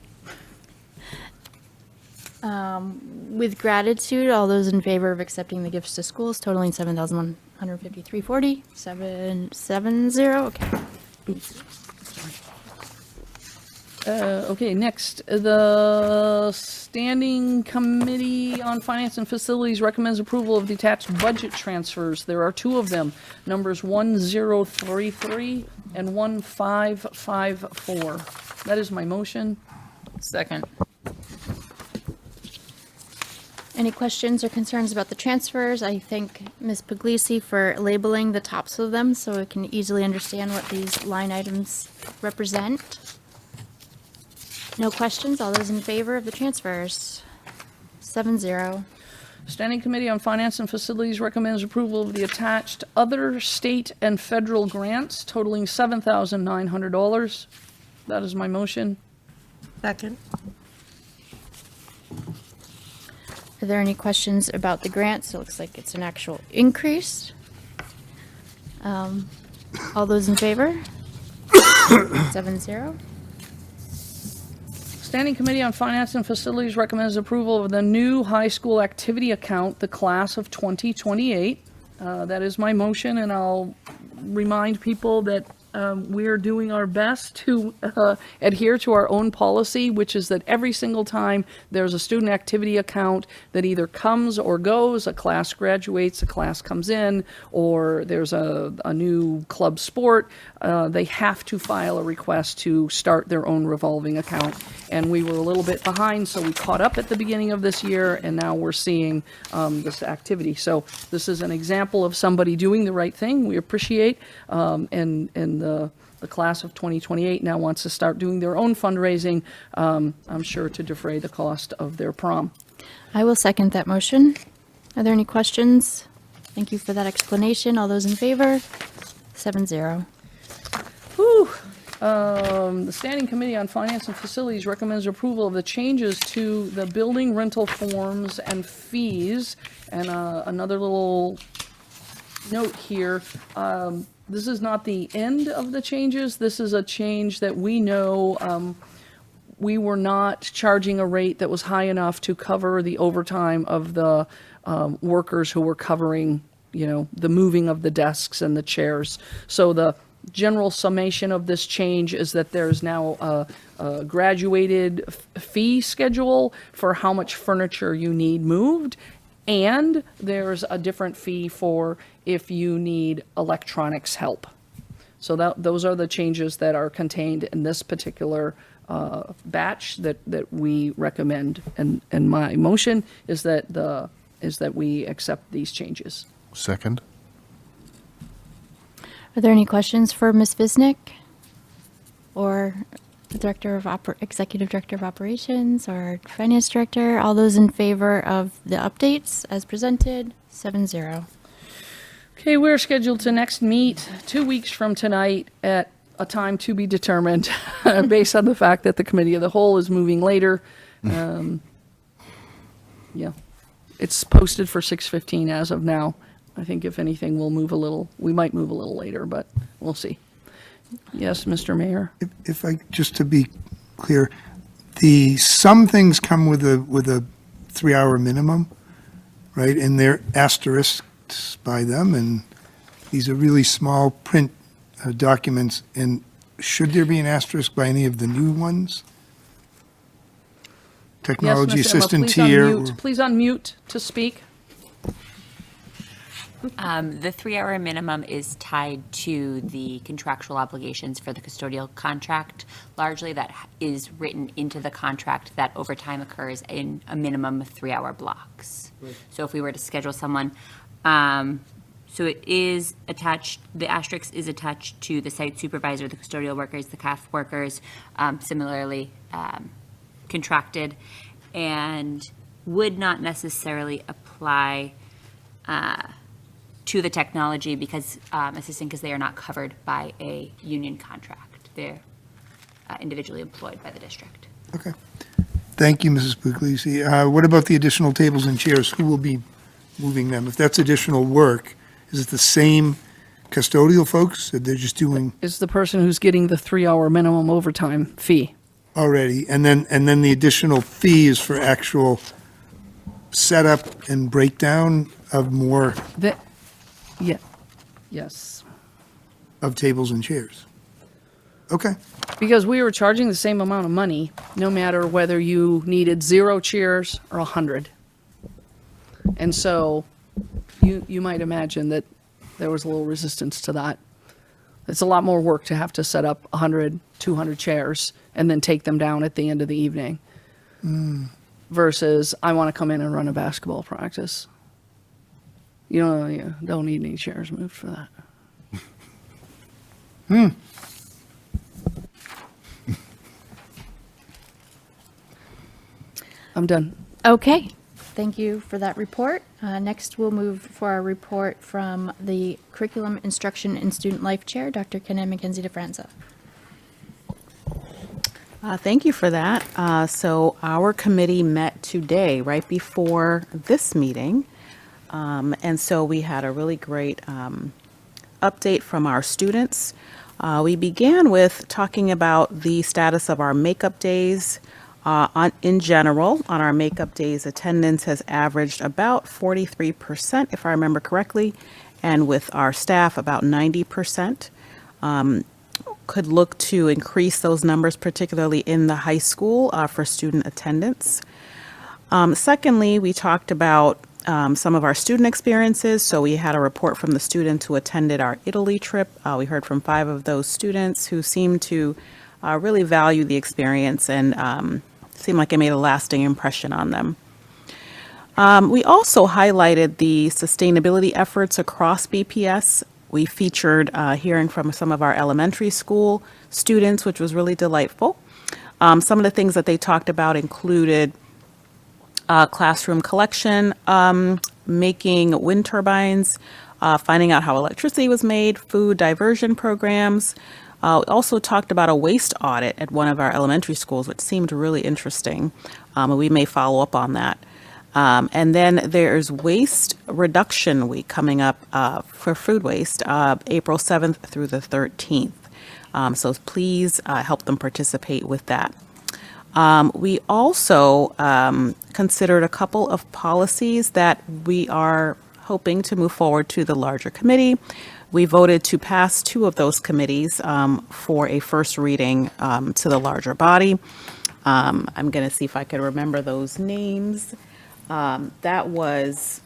with gratitude, all those in favor of accepting the gifts to schools totaling $7,153.40, 770. Okay. Okay, next, the Standing Committee on Finance and Facilities recommends approval of the attached budget transfers. There are 2 of them, numbers 1033 and 1554. That is my motion. Second. Any questions or concerns about the transfers? I thank Ms. Puglisi for labeling the tops of them so we can easily understand what these line items represent. No questions? All those in favor of the transfers? 7-0. Standing Committee on Finance and Facilities recommends approval of the attached other state and federal grants totaling $7,900. That is my motion. Second. Are there any questions about the grants? It looks like it's an actual increase. All those in favor? 7-0. Standing Committee on Finance and Facilities recommends approval of the new high school activity account, the class of 2028. That is my motion, and I'll remind people that we're doing our best to adhere to our own policy, which is that every single time there's a student activity account that either comes or goes, a class graduates, a class comes in, or there's a new club sport, they have to file a request to start their own revolving account. And we were a little bit behind, so we caught up at the beginning of this year, and now we're seeing this activity. So this is an example of somebody doing the right thing. We appreciate, and the class of 2028 now wants to start doing their own fundraising, I'm sure to defray the cost of their prom. I will second that motion. Are there any questions? Thank you for that explanation. All those in favor? 7-0. Whew. The Standing Committee on Finance and Facilities recommends approval of the changes to the building rental forms and fees. And another little note here, this is not the end of the changes. This is a change that we know we were not charging a rate that was high enough to cover the overtime of the workers who were covering, the moving of the desks and the chairs. So the general summation of this change is that there's now a graduated fee schedule for how much furniture you need moved, and there's a different fee for if you need electronics help. So those are the changes that are contained in this particular batch that we recommend, and my motion is that we accept these changes. Second. Are there any questions for Ms. Visnick or the Executive Director of Operations or Finance Director? All those in favor of the updates as presented? 7-0. Okay, we're scheduled to next meet 2 weeks from tonight at a time to be determined based on the fact that the Committee of the Whole is moving later. Yeah. It's posted for 6:15 as of now. I think if anything, we might move a little later, but we'll see. Yes, Mr. Mayor? If I, just to be clear, some things come with a 3-hour minimum, right? And they're asterisks by them, and these are really small print documents. And should there be an asterisk by any of the new ones? Technology Yes, Ms. Emma, assistant please tier? unmute. Please unmute to speak. The 3-hour minimum is tied to the contractual obligations for the custodial contract. Largely, that is written into the contract that overtime occurs in a minimum of 3-hour blocks. Right. So if we were to schedule someone, so it is attached, the asterisk is attached to the site supervisor, the custodial workers, the CAF workers, similarly contracted, and would not necessarily apply to the technology because because they are not covered by a union contract. They're individually employed by the district. Okay. Thank you, Mrs. Puglisi. What about the additional tables and chairs? Who will be moving them? If that's additional work, is it the same custodial folks that they're just doing Is the person who's getting the 3-hour minimum overtime fee. already? And then the additional fee is for actual setup and breakdown of more Yeah. Yes. of tables and chairs. Okay. Because we were charging the same amount of money, no matter whether you needed 0 chairs or 100. And so you might imagine that there was a little resistance to that. It's a lot more work to have to set up 100, 200 chairs and then take them down at the end of the evening. Versus I want to come in and run a basketball practice. You don't need any chairs moved for that. I'm done. Okay, thank you for that report. Next, we'll move for our report from the Curriculum Instruction and Student Life Chair, Dr. Kenna McKenzie DeFranza. Thank you for that. So our committee met today, right before this meeting. And so we had a really great update from our students. We began with talking about the status of our makeup days. In general, on our makeup days, attendance has averaged about 43%, if I remember correctly, and with our staff, about 90%. Could look to increase those numbers, particularly in the high school, for student attendance. Secondly, we talked about some of our student experiences. So we had a report from the students who attended our Italy trip. We heard from 5 of those students who seemed to really value the experience and seemed like it made a lasting impression on them. We also highlighted the sustainability efforts across BPS. We featured hearing from some of our elementary school students, which was really delightful. Some of the things that they talked about included classroom collection, making wind turbines, finding out how electricity was made, food diversion programs. We also talked about a waste audit at one of our elementary schools, which seemed really interesting. And we may follow up on that. And then there's Waste Reduction Week coming up for food waste, April 7th through the 13th. So please help them participate with that. We also considered a couple of policies that we are hoping to move forward to the larger committee. We voted to pass 2 of those committees for a first reading to the larger body. I'm going to see if I can remember those names. That was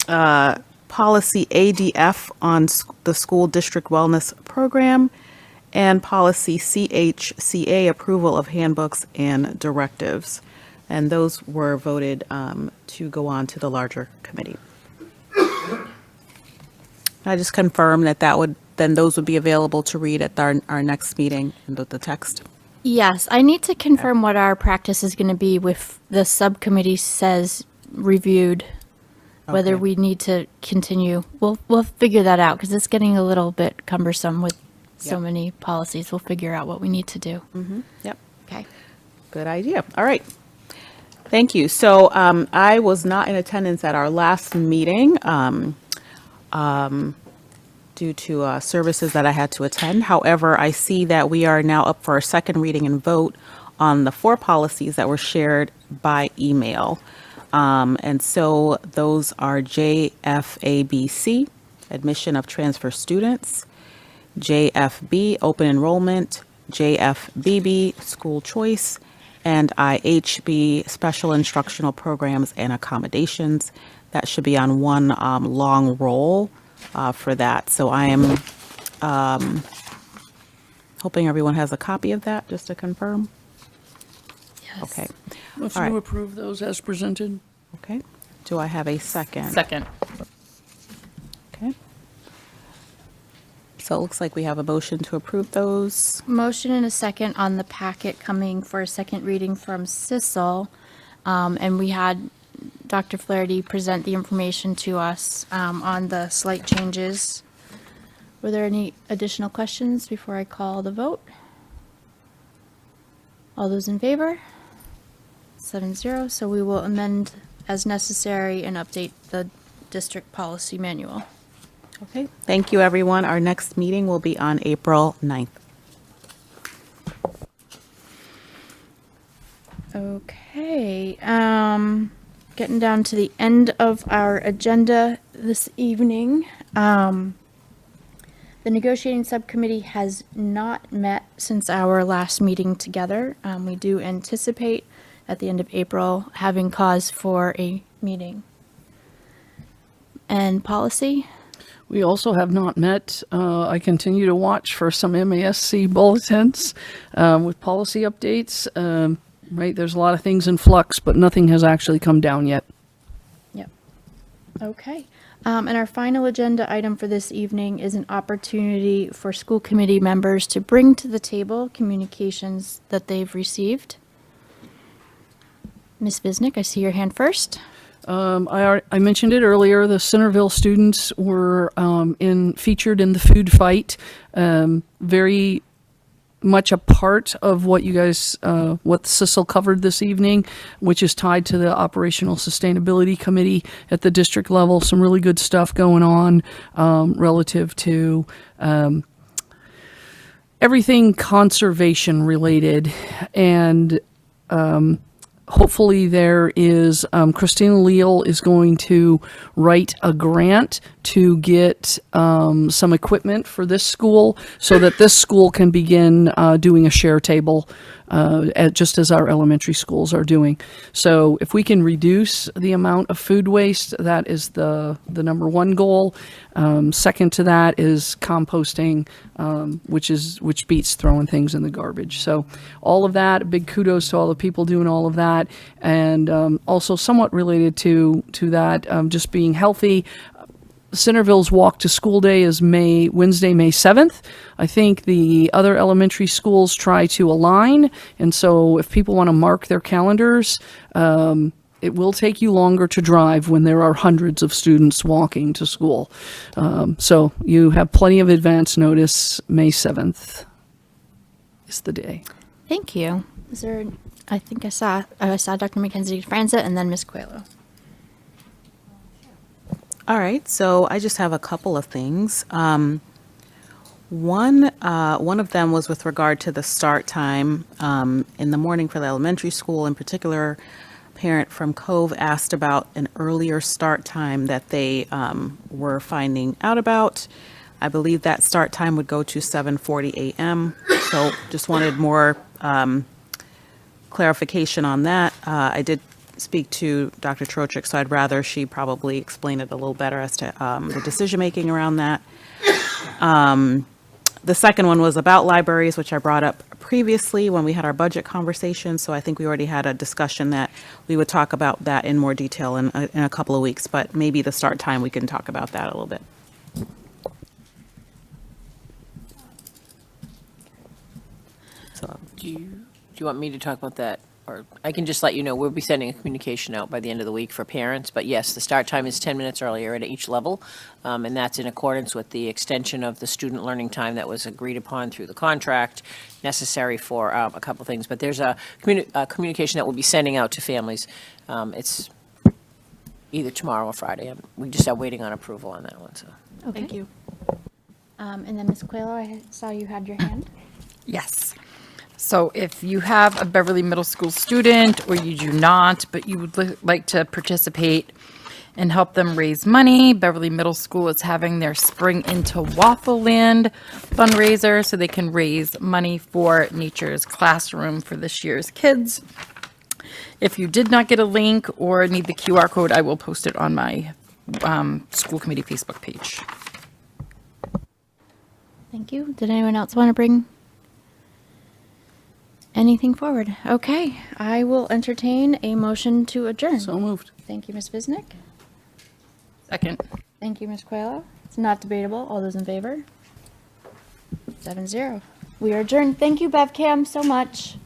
policy ADF on the school district wellness program and policy CHCA approval of handbooks and directives. And those were voted to go on to the larger committee. I just confirm that those would be available to read at our next meeting and the text. Yes, I need to confirm what our practice is going to be with the subcommittee says reviewed, whether we need to continue. We'll figure that out because it's getting a little bit cumbersome with so many policies. We'll figure out what we need to do. Yep. Okay. Good idea. All right. Thank you. So I was not in attendance at our last meeting due to services that I had to attend. However, I see that we are now up for a second reading and vote on the 4 policies that were shared by email. And so those are JFABC, admission of transfer students, JFB, open enrollment, JFBB, school choice, and IHB, special instructional programs and accommodations. That should be on one long roll for that. So I am hoping everyone has a copy of that, just to confirm. Yes. Okay. Motion All to right. approve those as presented. Okay. Do I have a second? Second. Okay. So it looks like we have a motion to approve those. Motion and a second on the packet coming for a second reading from CISL. And we had Dr. Flaherty present the information to us on the slight changes. Were there any additional questions before I call the vote? All those in favor? 7-0. So we will amend as necessary and update the district policy manual. Okay. Thank you, everyone. Our next meeting will be on April 9th. Okay, getting down to the end of our agenda this evening. The negotiating subcommittee has not met since our last meeting together. We do anticipate at the end of April having cause for a meeting. And policy? We also have not met. I continue to watch for some MASC bulletins with policy updates. Right, there's a lot of things in flux, but nothing has actually come down yet. Yep. Okay. And our final agenda item for this evening is an opportunity for school committee members to bring to the table communications that they've received. Ms. Visnick, I see your hand first. I mentioned it earlier. The Centerville students were featured in the food fight. Very much a part of what you guys, what CISL covered this evening, which is tied to the Operational Sustainability Committee at the district level. Some really good stuff going on relative to everything conservation related. And hopefully there is, Christina Leal is going to write a grant to get some equipment for this school so that this school can begin doing a share table just as our elementary schools are doing. So if we can reduce the amount of food waste, that is the number one goal. Second to that is composting, which beats throwing things in the garbage. So all of that, big kudos to all the people doing all of that. And also somewhat related to that, just being healthy. Centerville's Walk to School Day is Wednesday, May 7th. I think the other elementary schools try to align, and so if people want to mark their calendars, it will take you longer to drive when there are hundreds of students walking to school. So you have plenty of advance notice. May 7th is the day. Thank you. Is there, I think I saw Dr. Mackenzie Franza and then Ms. Coelho. All right, so I just have a couple of things. One of them was with regard to the start time in the morning for the elementary school. In particular, a parent from Cove asked about an earlier start time that they were finding out about. I believe that start time would go to 7:40 a.m. So just wanted more clarification on that. I did speak to Dr. Trotrick, so I'd rather she probably explain it a little better as to the decision-making around that. The second one was about libraries, which I brought up previously when we had our budget conversation, so I think we already had a discussion that we would talk about that in more detail in a couple of weeks, but maybe the start time, we can talk about that a little bit. So, Do you want me to talk about that? Or I can just let you know, we'll be sending a communication out by the end of the week for parents. But yes, the start time is 10 minutes earlier at each level. And that's in accordance with the extension of the student learning time that was agreed upon through the contract. necessary for a couple things. But there's a communication that we'll be sending out to families. It's either tomorrow or Friday. We just are waiting on approval on that one, so. Thank you. And then Ms. Coelho, I saw you had your hand. Yes. So if you have a Beverly Middle School student, or you do not, but you would like to participate and help them raise money, Beverly Middle School is having their Spring into Waffle Land fundraiser, so they can raise money for Nature's Classroom for this year's kids. If you did not get a link or need the QR code, I will post it on my school committee Facebook page. Thank you. Did anyone else want to bring anything forward? Okay, I will entertain a motion to adjourn. So moved. Thank you, Ms. Visnick. Second. Thank you, Ms. Coelho. It's not debatable. All those in favor? 7-0. We are adjourned. Thank you, BevCam, so much.